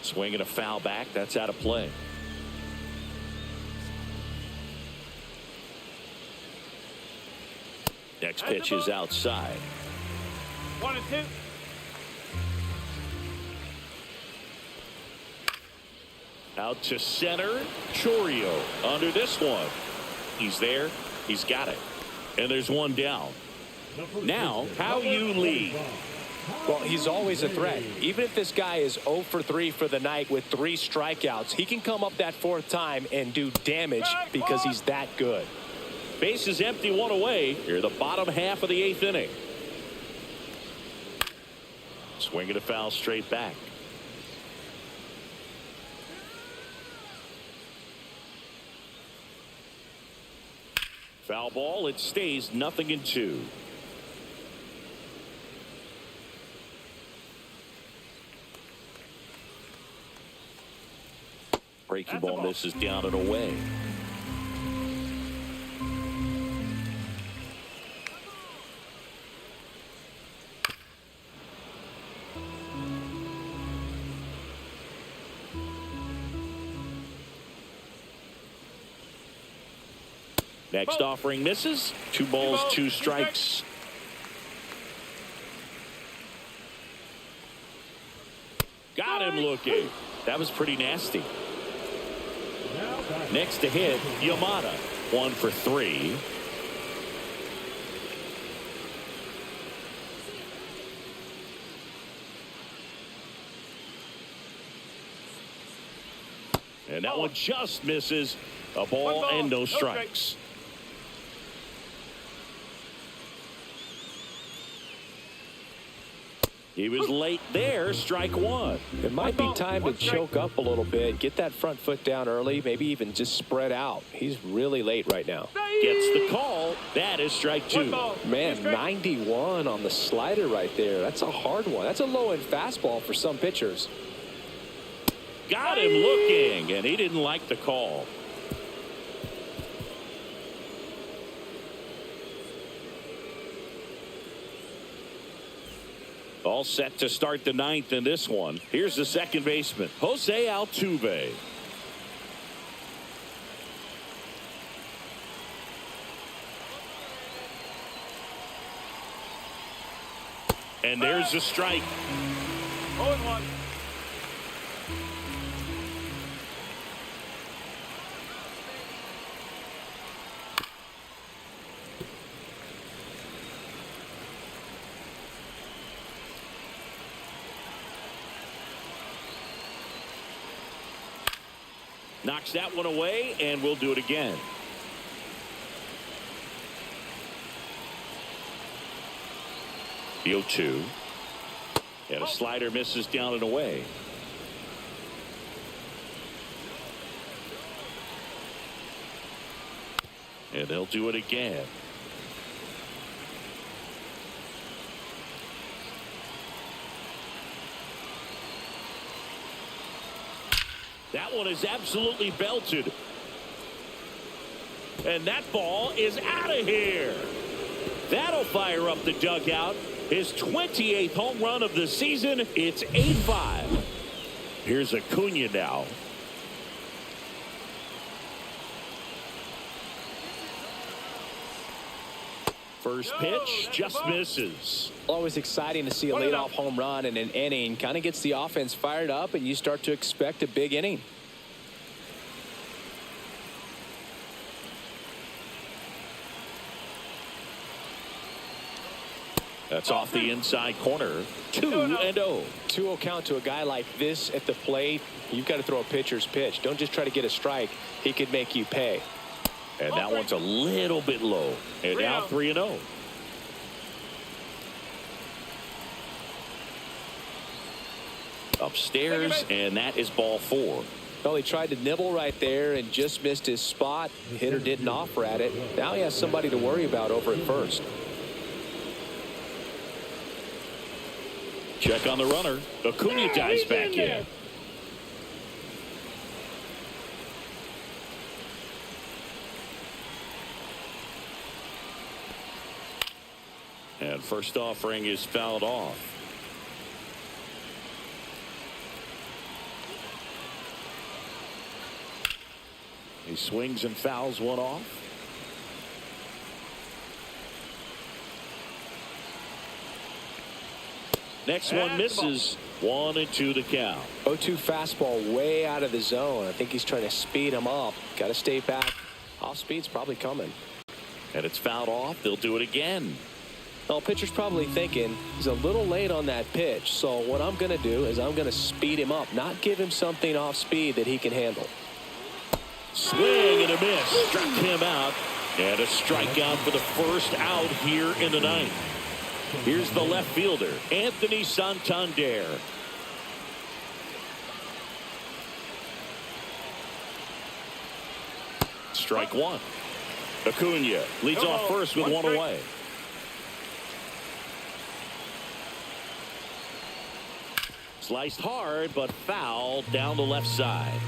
Swinging a foul back. That's out of play. Next pitch is outside. 1-2. Out to center. Chorio under this one. He's there. He's got it. And there's one down. Now, how you lead. Well, he's always a threat. Even if this guy is 0 for 3 for the night with 3 strikeouts, he can come up that 4th time and do damage because he's that good. Base is empty, 1 away. Here, the bottom half of the 8th inning. Swinging a foul straight back. Foul ball. It stays 0-2. Breaking ball misses down and away. Next offering misses. 2 balls, 2 strikes. Got him looking. That was pretty nasty. Next to hit, Yamamoto. 1 for 3. And that one just misses. A ball and no strikes. He was late there. Strike 1. It might be time to choke up a little bit. Get that front foot down early. Maybe even just spread out. He's really late right now. Gets the call. That is strike 2. Man, 91 on the slider right there. That's a hard one. That's a low-end fastball for some pitchers. Got him looking, and he didn't like the call. All set to start the 9th in this one. Here's the second baseman, Jose Altuve. And there's a strike. 0-1. Knocks that one away, and we'll do it again. The 0-2. And a slider misses down and away. And they'll do it again. That one is absolutely belted. And that ball is out of here. That'll fire up the dugout. His 28th home run of the season. It's 8-5. Here's Acuna now. First pitch just misses. Always exciting to see a leadoff home run in an inning. Kind of gets the offense fired up, and you start to expect a big inning. That's off the inside corner. 2-0. 2-0 count to a guy like this at the plate. You've got to throw a pitcher's pitch. Don't just try to get a strike. He could make you pay. And that one's a little bit low. And now 3-0. Upstairs, and that is ball 4. Well, he tried to nibble right there and just missed his spot. The hitter didn't offer at it. Now he has somebody to worry about over at first. Check on the runner. Acuna dives back in. And first offering is fouled off. He swings and fouls one off. Next one misses. 1-2 the count. 0-2 fastball way out of the zone. I think he's trying to speed him up. Got to stay back. Off speed's probably coming. And it's fouled off. They'll do it again. Well, pitcher's probably thinking he's a little late on that pitch. So what I'm going to do is I'm going to speed him up, not give him something off speed that he can handle. Swing and a miss. Struck him out. And a strikeout for the first out here in the 9th. Here's the left fielder, Anthony Santander. Strike one. Acuna leads off first with one away. Sliced hard, but foul down the left side.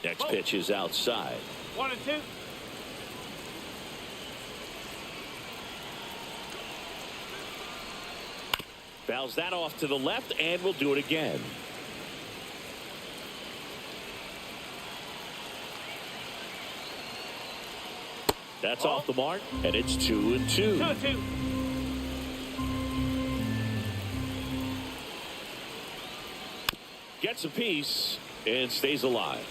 Next pitch is outside. 1-2. Fouls that off to the left, and we'll do it again. That's off the mark, and it's 2-2. 2-2. Gets a piece and stays alive.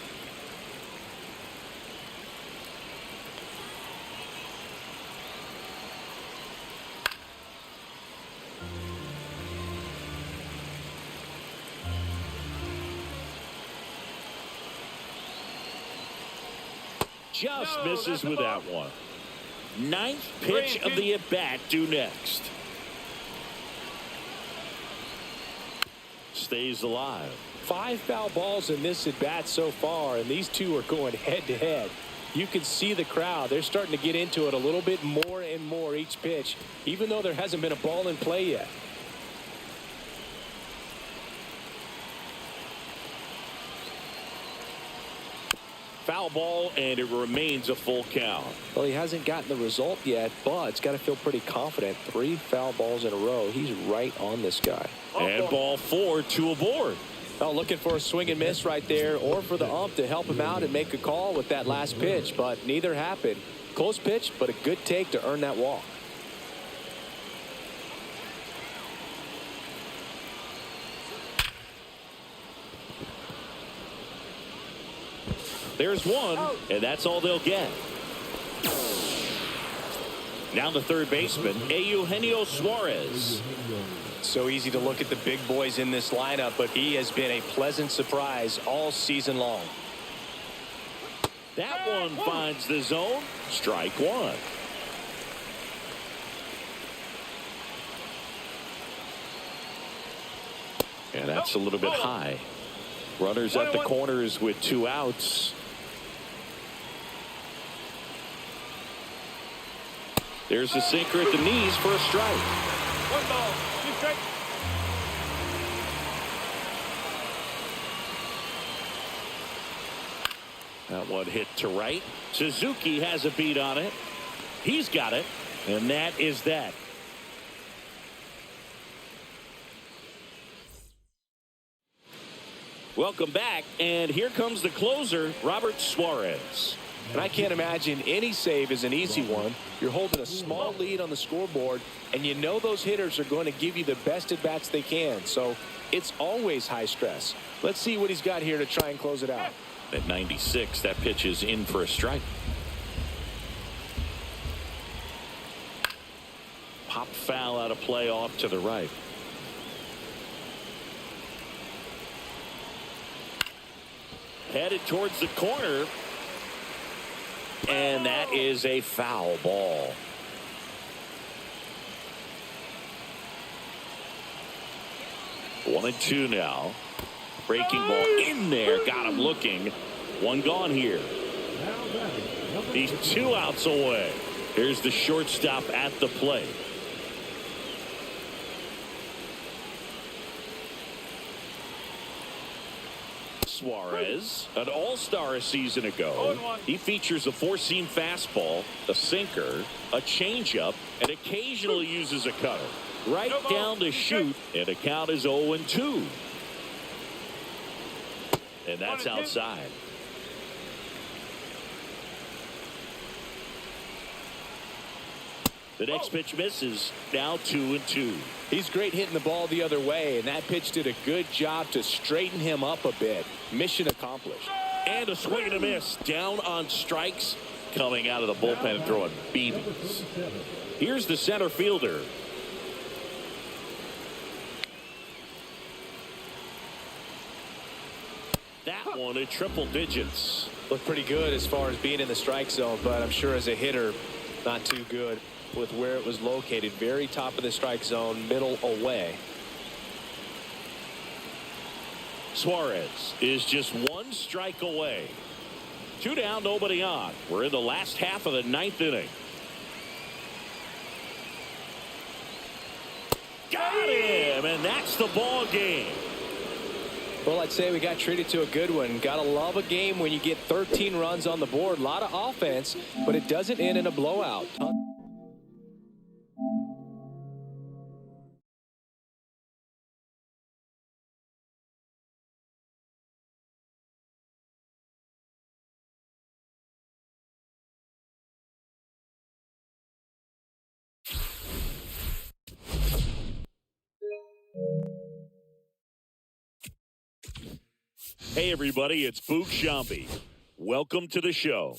Just misses with that one. Ninth pitch of the at-bat due next. Stays alive. 5 foul balls in this at-bat so far, and these two are going head-to-head. You can see the crowd. They're starting to get into it a little bit more and more each pitch, even though there hasn't been a ball in play yet. Foul ball, and it remains a full count. Well, he hasn't gotten the result yet, but it's got to feel pretty confident. 3 foul balls in a row. He's right on this guy. And ball 4, 2 aboard. Oh, looking for a swing and miss right there, or for the ump to help him out and make a call with that last pitch, but neither happened. Close pitch, but a good take to earn that walk. There's one, and that's all they'll get. Now the third baseman, Eugenio Suarez. So easy to look at the big boys in this lineup, but he has been a pleasant surprise all season long. That one finds the zone. Strike one. And that's a little bit high. Runners at the corners with 2 outs. There's a sinker at the knees for a strike. 1 ball, 2 strikes. That one hit to right. Suzuki has a beat on it. He's got it, and that is that. Welcome back, and here comes the closer, Robert Suarez. And I can't imagine any save is an easy one. You're holding a small lead on the scoreboard, and you know those hitters are going to give you the best at-bats they can. So it's always high stress. Let's see what he's got here to try and close it out. At 96, that pitch is in for a strike. Pop foul out of play off to the right. Headed towards the corner. And that is a foul ball. One and two now. Breaking ball in there. Got him looking. One gone here. He's 2 outs away. Here's the shortstop at the plate. Suarez, an all-star a season ago. He features a 4-seam fastball, a sinker, a changeup, and occasionally uses a cutter. Right down to shoot, and the count is 0-2. And that's outside. The next pitch misses. Now 2-2. He's great hitting the ball the other way, and that pitch did a good job to straighten him up a bit. Mission accomplished. And a swing and a miss. Down on strikes. Coming out of the bullpen and throwing BBs. Here's the center fielder. That one at triple digits. Looked pretty good as far as being in the strike zone, but I'm sure as a hitter, not too good with where it was located. Very top of the strike zone, middle away. Suarez is just one strike away. 2 down, nobody on. We're in the last half of the 9th inning. Got him, and that's the ball game. Well, I'd say we got treated to a good one. Gotta love a game when you get 13 runs on the board. A lot of offense, but it doesn't end in a blowout. Hey, everybody, it's Boog Sciambi. Welcome to the show.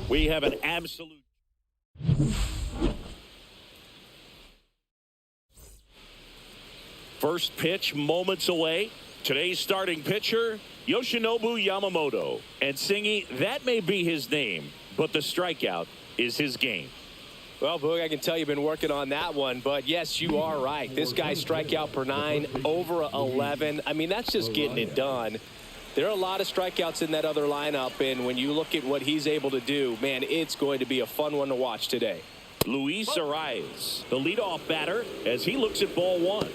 We have an absolute first pitch moments away. Today's starting pitcher, Yoshinobu Yamamoto. And Singy, that may be his name, but the strikeout is his game. Well, Boog, I can tell you've been working on that one, but yes, you are right. This guy's strikeout per 9, over 11. I mean, that's just getting it done. There are a lot of strikeouts in that other lineup, and when you look at what he's able to do, man, it's going to be a fun one to watch today. Luis Arias, the leadoff batter, as he looks at ball 1.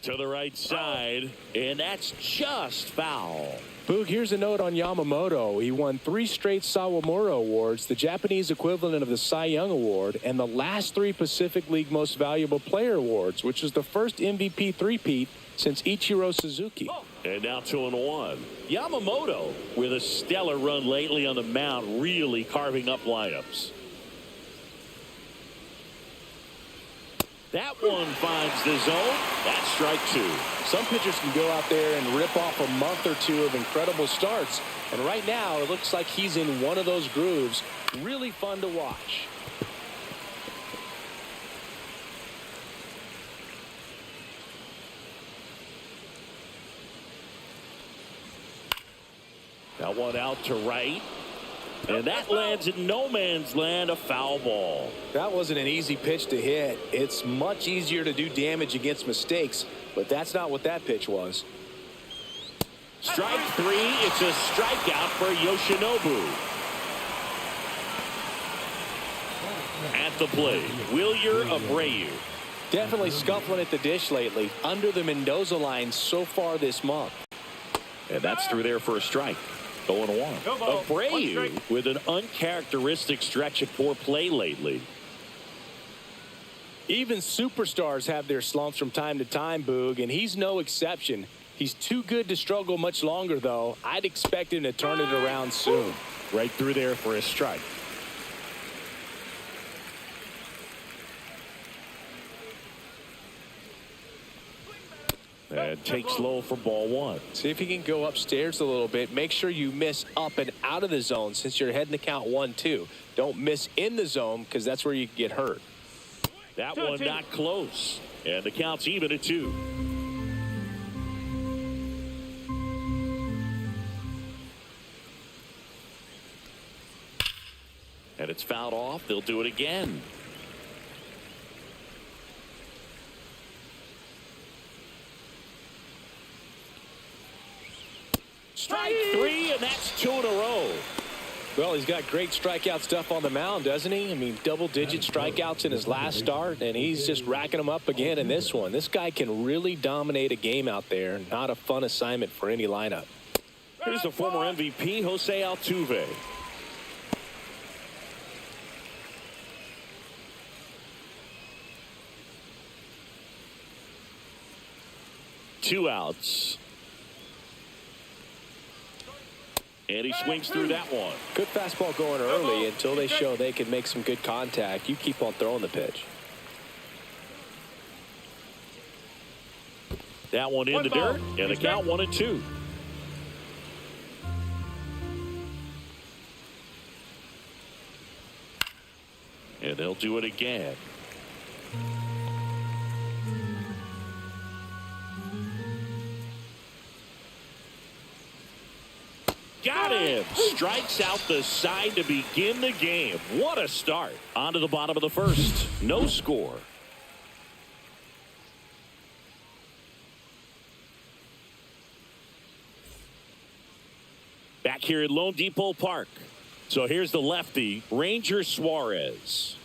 To the right side, and that's just foul. Boog, here's a note on Yamamoto. He won 3 straight Sawamura Awards, the Japanese equivalent of the Cy Young Award, and the last 3 Pacific League Most Valuable Player Awards, which is the first MVP three-peat since Ichiro Suzuki. And now 2-1. Yamamoto with a stellar run lately on the mound, really carving up lineups. That one finds the zone. That's strike 2. Some pitchers can go out there and rip off a month or 2 of incredible starts. And right now, it looks like he's in one of those grooves. Really fun to watch. That one out to right. And that lands in no man's land, a foul ball. That wasn't an easy pitch to hit. It's much easier to do damage against mistakes, but that's not what that pitch was. Strike 3, it's a strikeout for Yoshinobu. At the plate, Wilyer Abreu. Definitely scuffling at the dish lately. Under the Mendoza line so far this month. And that's through there for a strike. 0-1. Abreu with an uncharacteristic stretch of poor play lately. Even superstars have their slumps from time to time, Boog, and he's no exception. He's too good to struggle much longer, though. I'd expect him to turn it around soon. Right through there for a strike. And takes low for ball 1. See if he can go upstairs a little bit. Make sure you miss up and out of the zone since you're heading to count 1-2. Don't miss in the zone because that's where you can get hurt. That one not close. And the count's even at 2. And it's fouled off. They'll do it again. Strike 3, and that's 2 in a row. Well, he's got great strikeout stuff on the mound, doesn't he? I mean, double-digit strikeouts in his last start, and he's just racking them up again in this one. This guy can really dominate a game out there. Not a fun assignment for any lineup. Here's the former MVP, Jose Altuve. Two outs. And he swings through that one. Good fastball going early until they show they can make some good contact. You keep on throwing the pitch. That one in the dirt, and the count 1-2. And they'll do it again. Got him. Strikes out the side to begin the game. What a start. On to the bottom of the first. No score. Back here at Lone Depot Park. So here's the lefty, Ranger Suarez.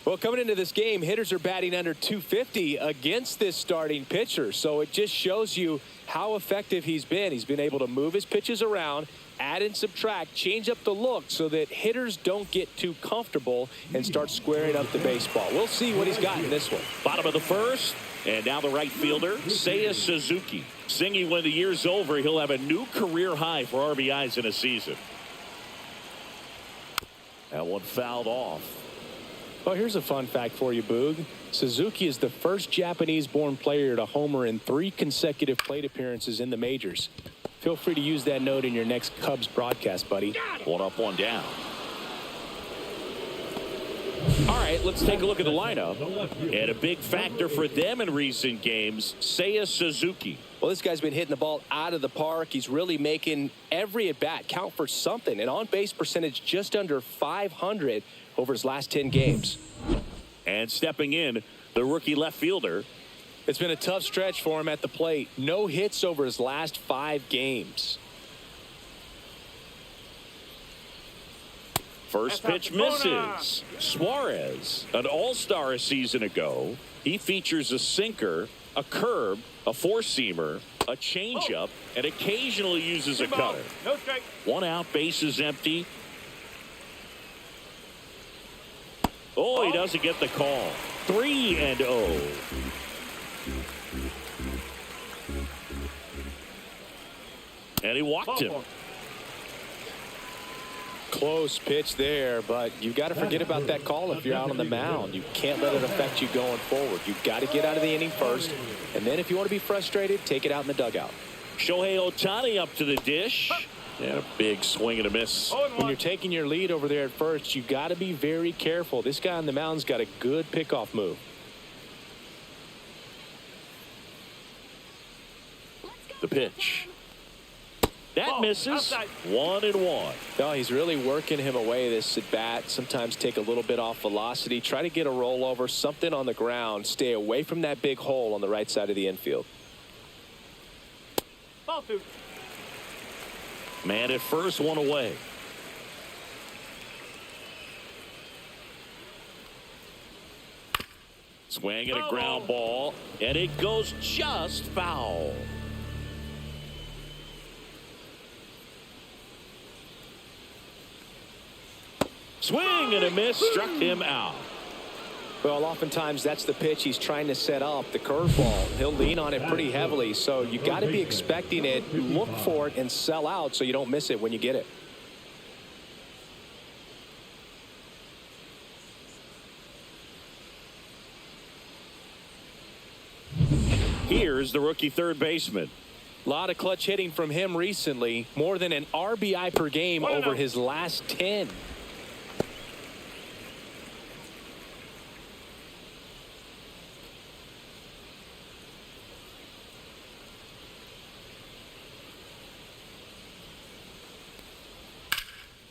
Well, coming into this game, hitters are batting under 250 against this starting pitcher. So it just shows you how effective he's been. He's been able to move his pitches around, add and subtract, change up the look so that hitters don't get too comfortable and start squaring up the baseball. We'll see what he's got in this one. Bottom of the first, and now the right fielder, Seiya Suzuki. Singing when the year's over, he'll have a new career high for RBIs in a season. That one fouled off. Well, here's a fun fact for you, Boog. Suzuki is the first Japanese-born player to homer in 3 consecutive plate appearances in the majors. Feel free to use that note in your next Cubs broadcast, buddy. One up, one down. All right, let's take a look at the lineup. And a big factor for them in recent games, Seiya Suzuki. Well, this guy's been hitting the ball out of the park. He's really making every at-bat count for something. An on-base percentage just under 500 over his last 10 games. And stepping in, the rookie left fielder. It's been a tough stretch for him at the plate. No hits over his last 5 games. First pitch misses. Suarez, an all-star a season ago. He features a sinker, a curve, a four-seamer, a changeup, and occasionally uses a cutter. No strike. One out, bases empty. Oh, he doesn't get the call. 3-0. And he walked him. Close pitch there, but you've got to forget about that call if you're out on the mound. You can't let it affect you going forward. You've got to get out of the inning first, and then if you want to be frustrated, take it out in the dugout. Shohei Ohtani up to the dish. And a big swing and a miss. When you're taking your lead over there at first, you've got to be very careful. This guy on the mound's got a good pickoff move. The pitch. That misses. 1-1. No, he's really working him away this at bat. Sometimes take a little bit off velocity. Try to get a rollover, something on the ground. Stay away from that big hole on the right side of the infield. Ball 2. Man at first, one away. Swing and a ground ball, and it goes just foul. Swing and a miss, struck him out. Well, oftentimes that's the pitch he's trying to set up, the curveball. He'll lean on it pretty heavily, so you got to be expecting it, look for it, and sell out so you don't miss it when you get it. Here's the rookie third baseman. A lot of clutch hitting from him recently, more than an RBI per game over his last 10.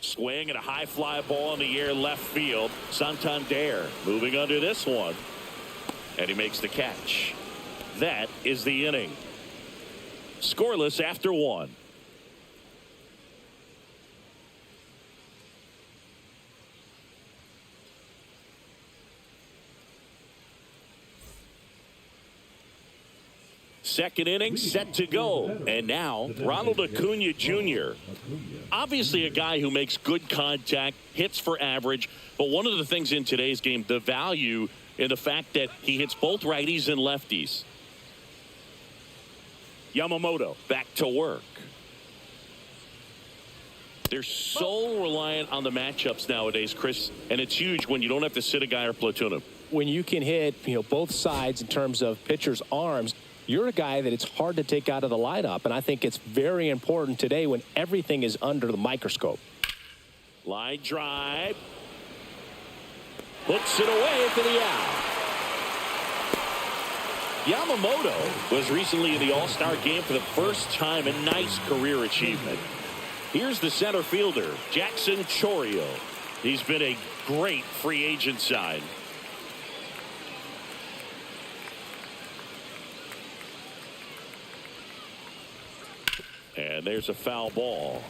Swing and a high fly ball in the air left field. Santander moving under this one. And he makes the catch. That is the inning. Scoreless after 1. Second inning set to go. And now Ronald Acuna Jr. Obviously a guy who makes good contact, hits for average. But one of the things in today's game, the value in the fact that he hits both righties and lefties. Yamamoto back to work. They're so reliant on the matchups nowadays, Chris, and it's huge when you don't have to sit a guy or platoon him. When you can hit, both sides in terms of pitchers' arms, you're a guy that it's hard to take out of the lineup, and I think it's very important today when everything is under the microscope. Line drive. Hooks it away for the out. Yamamoto was recently in the All-Star game for the first time, a nice career achievement. Here's the center fielder, Jackson Chourio. He's been a great free agent sign. And there's a foul ball.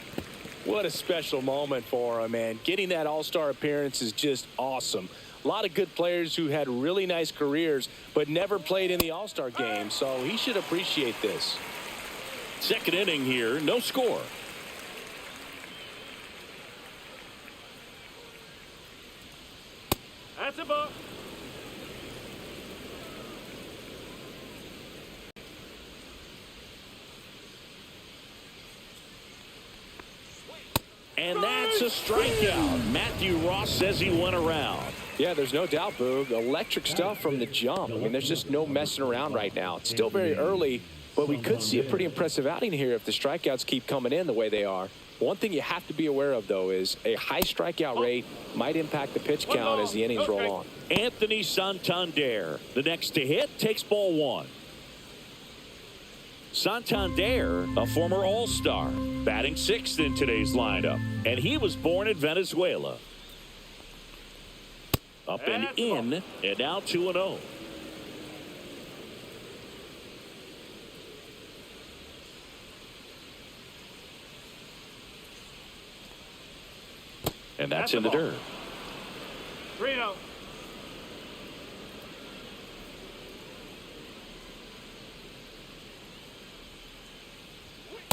What a special moment for him, man. Getting that All-Star appearance is just awesome. A lot of good players who had really nice careers but never played in the All-Star game, so he should appreciate this. Second inning here, no score. That's a ball. And that's a strikeout. Matthew Ross says he went around. Yeah, there's no doubt, Boog. Electric stuff from the jump. I mean, there's just no messing around right now. It's still very early, but we could see a pretty impressive outing here if the strikeouts keep coming in the way they are. One thing you have to be aware of, though, is a high strikeout rate might impact the pitch count as the innings roll on. Anthony Santander, the next to hit, takes ball one. Santander, a former All-Star, batting sixth in today's lineup, and he was born in Venezuela. Up and in, and now 2-0. And that's in the dirt. 3-0.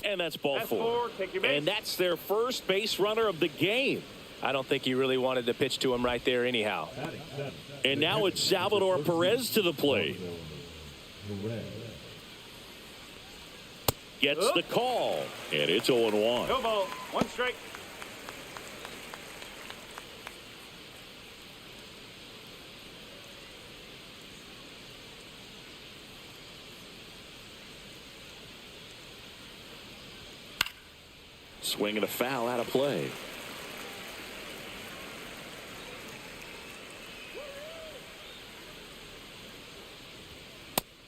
And that's ball four. And that's their first base runner of the game. I don't think he really wanted to pitch to him right there anyhow. And now it's Salvador Perez to the plate. Gets the call. And it's 0-1. No ball. One strike. Swing and a foul out of play.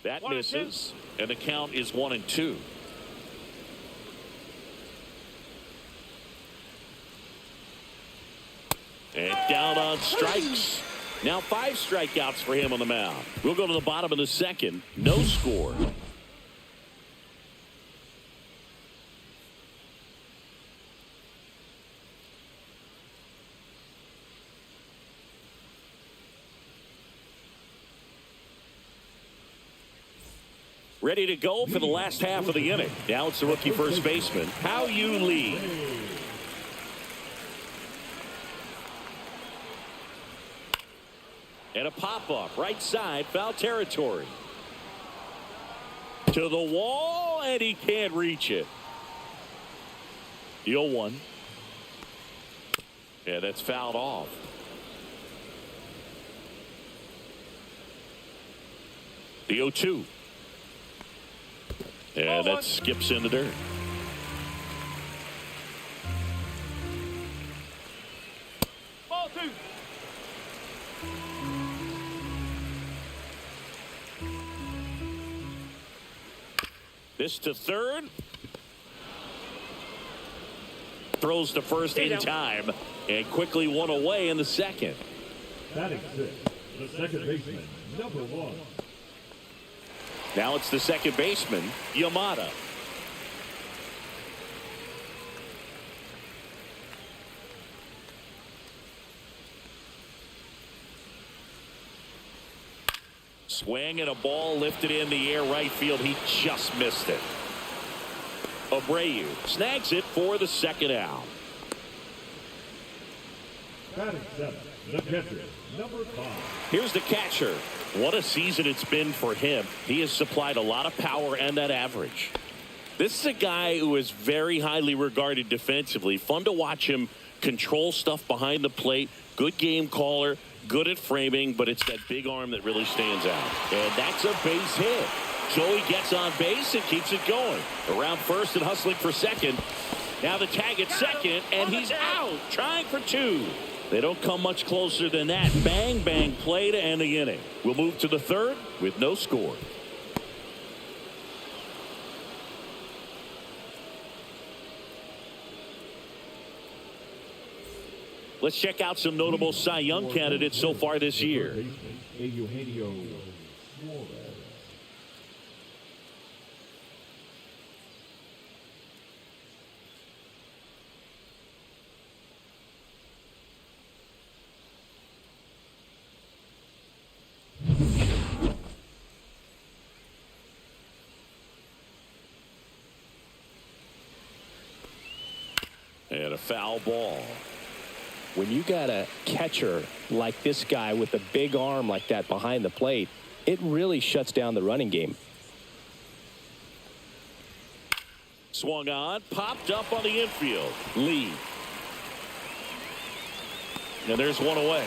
That misses, and the count is 1-2. And down on strikes. Now 5 strikeouts for him on the mound. We'll go to the bottom of the second. No score. Ready to go for the last half of the inning. Now it's the rookie first baseman, How You Lee. And a pop-up, right side, foul territory. To the wall, and he can't reach it. The 0-1. And that's fouled off. The 0-2. And that skips in the dirt. Ball 2. This to third. Throws to first in time. And quickly one away in the second. Batting sixth, the second baseman, number 1. Now it's the second baseman, Yamamoto. Swing and a ball lifted in the air right field. He just missed it. Abreu snags it for the second out. Batting seventh, the catcher, number 5. Here's the catcher. What a season it's been for him. He has supplied a lot of power and that average. This is a guy who is very highly regarded defensively. Fun to watch him control stuff behind the plate. Good game caller, good at framing, but it's that big arm that really stands out. And that's a base hit. Joey gets on base and keeps it going. Around first and hustling for second. Now the tag at second, and he's out, trying for 2. They don't come much closer than that. Bang, bang play to end the inning. We'll move to the third with no score. Let's check out some notable Cy Young candidates so far this year. And a foul ball. When you got a catcher like this guy with a big arm like that behind the plate, it really shuts down the running game. Swung on, popped up on the infield. Lee. And there's one away.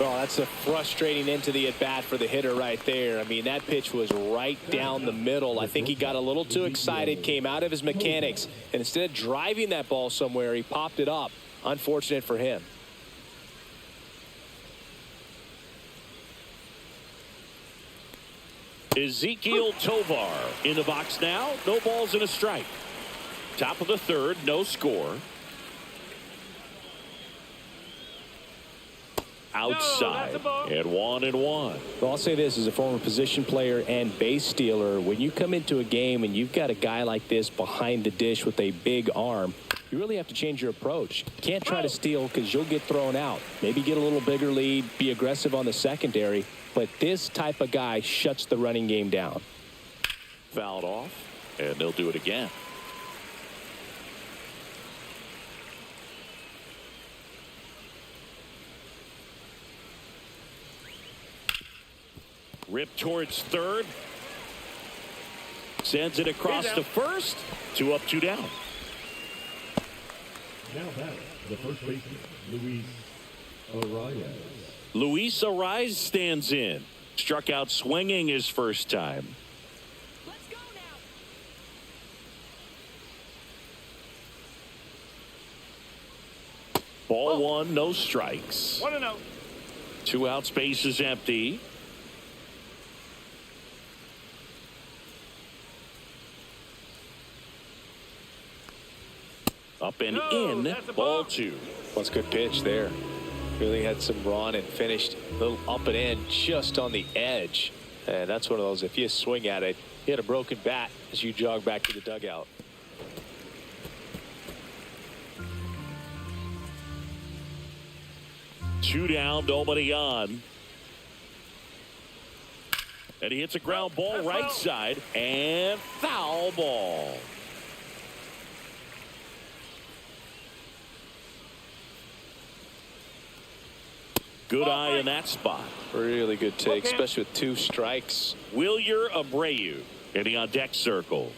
Well, that's a frustrating end to the at-bat for the hitter right there. I mean, that pitch was right down the middle. I think he got a little too excited, came out of his mechanics, and instead of driving that ball somewhere, he popped it up. Unfortunate for him. Ezekiel Tovar in the box now. No balls and a strike. Top of the third, no score. Outside, and 1-1. Well, I'll say this, as a former position player and base stealer, when you come into a game and you've got a guy like this behind the dish with a big arm, you really have to change your approach. You can't try to steal because you'll get thrown out. Maybe get a little bigger lead, be aggressive on the secondary, but this type of guy shuts the running game down. Fouled off, and they'll do it again. Rip towards third. Sends it across to first. 2 up, 2 down. Now batting, the first baseman, Luis. Luis Ariz stands in. Struck out swinging his first time. Let's go now. Ball 1, no strikes. 1-0. 2 outs, base is empty. Up and in, ball 2. That's a good pitch there. Really had some run and finished a little up and in just on the edge. And that's one of those, if you swing at it, you hit a broken bat as you jog back to the dugout. Two down, nobody on. And he hits a ground ball right side, and foul ball. Good eye in that spot. Really good take, especially with 2 strikes. Wilyer Abreu hitting on deck circle.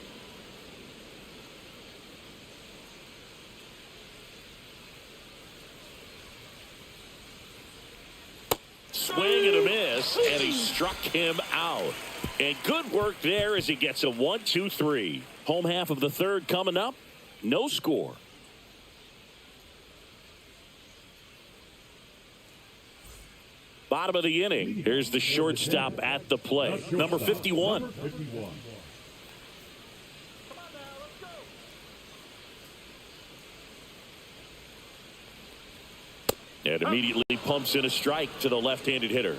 Swing and a miss, and he struck him out. And good work there as he gets a 1-2-3. Home half of the third coming up. No score. Bottom of the inning. Here's the shortstop at the plate. Number 51. And immediately pumps in a strike to the left-handed hitter.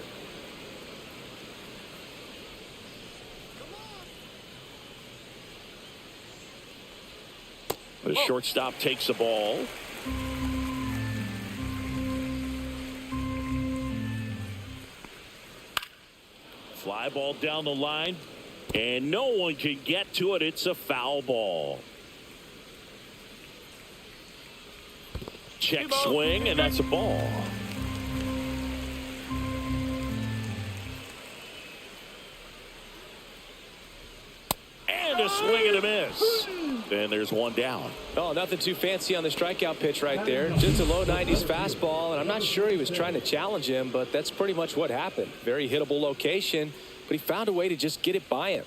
The shortstop takes the ball. Fly ball down the line, and no one can get to it. It's a foul ball. Check swing, and that's a ball. And a swing and a miss. And there's one down. Oh, nothing too fancy on the strikeout pitch right there. Just a low 90s fastball, and I'm not sure he was trying to challenge him, but that's pretty much what happened. Very hittable location, but he found a way to just get it by him.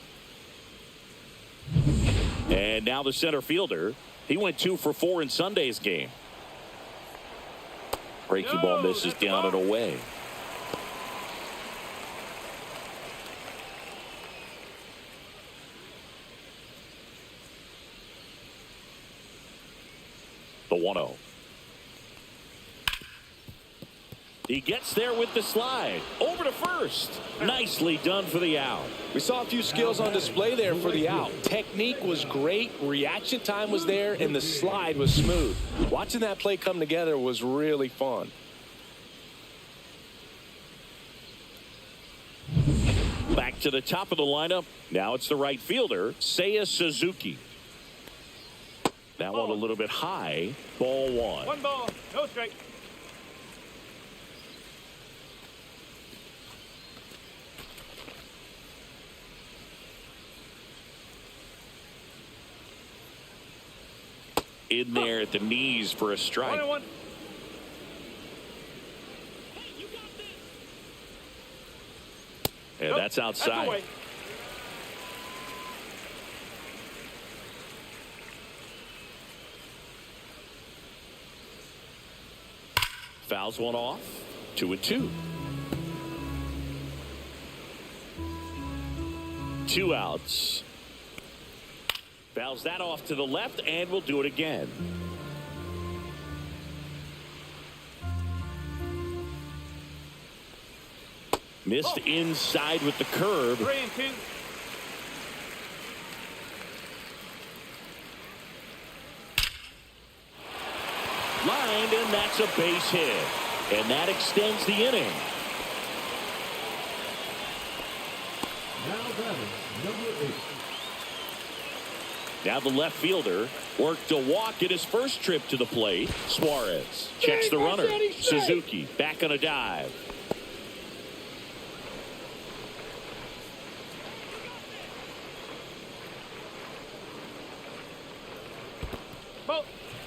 And now the center fielder. He went 2 for 4 in Sunday's game. Breaking ball misses down and away. The 1-0. He gets there with the slide. Over to first. Nicely done for the out. We saw a few skills on display there for the out. Technique was great. Reaction time was there, and the slide was smooth. Watching that play come together was really fun. Back to the top of the lineup. Now it's the right fielder, Seiya Suzuki. That one a little bit high. Ball 1. 1 ball, no strike. In there at the knees for a strike. 1-1. Yeah, that's outside. That's Fouls one off. 2-2. 2 outs. Fouls that off to the left, and we'll do it again. Missed inside with the curve. 3-2. Lined, and that's a base hit. And that extends the inning. Now batting, number 8. Now the left fielder worked a walk in his first trip to the plate. Suarez checks the runner. Suzuki back on a dive.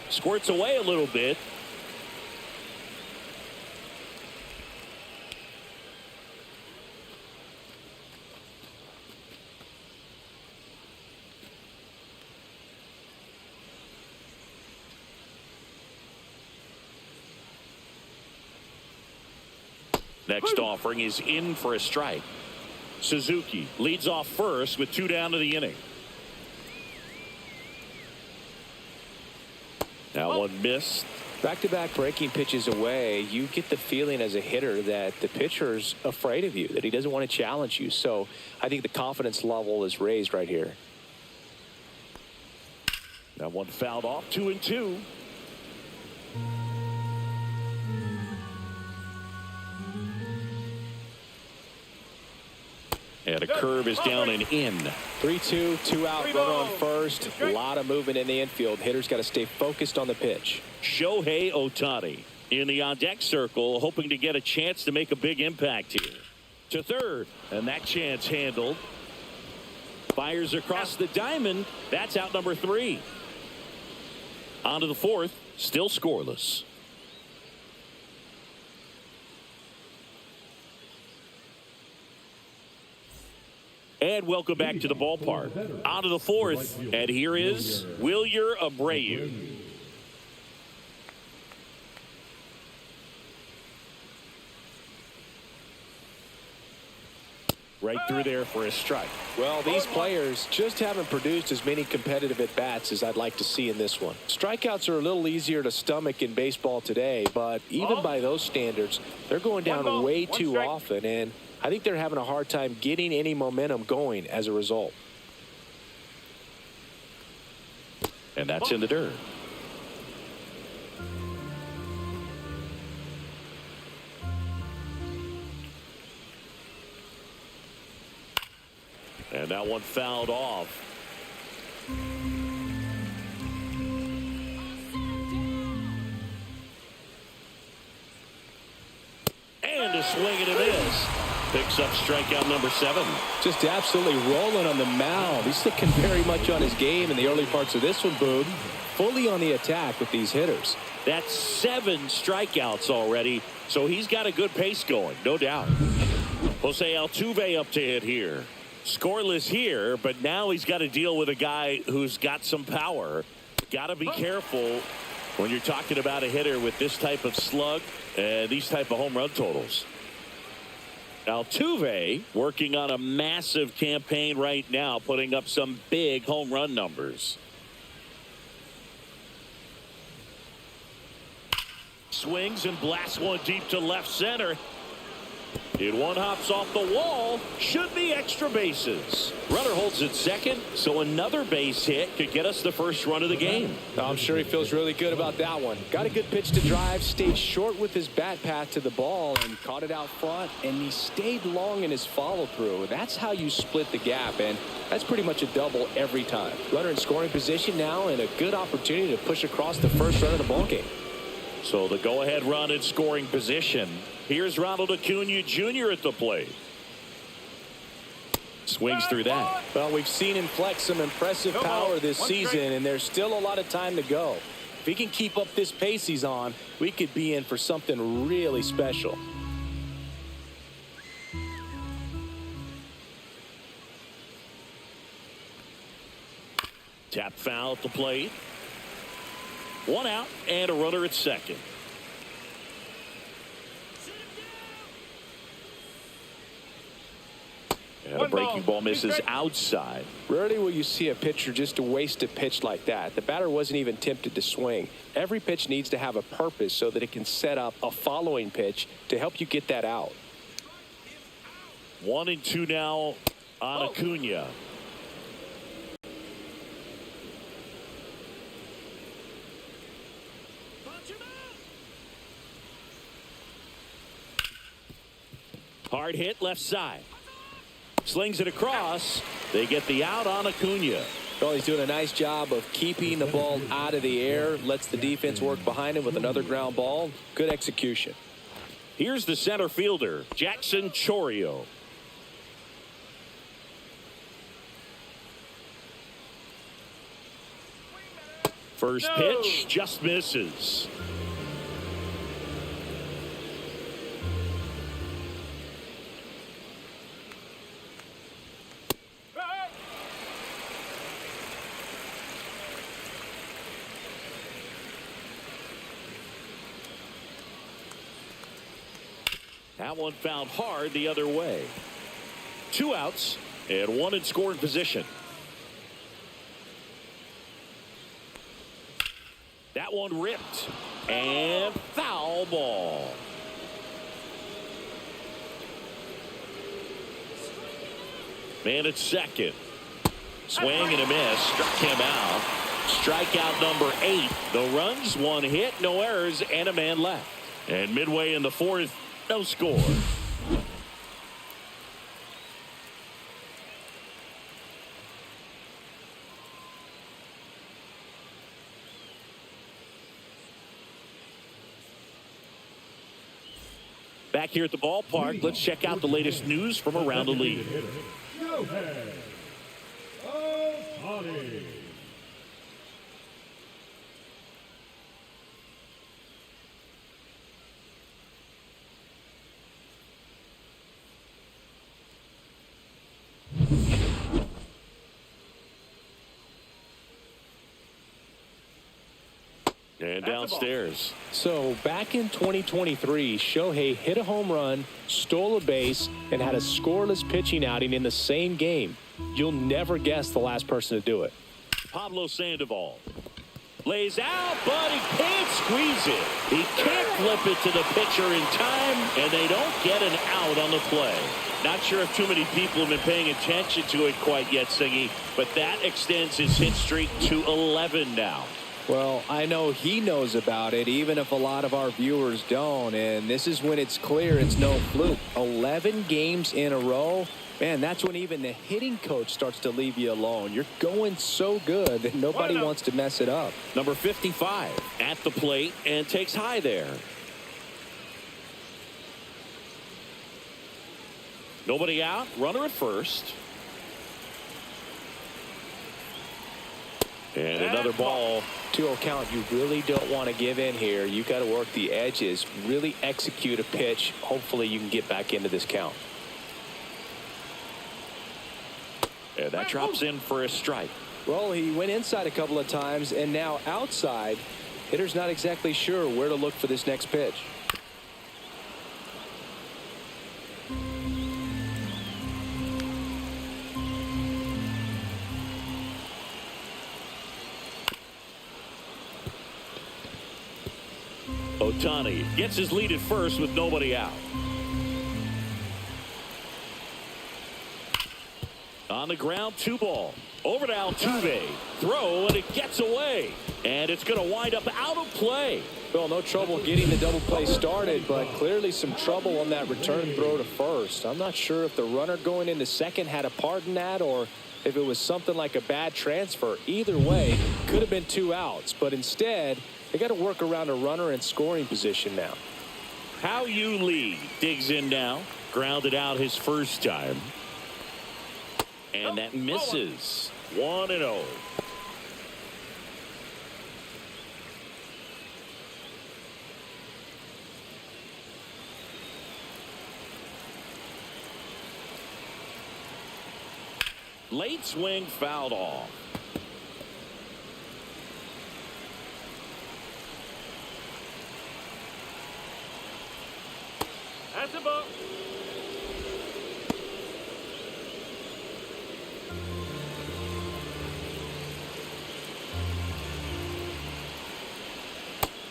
Squirts away a little bit. Next offering is in for a strike. Suzuki leads off first with 2 down to the inning. That one missed. Back-to-back breaking pitches away, you get the feeling as a hitter that the pitcher's afraid of you, that he doesn't want to challenge you. So I think the confidence level is raised right here. That one fouled off. 2-2. And a curve is down and in. 3-2, 2 out, runner on first. A lot of movement in the infield. Hitters got to stay focused on the pitch. Shohei Ohtani in the on-deck circle, hoping to get a chance to make a big impact here. To third, and that chance handled. Fires across the diamond. That's out number 3. On to the 4th, still scoreless. And welcome back to the ballpark. On to the 4th, and here is Wilyer Abreu. Right through there for a strike. Well, these players just haven't produced as many competitive at-bats as I'd like to see in this one. Strikeouts are a little easier to stomach in baseball today, but even by those standards, they're going down way too often, and I think they're having a hard time getting any momentum going as a result. And that's in the dirt. And that one fouled off. And a swing and a miss. Picks up strikeout number 7. Just absolutely rolling on the mound. He's sticking very much on his game in the early parts of this one, Boog. Fully on the attack with these hitters. That's 7 strikeouts already, so he's got a good pace going, no doubt. Jose Altuve up to hit here. Scoreless here, but now he's got to deal with a guy who's got some power. Got to be careful when you're talking about a hitter with this type of slug and these type of home run totals. Altuve working on a massive campaign right now, putting up some big home run numbers. Swings and blasts one deep to left center. It one hops off the wall. Should be extra bases. Runner holds at second, so another base hit could get us the first run of the game. I'm sure he feels really good about that one. Got a good pitch to drive, stayed short with his bat path to the ball and caught it out front, and he stayed long in his follow through. That's how you split the gap, and that's pretty much a double every time. Runner in scoring position now, and a good opportunity to push across the first run of the ball game. So the go-ahead run in scoring position. Here's Ronald Acuna Jr. at the plate. Swings through that. Well, we've seen him flex some impressive power this season, and there's still a lot of time to go. If he can keep up this pace he's on, we could be in for something really special. Tap foul at the plate. 1 out and a runner at second. And a breaking ball misses outside. Rarely will you see a pitcher just waste a pitch like that. The batter wasn't even tempted to swing. Every pitch needs to have a purpose so that it can set up a following pitch to help you get that out. 1-2 now on Acuna. Hard hit left side. Slings it across. They get the out on Acuna. Well, he's doing a nice job of keeping the ball out of the air. Lets the defense work behind him with another ground ball. Good execution. Here's the center fielder, Jackson Chourio. First pitch just misses. That one fouled hard the other way. 2 outs and 1 in scoring position. That one ripped and foul ball. Man at second. Swing and a miss. Struck him out. Strikeout number 8. No runs, 1 hit, no errors, and a man left. And midway in the 4th, no score. Back here at the ballpark, let's check out the latest news from around the league. And downstairs. So back in 2023, Shohei hit a home run, stole a base, and had a scoreless pitching outing in the same game. You'll never guess the last person to do it. Pablo Sandoval lays out, but he can't squeeze it. He can't flip it to the pitcher in time, and they don't get an out on the play. Not sure if too many people have been paying attention to it quite yet, Singy, but that extends his hit streak to 11 now. Well, I know he knows about it, even if a lot of our viewers don't. And this is when it's clear it's no fluke. 11 games in a row. Man, that's when even the hitting coach starts to leave you alone. You're going so good that nobody wants to mess it up. Number 55 at the plate and takes high there. Nobody out. Runner at first. And another ball. 2-0 count. You really don't want to give in here. You got to work the edges. Really execute a pitch. Hopefully you can get back into this count. And that drops in for a strike. Well, he went inside a couple of times and now outside. Hitter's not exactly sure where to look for this next pitch. Ohtani gets his lead at first with nobody out. On the ground, 2 ball. Over to Altuve. Throw, and it gets away. And it's going to wind up out of play. Well, no trouble getting the double play started, but clearly some trouble on that return throw to first. I'm not sure if the runner going into second had a part in that or if it was something like a bad transfer. Either way, could have been 2 outs, but instead, they got to work around a runner in scoring position now. How you lead. Digs in now. Grounded out his first time. And that misses. 1-0. Late swing fouled off. That's a ball.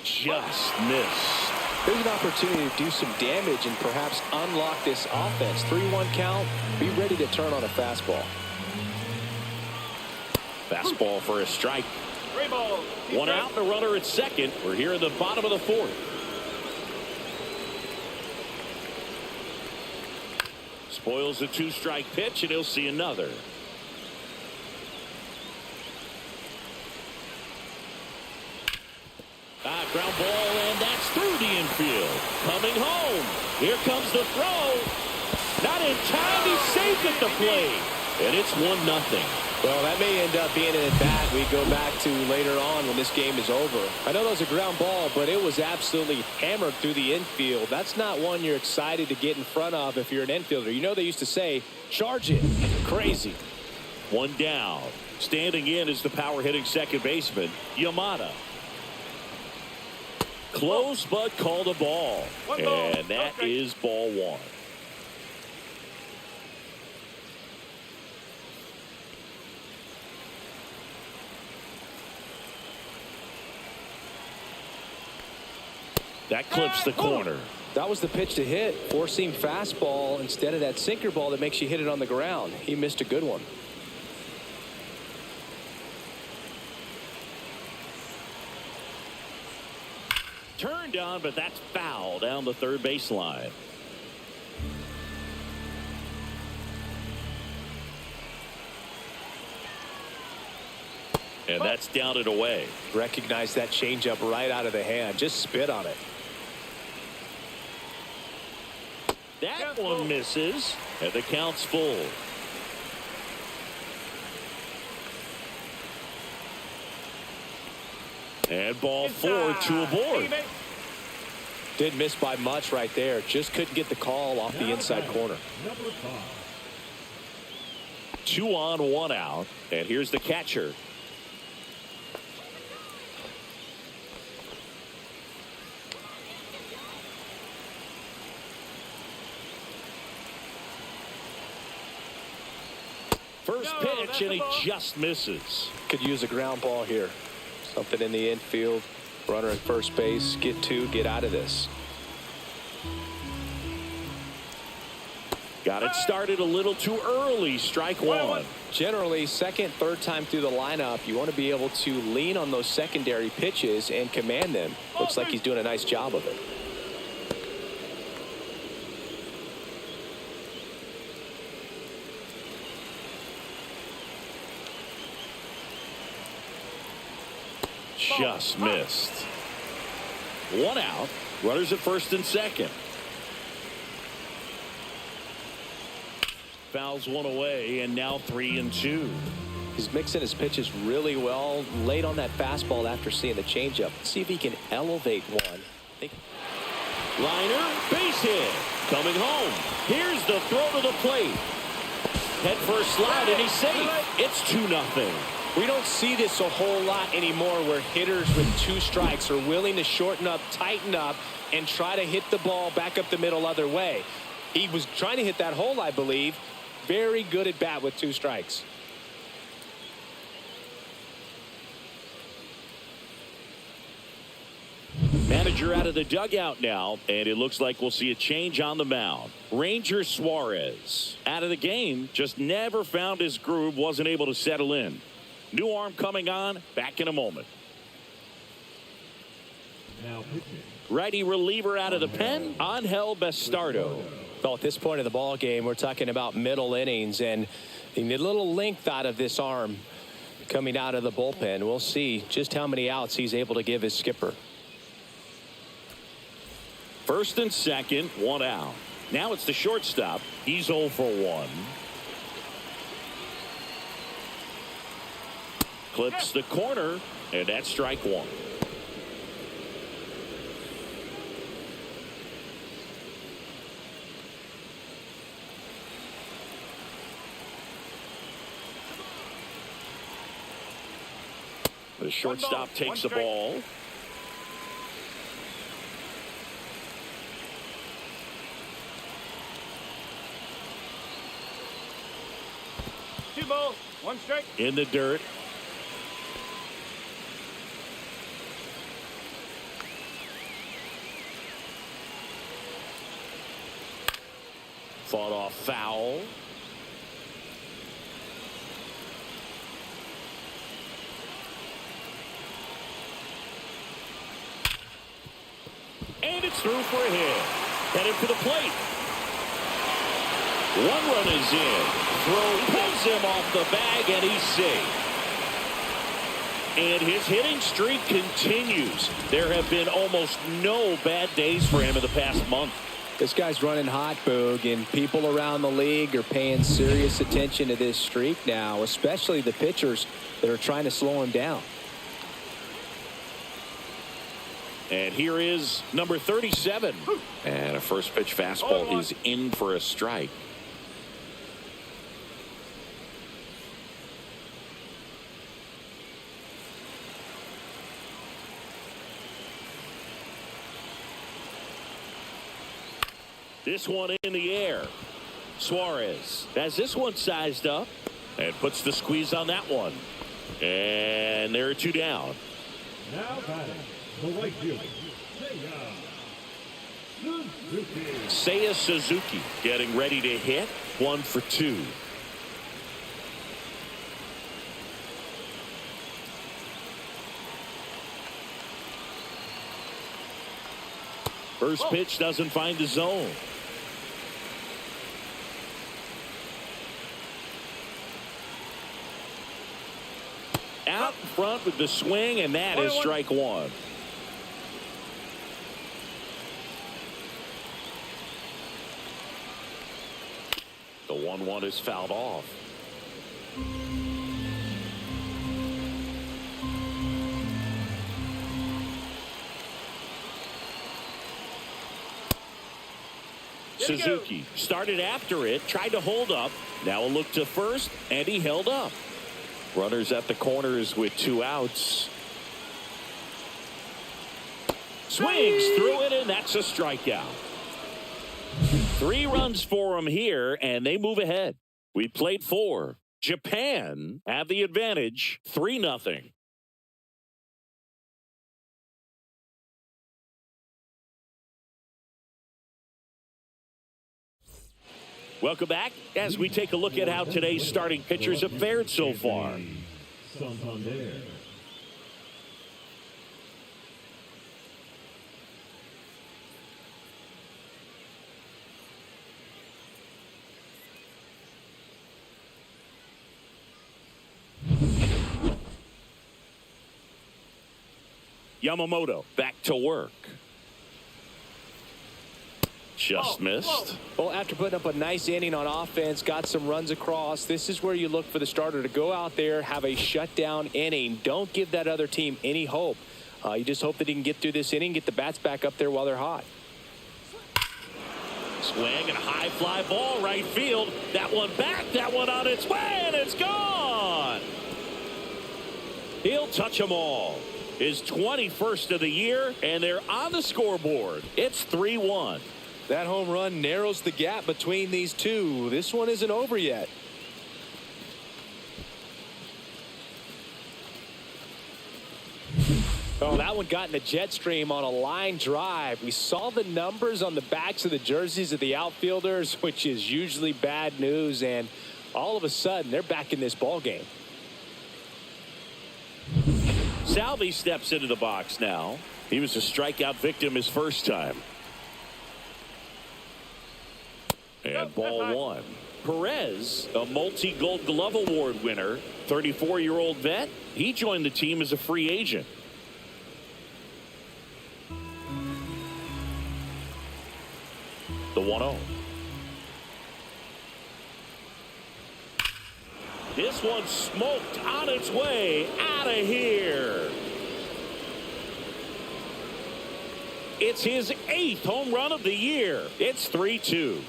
Just missed. There's an opportunity to do some damage and perhaps unlock this offense. 3-1 count. Be ready to turn on a fastball. Fastball for a strike. 3 balls. 1 out and a runner at second. We're here in the bottom of the 4th. Spoils a 2-strike pitch, and he'll see another. Ground ball, and that's through the infield. Coming home. Here comes the throw. Not in time. He saved at the plate. And it's 1-0. Well, that may end up being an at-bat we go back to later on when this game is over. I know that was a ground ball, but it was absolutely hammered through the infield. That's not one you're excited to get in front of if you're an infielder. You know they used to say, charge it. Crazy. 1 down. Standing in is the power-hitting second baseman, Yamamoto. Close, but called a ball. And that is ball 1. That clips the corner. That was the pitch to hit. Four-seam fastball instead of that sinker ball that makes you hit it on the ground. He missed a good one. Turned on, but that's foul down the third baseline. And that's down and away. Recognize that changeup right out of the hand. Just spit on it. That one misses, and the count's full. And ball 4, 2 aboard. Didn't miss by much right there. Just couldn't get the call off the inside corner. 2 on, 1 out. And here's the catcher. First pitch, and he just misses. Could use a ground ball here. Something in the infield. Runner at first base. Get 2. Get out of this. Got it started a little too early. Strike 1. Generally, second, third time through the lineup, you want to be able to lean on those secondary pitches and command them. Looks like he's doing a nice job of it. just missed. One out. Runners at first and second. Fouls one away, and now 3-2. He's mixing his pitches really well. Late on that fastball after seeing the changeup. See if he can elevate one. Liner, base hit. Coming home. Here's the throw to the plate. Head first slide, and he's safe. It's 2-0. We don't see this a whole lot anymore where hitters with 2 strikes are willing to shorten up, tighten up, and try to hit the ball back up the middle other way. He was trying to hit that hole, I believe. Very good at bat with 2 strikes. Manager out of the dugout now, and it looks like we'll see a change on the mound. Ranger Suarez out of the game, just never found his groove, wasn't able to settle in. New arm coming on, back in a moment. Now pitching. Righty reliever out of the pen, Angel Bastardo. Well, at this point of the ball game, we're talking about middle innings, and you need a little length out of this arm coming out of the bullpen. We'll see just how many outs he's able to give his skipper. First and second, 1 out. Now it's the shortstop. He's 0 for 1. Clips the corner, and that's strike 1. The shortstop takes the ball. Two balls, 1 strike. In the dirt. Fought off foul. And it's through for a hit. Headed for the plate. 1 run is in. Throw pulls him off the bag, and he's safe. And his hitting streak continues. There have been almost no bad days for him in the past month. This guy's running hot, Boog, and people around the league are paying serious attention to this streak now, especially the pitchers that are trying to slow him down. And here is number 37. And a first pitch fastball is in for a strike. This one in the air. Suarez has this one sized up and puts the squeeze on that one. And there are 2 down. Now batting, the right fielder, Seiya Suzuki getting ready to hit. 1 for 2. First pitch doesn't find the zone. Out in front with the swing, and that is strike 1. The 1-1 is fouled off. Suzuki started after it, tried to hold up. Now a look to first, and he held up. Runners at the corners with 2 outs. Swings through it, and that's a strikeout. 3 runs for him here, and they move ahead. We played 4. Japan have the advantage, 3-0. Welcome back as we take a look at how today's starting pitchers have fared so far. Santander. Yamamoto back to work. Just missed. Well, after putting up a nice inning on offense, got some runs across, this is where you look for the starter to go out there, have a shutdown inning. Don't give that other team any hope. You just hope that he can get through this inning, get the bats back up there while they're hot. Swing and a high fly ball right field. That one back, that one on its way, and it's gone. He'll touch them all. His 21st of the year, and they're on the scoreboard. It's 3-1. That home run narrows the gap between these two. This one isn't over yet. Oh, that one got in the jet stream on a line drive. We saw the numbers on the backs of the jerseys of the outfielders, which is usually bad news, and all of a sudden they're back in this ball game. Salvi steps into the box now. He was a strikeout victim his first time. And ball one. Perez, a multi-Gold Glove Award winner, 34-year-old vet. He joined the team as a free agent. The 1-0. This one smoked on its way out of here. It's his 8th home run of the year. It's 3-2.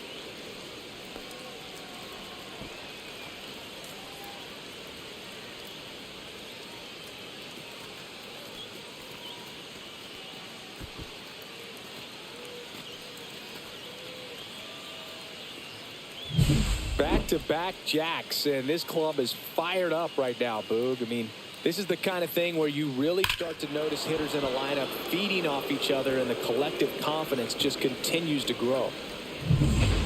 Back-to-back jacks, and this club is fired up right now, Boog. I mean, this is the kind of thing where you really start to notice hitters in a lineup feeding off each other, and the collective confidence just continues to grow.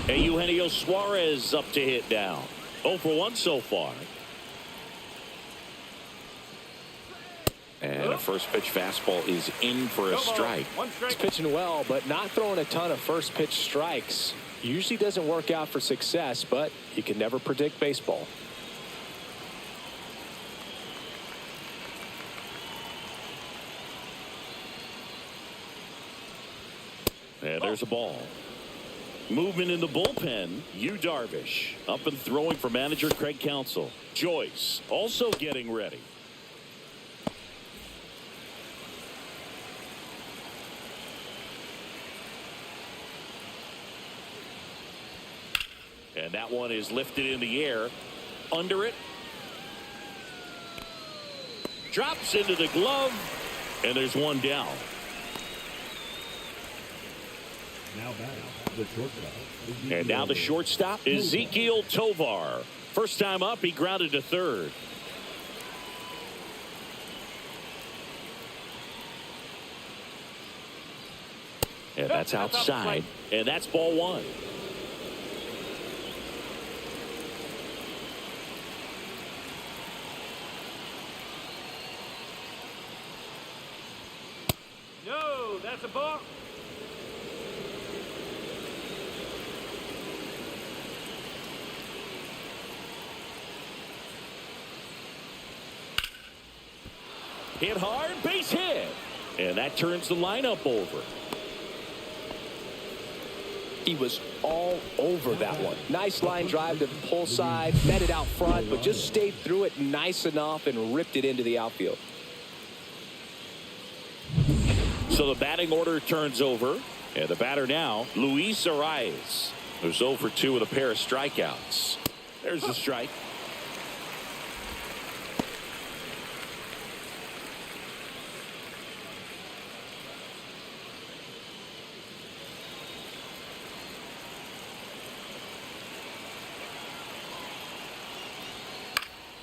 And Eugenio Suarez up to hit now. 0 for 1 so far. And a first pitch fastball is in for a strike. He's pitching well, but not throwing a ton of first pitch strikes. Usually doesn't work out for success, but you can never predict baseball. And there's a ball. Movement in the bullpen. Yu Darvish up and throwing for manager Craig Counsell. Joyce also getting ready. And that one is lifted in the air. Under it. Drops into the glove. And there's one down. Now batting, the shortstop. And now the shortstop, Ezekiel Tovar. First time up, he grounded to third. And that's outside. And that's ball one. No, that's a ball. Hit hard, base hit. And that turns the lineup over. He was all over that one. Nice line drive to the pull side, met it out front, but just stayed through it nice enough and ripped it into the outfield. So the batting order turns over. And the batter now, Luis Arias, who's 0 for 2 with a pair of strikeouts. There's the strike.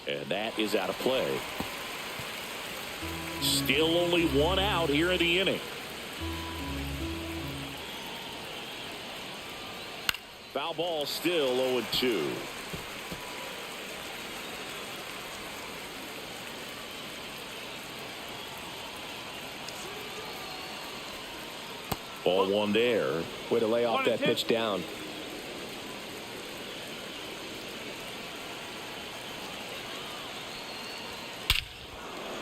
And that is out of play. Still only one out here in the inning. Foul ball, still 0-2. Ball one there. Way to lay off that pitch down.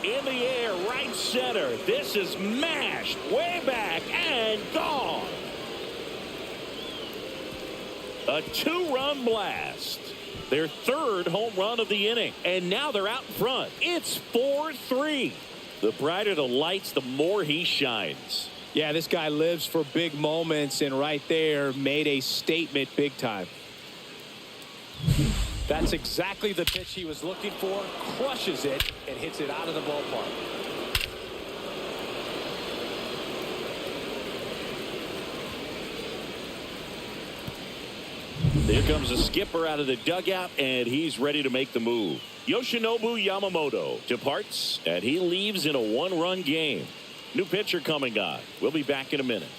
In the air, right center. This is mashed way back and gone. A 2-run blast. Their 3rd home run of the inning. And now they're out in front. It's 4-3. The brighter the lights, the more he shines. Yeah, this guy lives for big moments, and right there made a statement big time. That's exactly the pitch he was looking for. Crushes it and hits it out of the ballpark. There comes a skipper out of the dugout, and he's ready to make the move. Yoshinobu Yamamoto departs, and he leaves in a 1-run game. New pitcher coming on. We'll be back in a minute.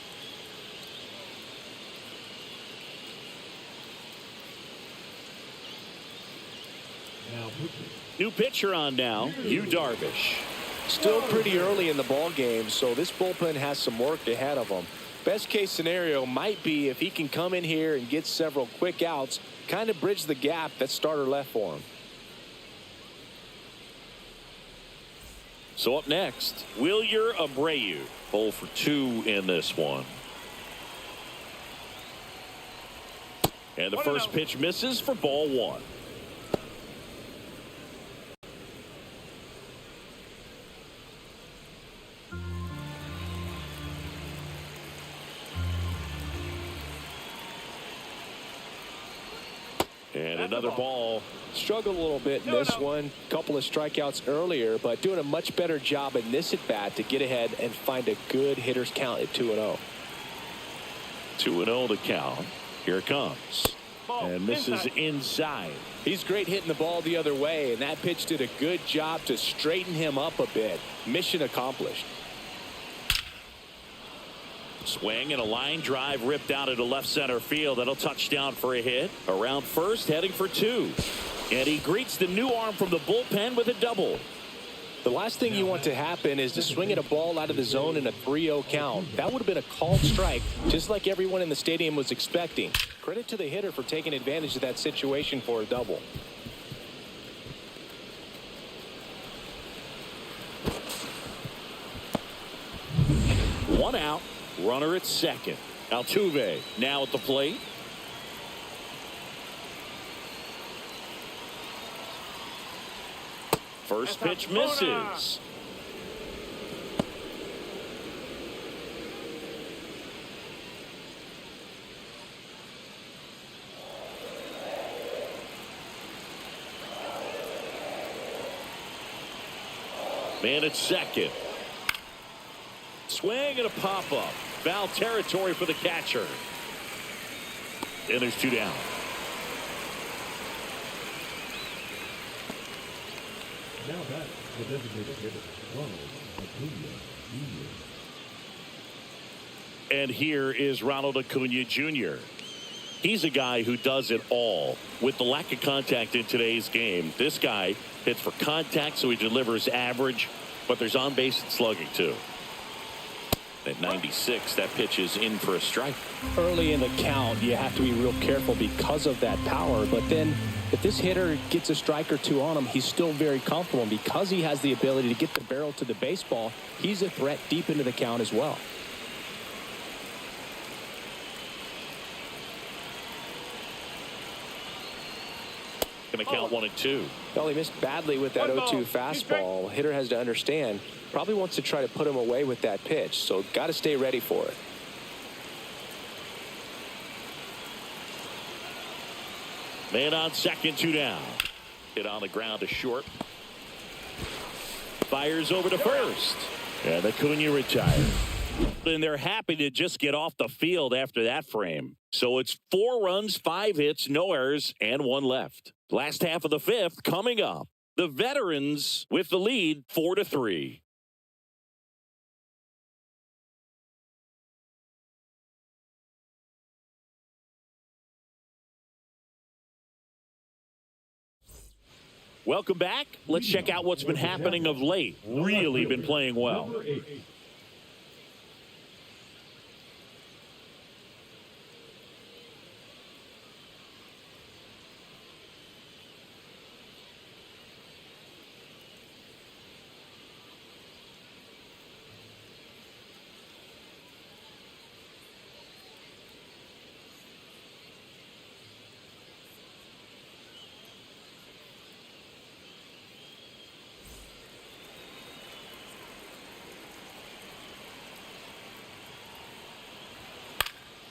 New pitcher on now, Yu Darvish. Still pretty early in the ball game, so this bullpen has some work ahead of him. Best case scenario might be if he can come in here and get several quick outs, kind of bridge the gap that starter left for him. So up next, Wilyer Abreu. 0 for 2 in this one. And the first pitch misses for ball 1. And another ball. Struggled a little bit in this one. Couple of strikeouts earlier, but doing a much better job in this at bat to get ahead and find a good hitter's count at 2-0. 2-0 the count. Here it comes. And misses inside. He's great hitting the ball the other way, and that pitch did a good job to straighten him up a bit. Mission accomplished. Swing and a line drive ripped out into left center field. That'll touch down for a hit. Around first, heading for 2. And he greets the new arm from the bullpen with a double. The last thing you want to happen is to swing at a ball out of the zone in a 3-0 count. That would have been a called strike, just like everyone in the stadium was expecting. Credit to the hitter for taking advantage of that situation for a double. One out. Runner at second. Altuve now at the plate. First pitch misses. Man at second. Swing and a pop-up. Foul territory for the catcher. And there's 2 down. Now back the designated hitter, Ronald Acuna Jr. And here is Ronald Acuna Jr. He's a guy who does it all. With the lack of contact in today's game, this guy hits for contact, so he delivers average, but there's on-base and slugging too. At 96, that pitch is in for a strike. Early in the count, you have to be real careful because of that power. But then if this hitter gets a strike or 2 on him, he's still very comfortable. And because he has the ability to get the barrel to the baseball, he's a threat deep into the count as well. Going to count 1 and 2. Well, he missed badly with that 0-2 fastball. Hitter has to understand, probably wants to try to put him away with that pitch, so got to stay ready for it. Man on second, 2 down. Hit on the ground to short. Fires over to first. And Acuna retired. And they're happy to just get off the field after that frame. So it's 4 runs, 5 hits, no errors, and 1 left. Last half of the 5th coming up. The veterans with the lead 4-3. Welcome back. Let's check out what's been happening of late. Really been playing well. Number 8.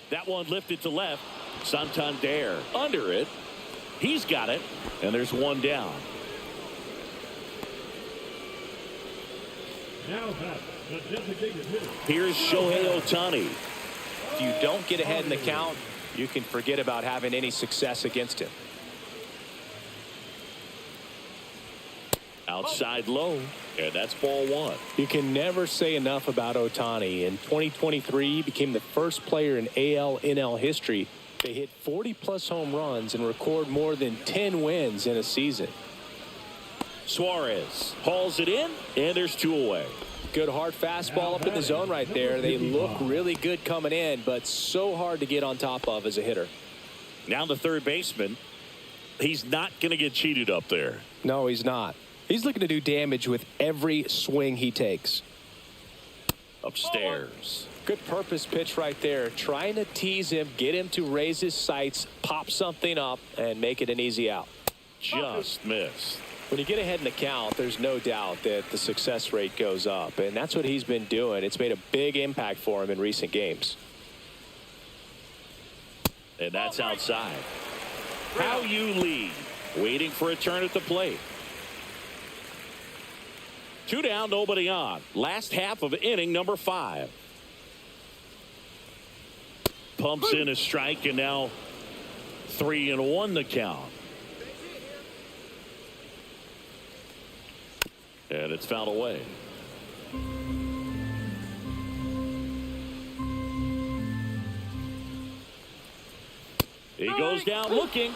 That one lifted to left. Santander under it. He's got it. And there's one down. Now back, the designated hitter. Here's Shohei Ohtani. If you don't get ahead in the count, you can forget about having any success against him. Outside low. And that's ball one. You can never say enough about Ohtani. In 2023, he became the first player in AL/NL history to hit 40-plus home runs and record more than 10 wins in a season. Suarez hauls it in, and there's two away. Good hard fastball up in the zone right there. They look really good coming in, but so hard to get on top of as a hitter. Now the third baseman, he's not going to get cheated up there. No, he's not. He's looking to do damage with every swing he takes. Upstairs. Good purpose pitch right there. Trying to tease him, get him to raise his sights, pop something up, and make it an easy out. Just missed. When you get ahead in the count, there's no doubt that the success rate goes up, and that's what he's been doing. It's made a big impact for him in recent games. And that's outside. How you lead. Waiting for a turn at the plate. Two down, nobody on. Last half of inning number 5. Pumps in a strike, and now 3-1 the count. And it's fouled away. He goes down looking.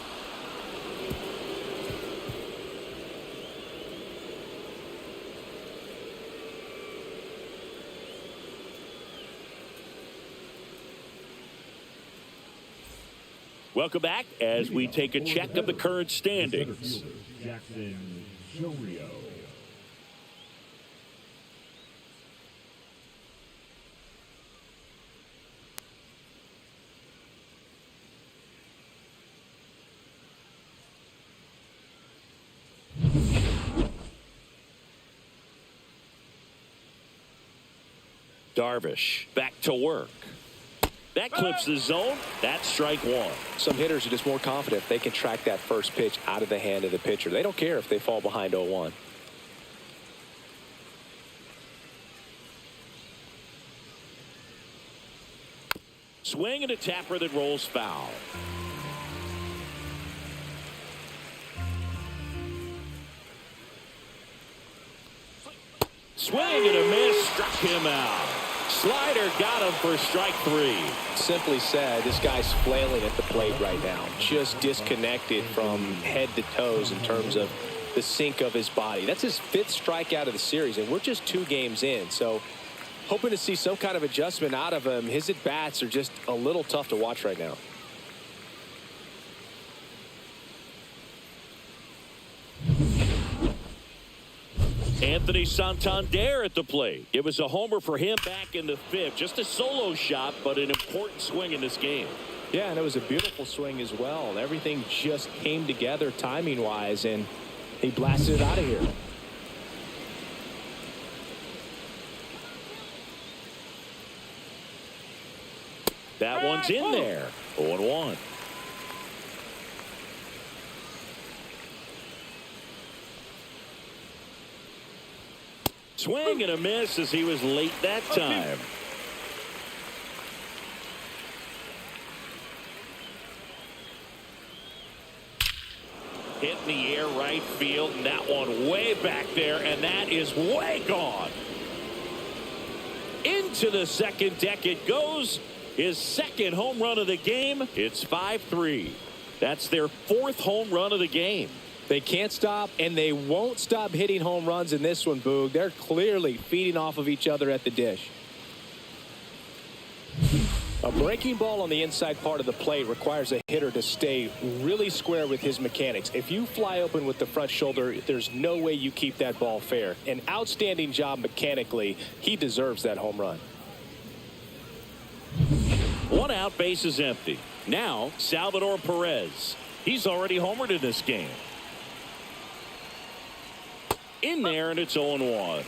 Welcome back as we take a check of the current standings. Jackson Shorio. Darvish back to work. That clips the zone. That's strike one. Some hitters are just more confident if they can track that first pitch out of the hand of the pitcher. They don't care if they fall behind 0-1. Swing and a tapper that rolls foul. Swing and a miss, struck him out. Slider got him for strike 3. Simply said, this guy's flailing at the plate right now. Just disconnected from head to toes in terms of the sink of his body. That's his 5th strikeout of the series, and we're just 2 games in. So hoping to see some kind of adjustment out of him. His at-bats are just a little tough to watch right now. Anthony Santander at the plate. It was a homer for him back in the 5th. Just a solo shot, but an important swing in this game. Yeah, and it was a beautiful swing as well. Everything just came together timing-wise, and he blasted it out of here. That one's in there. 0-1. Swing and a miss as he was late that time. Hit in the air right field, and that one way back there, and that is way gone. Into the second deck it goes. His 2nd home run of the game. It's 5-3. That's their 4th home run of the game. They can't stop, and they won't stop hitting home runs in this one, Boog. They're clearly feeding off of each other at the dish. A breaking ball on the inside part of the plate requires a hitter to stay really square with his mechanics. If you fly open with the front shoulder, there's no way you keep that ball fair. An outstanding job mechanically. He deserves that home run. 1 out, base is empty. Now, Salvador Perez. He's already homered in this game. In there, and it's 0-1.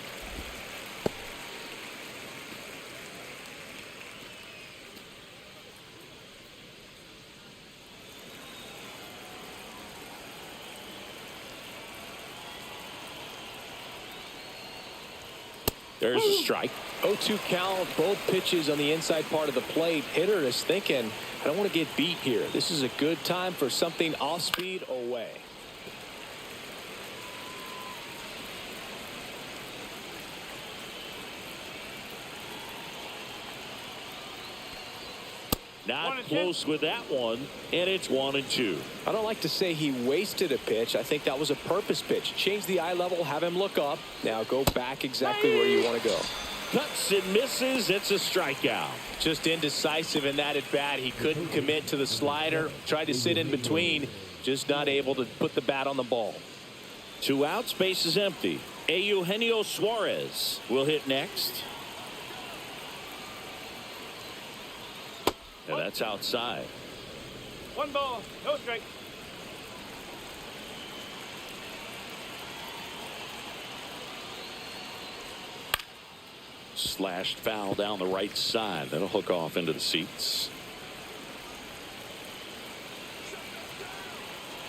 There's a strike. 0-2 count, both pitches on the inside part of the plate. Hitter is thinking, I don't want to get beat here. This is a good time for something off speed away. Not close with that one, and it's 1-2. I don't like to say he wasted a pitch. I think that was a purpose pitch. Change the eye level, have him look up. Now go back exactly where you want to go. Cuts and misses. It's a strikeout. Just indecisive in that at bat. He couldn't commit to the slider. Tried to sit in between. Just not able to put the bat on the ball. 2 outs, base is empty. Eugenio Suarez will hit next. And that's outside. 1 ball, no strike. Slashed foul down the right side. That'll hook off into the seats.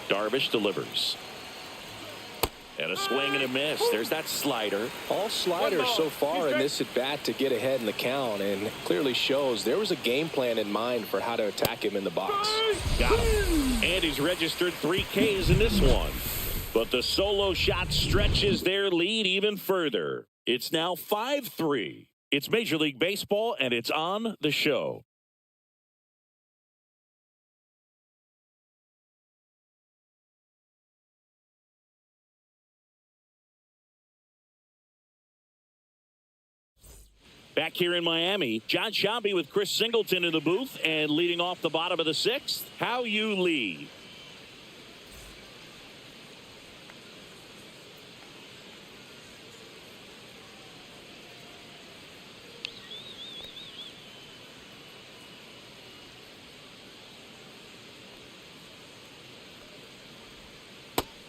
Darvish delivers. And a swing and a miss. There's that slider. All sliders so far in this at bat to get ahead in the count, and clearly shows there was a game plan in mind for how to attack him in the box. Got him. And he's registered 3 Ks in this one. But the solo shot stretches their lead even further. It's now 5-3. It's Major League Baseball, and it's on the show. Back here in Miami, John Shambi with Chris Singleton in the booth, and leading off the bottom of the 6th, How You Lee.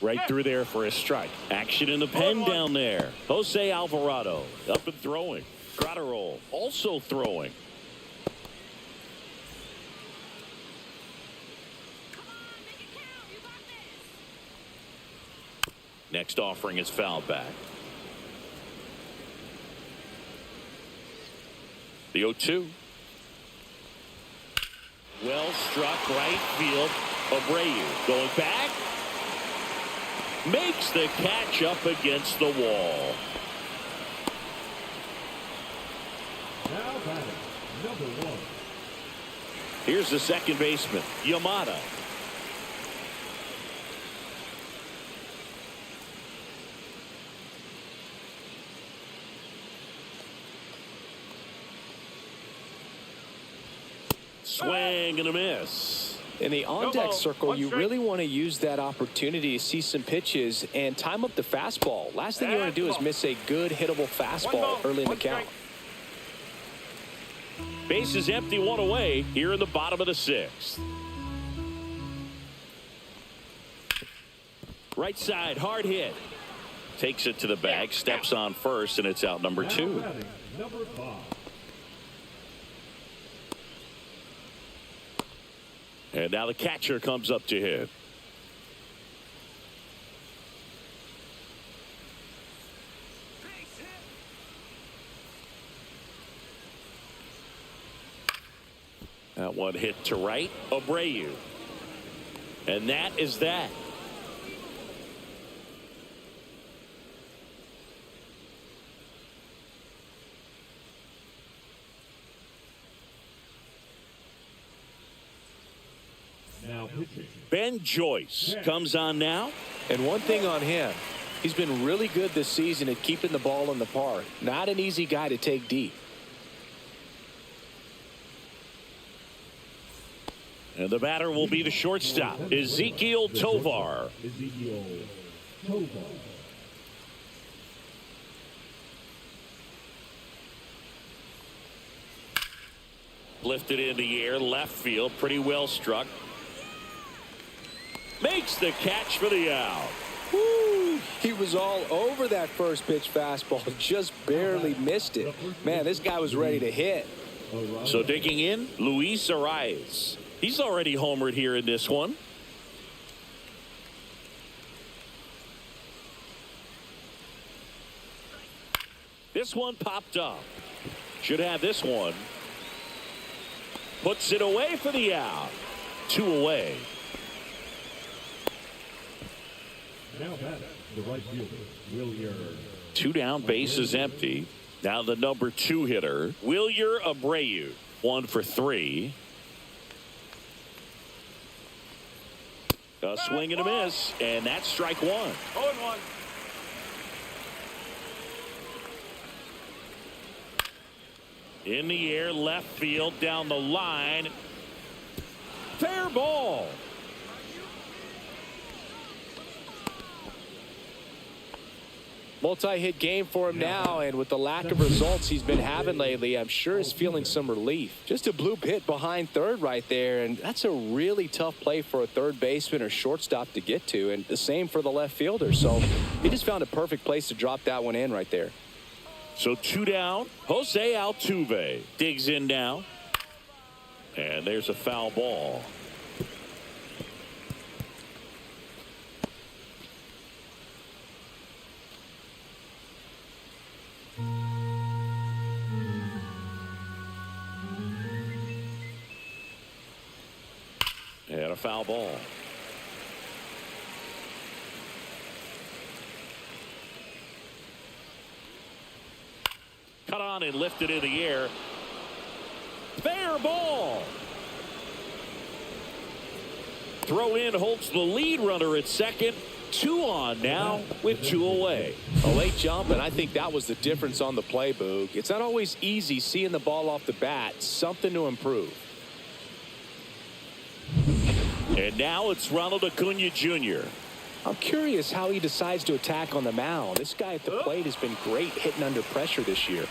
Right through there for a strike. Action in the pen down there. Jose Alvarado up and throwing. Gratterol also throwing. Next offering is fouled back. The 0-2. Well struck right field. Abreu going back. Makes the catch up against the wall. Now batting, number 1. Here's the second baseman, Yamamoto. Swing and a miss. In the on-deck circle, you really want to use that opportunity to see some pitches and time up the fastball. Last thing you want to do is miss a good hittable fastball early in the count. Base is empty, 1 away here in the bottom of the 6th. Right side, hard hit. Takes it to the bag, steps on first, and it's out number 2. Now batting, number 5. And now the catcher comes up to hit. That one hit to right. Abreu. And that is that. Now pitching. Ben Joyce comes on now. And one thing on him, he's been really good this season at keeping the ball in the park. Not an easy guy to take deep. And the batter will be the shortstop, Ezequiel Tovar. Ezequiel Tovar. Lifted in the air, left field, pretty well struck. Makes the catch for the out. Woo! He was all over that first pitch fastball, just barely missed it. Man, this guy was ready to hit. So digging in, Luis Arias. He's already homered here in this one. This one popped up. Should have this one. Puts it away for the out. 2 away. Now back, the right fielder, Wilyer. 2 down, base is empty. Now the number 2 hitter, Wilyer Abreu. 1 for 3. A swing and a miss, and that's strike 1. 0-1. In the air, left field, down the line. Fair ball. Multi-hit game for him now, and with the lack of results he's been having lately, I'm sure he's feeling some relief. Just a bloop hit behind third right there, and that's a really tough play for a third baseman or shortstop to get to, and the same for the left fielder. So he just found a perfect place to drop that one in right there. So 2 down. Jose Altuve digs in now. And there's a foul ball. And a foul ball. Cut on and lifted in the air. Fair ball. Throw in holds the lead runner at second. 2 on now with 2 away. A late jump, and I think that was the difference on the play, Boog. It's not always easy seeing the ball off the bat. Something to improve. And now it's Ronald Acuna Jr. I'm curious how he decides to attack on the mound. This guy at the plate has been great hitting under pressure this year.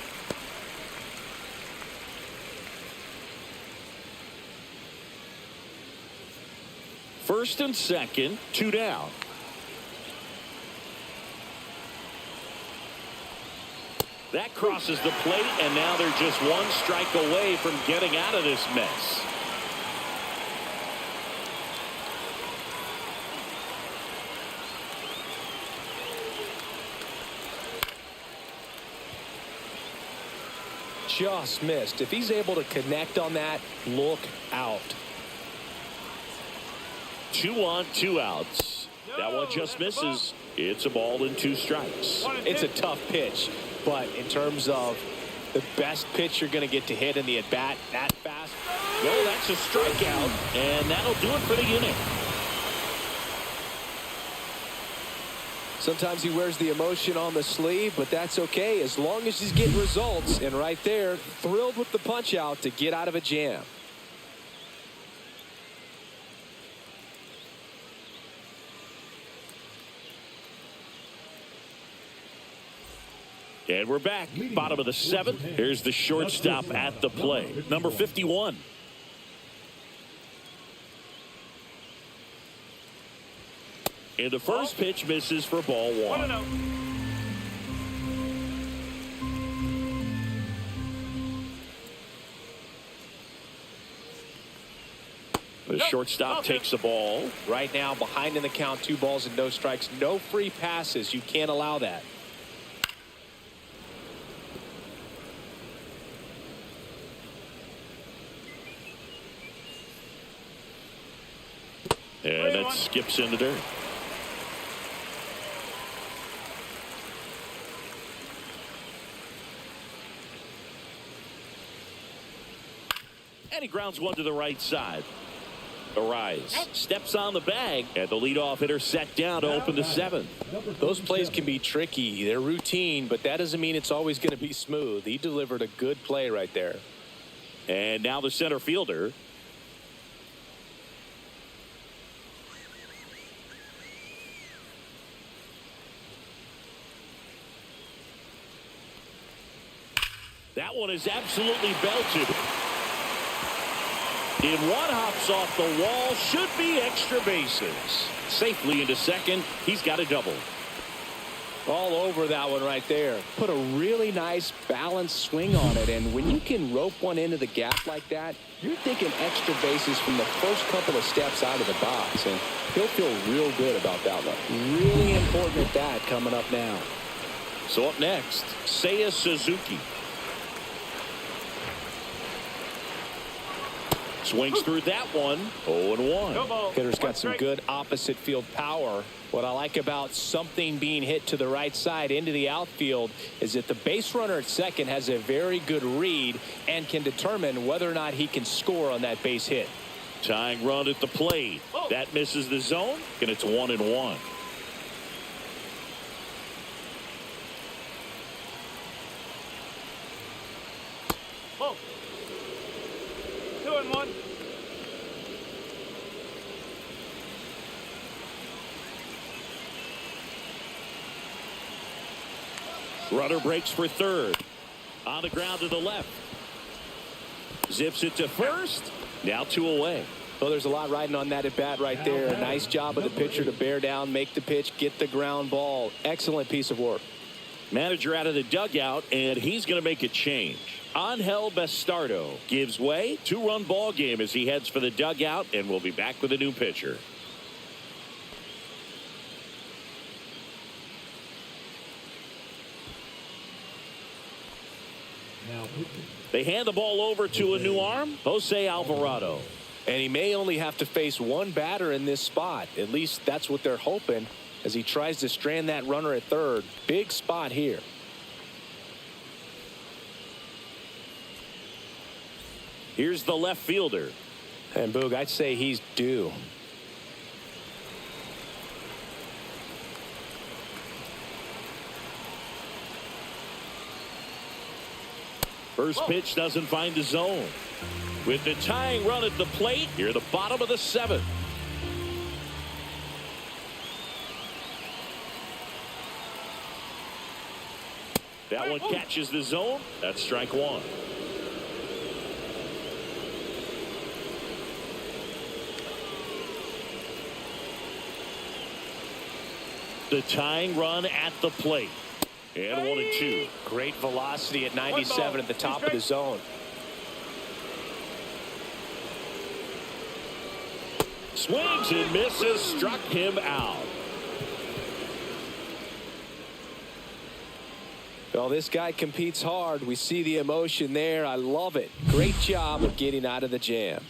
First and second, 2 down. That crosses the plate, and now they're just 1 strike away from getting out of this mess. Just missed. If he's able to connect on that, look out. 2 on, 2 outs. That one just misses. It's a ball and 2 strikes. It's a tough pitch, but in terms of the best pitch you're going to get to hit in the at-bat that fast. No, that's a strikeout, and that'll do it for the inning. Sometimes he wears the emotion on the sleeve, but that's okay as long as he's getting results. And right there, thrilled with the punch out to get out of a jam. And we're back. Bottom of the 7th. Here's the shortstop at the plate. Number 51. And the first pitch misses for ball 1. 1-0. The shortstop takes the ball. Right now, behind in the count, 2 balls and no strikes. No free passes. You can't allow that. And it skips into dirt. And he grounds one to the right side. Arise steps on the bag, and the leadoff hitter set down to open the 7th. Those plays can be tricky. They're routine, but that doesn't mean it's always going to be smooth. He delivered a good play right there. And now the center fielder. That one is absolutely belted. In one hops off the wall, should be extra bases. Safely into second. He's got a double. All over that one right there. Put a really nice balanced swing on it, and when you can rope one into the gap like that, you're thinking extra bases from the first couple of steps out of the box, and he'll feel real good about that one. Really important at bat coming up now. So up next, Seiya Suzuki. Swings through that one. 0-1. Hitter's got some good opposite field power. What I like about something being hit to the right side into the outfield is that the base runner at second has a very good read and can determine whether or not he can score on that base hit. Tying run at the plate. That misses the zone, and it's 1-1. Oh. 2-1. Runner breaks for third. On the ground to the left. Zips it to first. Now 2 away. Well, there's a lot riding on that at bat right there. Nice job of the pitcher to bear down, make the pitch, get the ground ball. Excellent piece of work. Manager out of the dugout, and he's going to make a change. Angel Bastardo gives way. 2-run ball game as he heads for the dugout, and we'll be back with a new pitcher. They hand the ball over to a new arm, Jose Alvarado. And he may only have to face one batter in this spot. At least that's what they're hoping as he tries to strand that runner at third. Big spot here. Here's the left fielder. And Boog, I'd say he's due. First pitch doesn't find the zone. With the tying run at the plate, here the bottom of the 7th. That one catches the zone. That's strike 1. The tying run at the plate. And 1-2. Great velocity at 97 at the top of the zone. Swings and misses. Struck him out. Well, this guy competes hard. We see the emotion there. I love it. Great job of getting out of the jam.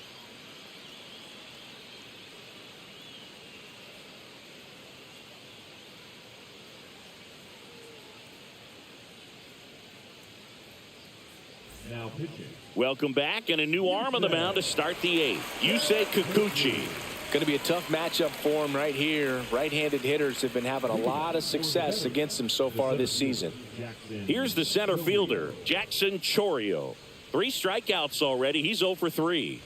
Now pitching. Welcome back, and a new arm on the mound to start the 8th. Yusei Kikuchi. Going to be a tough matchup for him right here. Right-handed hitters have been having a lot of success against him so far this season. Here's the center fielder, Jackson Chourio. 3 strikeouts already. He's 0 for 3.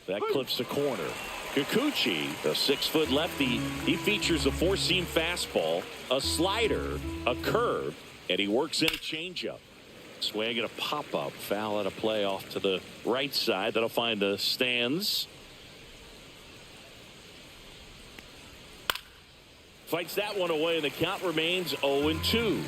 That clips the corner. Kikuchi, a 6-foot lefty. He features a 4-seam fastball, a slider, a curve, and he works in a changeup. Swing and a pop-up. Foul out of play off to the right side. That'll find the stands. Fights that one away, and the count remains 0-2.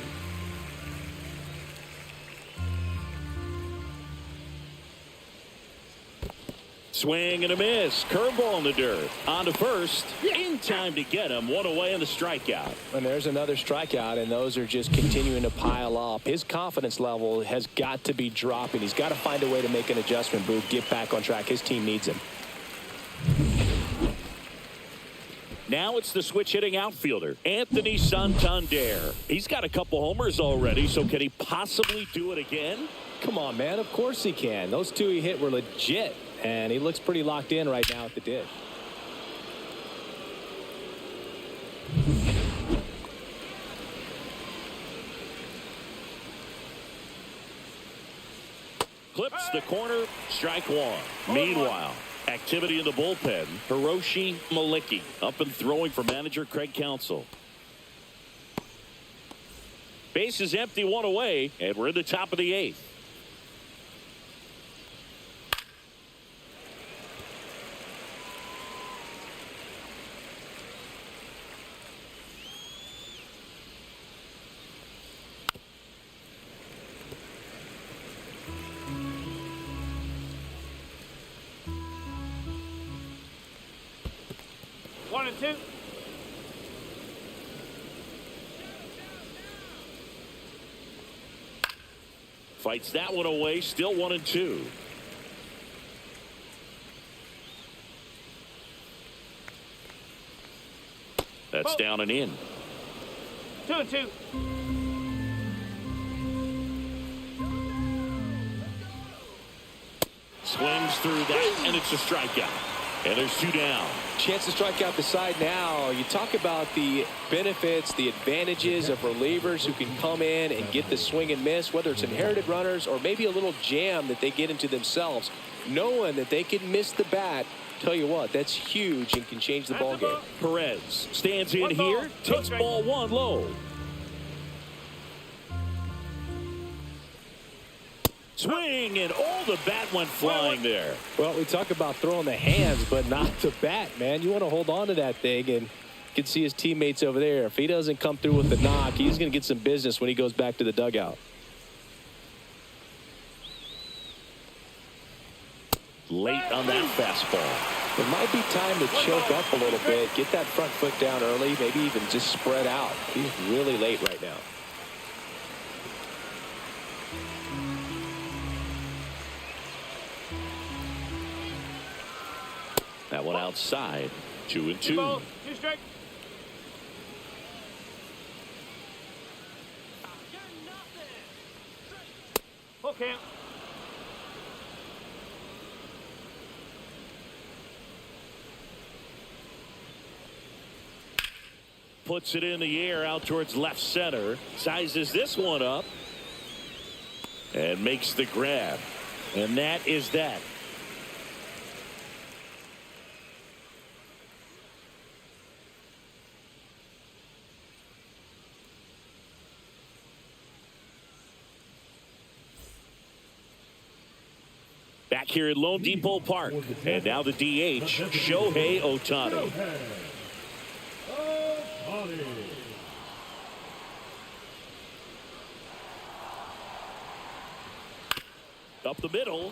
Swing and a miss. Curveball in the dirt. On to first. In time to get him. 1 away and the strikeout. And there's another strikeout, and those are just continuing to pile up. His confidence level has got to be dropping. He's got to find a way to make an adjustment, Booth, get back on track. His team needs him. Now it's the switch hitting outfielder, Anthony Santander. He's got a couple homers already, so can he possibly do it again? Come on, man. Of course he can. Those 2 he hit were legit, and he looks pretty locked in right now at the dish. Clips the corner, strike 1. Meanwhile, activity in the bullpen. Hiroshi Maliki up and throwing for manager Craig Counsell. Base is empty, 1 away, and we're in the top of the 8th. One and two. Fights that one away. Still 1-2. That's down and in. 2-2. Swings through that, and it's a strikeout. And there's 2 down. Chance to strike out the side now. You talk about the benefits, the advantages of relievers who can come in and get the swing and miss, whether it's inherited runners or maybe a little jam that they get into themselves. Knowing that they can miss the bat, tell you what, that's huge and can change the ball game. Perez stands in here, takes ball 1 low. Swing, and the bat went flying there. Well, we talk about throwing the hands, but not the bat, man. You want to hold on to that thing, and you can see his teammates over there. If he doesn't come through with the knock, he's going to get some business when he goes back to the dugout. Late on that fastball. It might be time to choke up a little bit, get that front foot down early, maybe even just spread out. He's really late right now. That one outside. 2-2. 2 strike. Okay. Puts it in the air out towards left center. Sizes this one up. And makes the grab. And that is that. Back here at Lone Depot Park. And now the DH, Shohei Ohtani. Up the middle.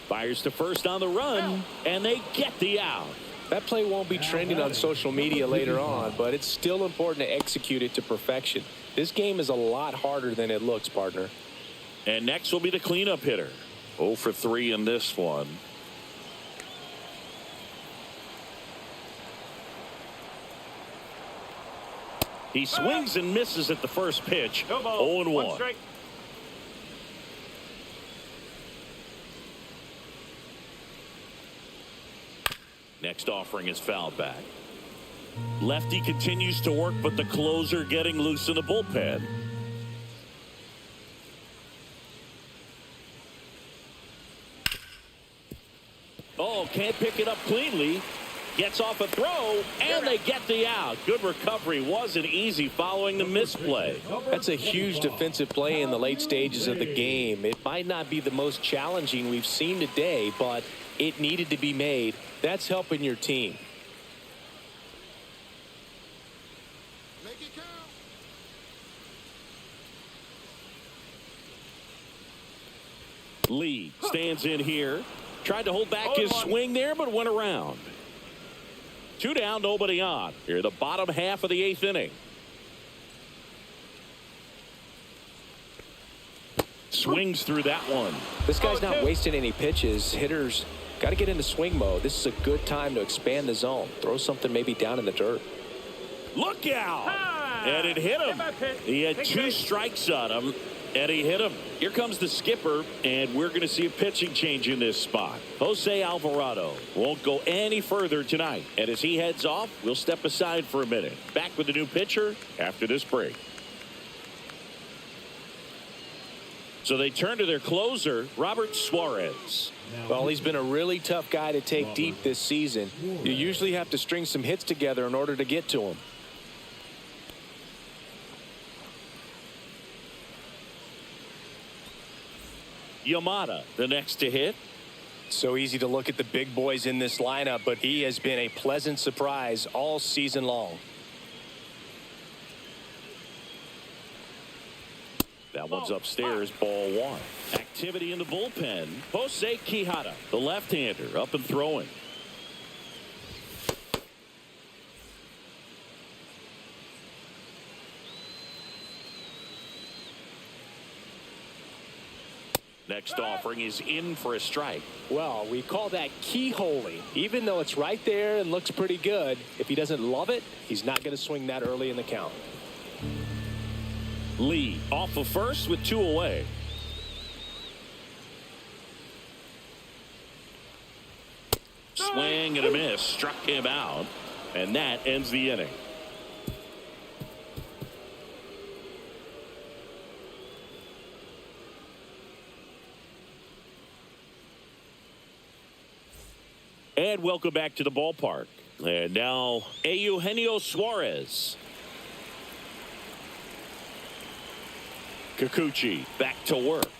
Fires to first on the run. And they get the out. That play won't be trending on social media later on, but it's still important to execute it to perfection. This game is a lot harder than it looks, partner. And next will be the cleanup hitter. 0 for 3 in this one. He swings and misses at the first pitch. 0-1. Next offering is fouled back. Lefty continues to work, but the closer getting loose in the bullpen. Oh, can't pick it up cleanly. Gets off a throw, and they get the out. Good recovery. Wasn't easy following the misplay. That's a huge defensive play in the late stages of the game. It might not be the most challenging we've seen today, but it needed to be made. That's helping your team. Make it count. Lee stands in here. Tried to hold back his swing there, but went around. 2 down, nobody on. Here, the bottom half of the 8th inning. Swings through that one. This guy's not wasting any pitches. Hitters got to get into swing mode. This is a good time to expand the zone. Throw something maybe down in the dirt. Look out! And it hit him. He had 2 strikes on him, and he hit him. Here comes the skipper, and we're going to see a pitching change in this spot. Jose Alvarado won't go any further tonight. And as he heads off, we'll step aside for a minute. Back with the new pitcher after this break. So they turn to their closer, Robert Suarez. Well, he's been a really tough guy to take deep this season. You usually have to string some hits together in order to get to him. Yamamoto, the next to hit. So easy to look at the big boys in this lineup, but he has been a pleasant surprise all season long. That one's upstairs, ball 1. Activity in the bullpen. Jose Quijada, the left-hander, up and throwing. Next offering is in for a strike. Well, we call that keyholing. Even though it's right there and looks pretty good, if he doesn't love it, he's not going to swing that early in the count. Lee off of first with 2 away. Swing and a miss, struck him out, and that ends the inning. And welcome back to the ballpark. And now Eugenio Suarez. Kikuchi back to work.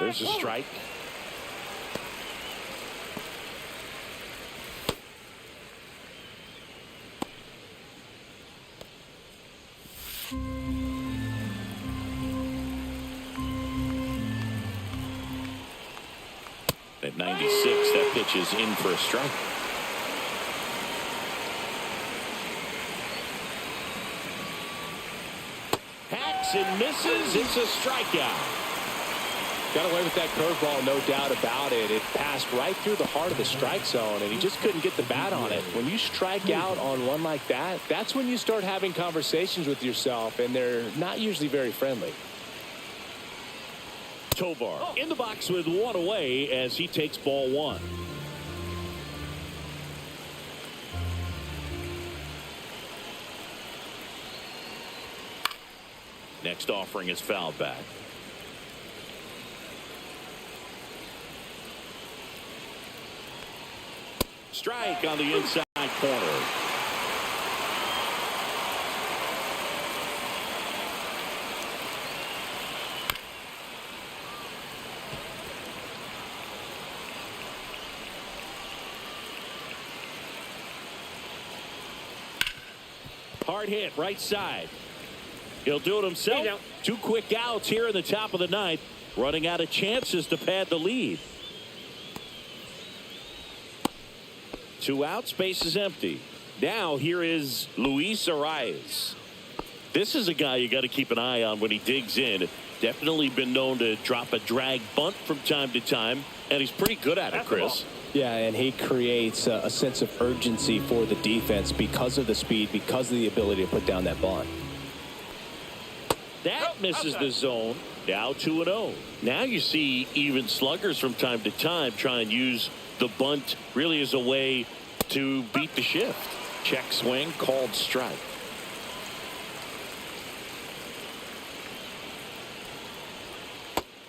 There's a strike. At 96, that pitch is in for a strike. Hacks and misses. It's a strikeout. Got away with that curveball, no doubt about it. It passed right through the heart of the strike zone, and he just couldn't get the bat on it. When you strike out on one like that, that's when you start having conversations with yourself, and they're not usually very friendly. Tovar in the box with 1 away as he takes ball 1. Next offering is fouled back. Strike on the inside corner. Hard hit right side. He'll do it himself. 2 quick outs here in the top of the 9th. Running out of chances to pad the lead. 2 outs, base is empty. Now here is Luis Arraez. This is a guy you got to keep an eye on when he digs in. Definitely been known to drop a drag bunt from time to time, and he's pretty good at it, Chris. Yeah, and he creates a sense of urgency for the defense because of the speed, because of the ability to put down that bunt. That misses the zone. Now 2-0. Now you see even sluggers from time to time try and use the bunt really as a way to beat the shift. Check swing, called strike.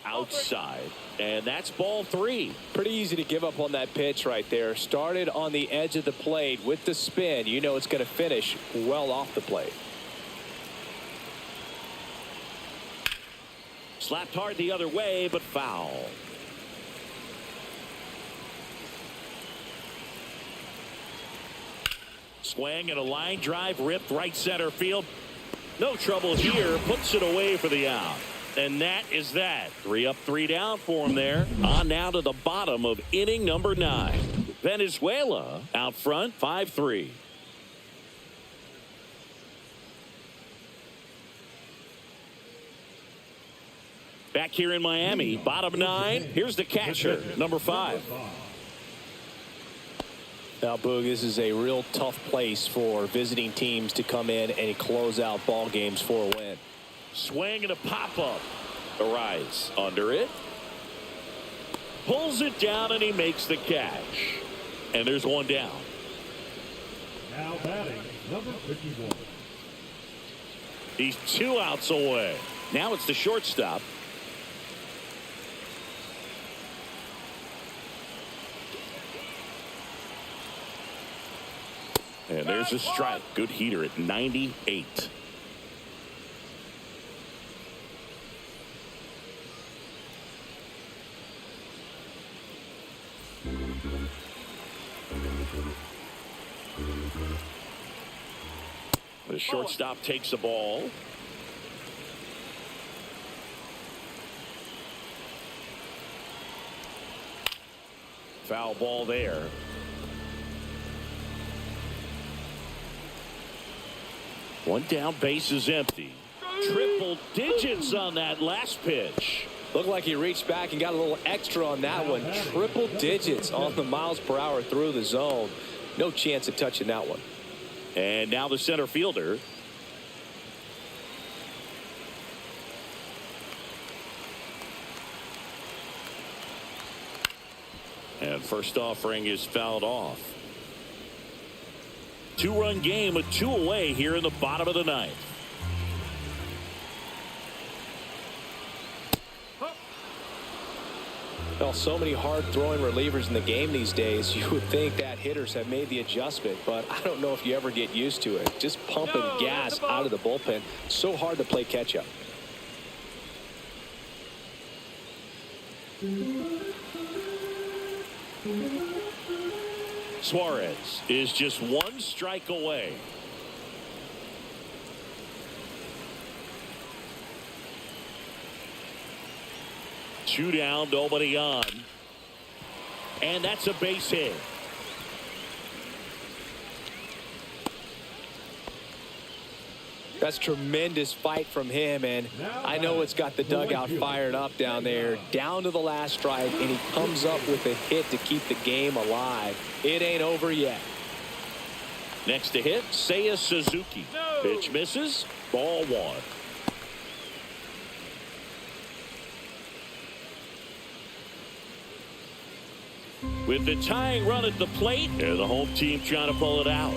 Outside. And that's ball 3. Pretty easy to give up on that pitch right there. Started on the edge of the plate with the spin. You know it's going to finish well off the plate. Slapped hard the other way, but foul. Swing and a line drive ripped right center field. No trouble here. Puts it away for the out. And that is that. 3 up, 3 down for him there. On now to the bottom of inning number 9. Venezuela out front, 5-3. Back here in Miami, bottom 9. Here's the catcher, number 5. Now, Boog, this is a real tough place for visiting teams to come in and close out ball games for a win. Swing and a pop-up. Arraez under it. Pulls it down and he makes the catch. And there's 1 down. Now batting, number 51. He's 2 outs away. Now it's the shortstop. And there's a strike. Good heater at 98. The shortstop takes the ball. Foul ball there. One down, base is empty. Triple digits on that last pitch. Looked like he reached back and got a little extra on that one. Triple digits on the miles per hour through the zone. No chance of touching that one. And now the center fielder. And first offering is fouled off. Two-run game with 2 away here in the bottom of the ninth. Well, so many hard-throwing relievers in the game these days, you would think that hitters have made the adjustment, but I don't know if you ever get used to it. Just pumping gas out of the bullpen. So hard to play catch-up. Suarez is just 1 strike away. Two down, nobody on. And that's a base hit. That's tremendous fight from him, and I know it's got the dugout fired up down there. Down to the last strike, and he comes up with a hit to keep the game alive. It ain't over yet. Next to hit, Seiya Suzuki. Pitch misses. Ball 1. With the tying run at the plate, and the home team trying to pull it out.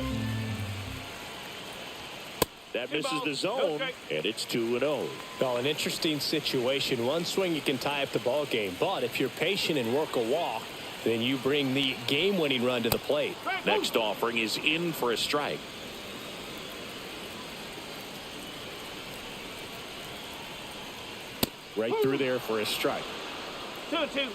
That misses the zone, and it's 2-0. Well, an interesting situation. One swing you can tie up the ball game, but if you're patient and work a walk, then you bring the game-winning run to the plate. Next offering is in for a strike. Right through there for a strike. 2-2.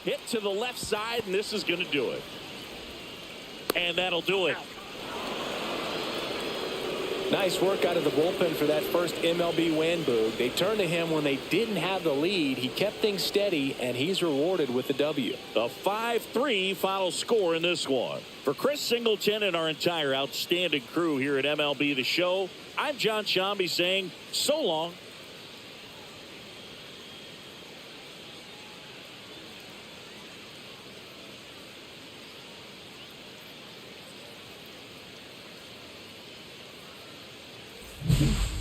Hit to the left side, and this is going to do it. And that'll do it. Nice work out of the bullpen for that first MLB win, Boog. They turned to him when they didn't have the lead. He kept things steady, and he's rewarded with the W. A 5-3 final score in this one. For Chris Singleton and our entire outstanding crew here at MLB The Show, I'm John Shambi saying so long. you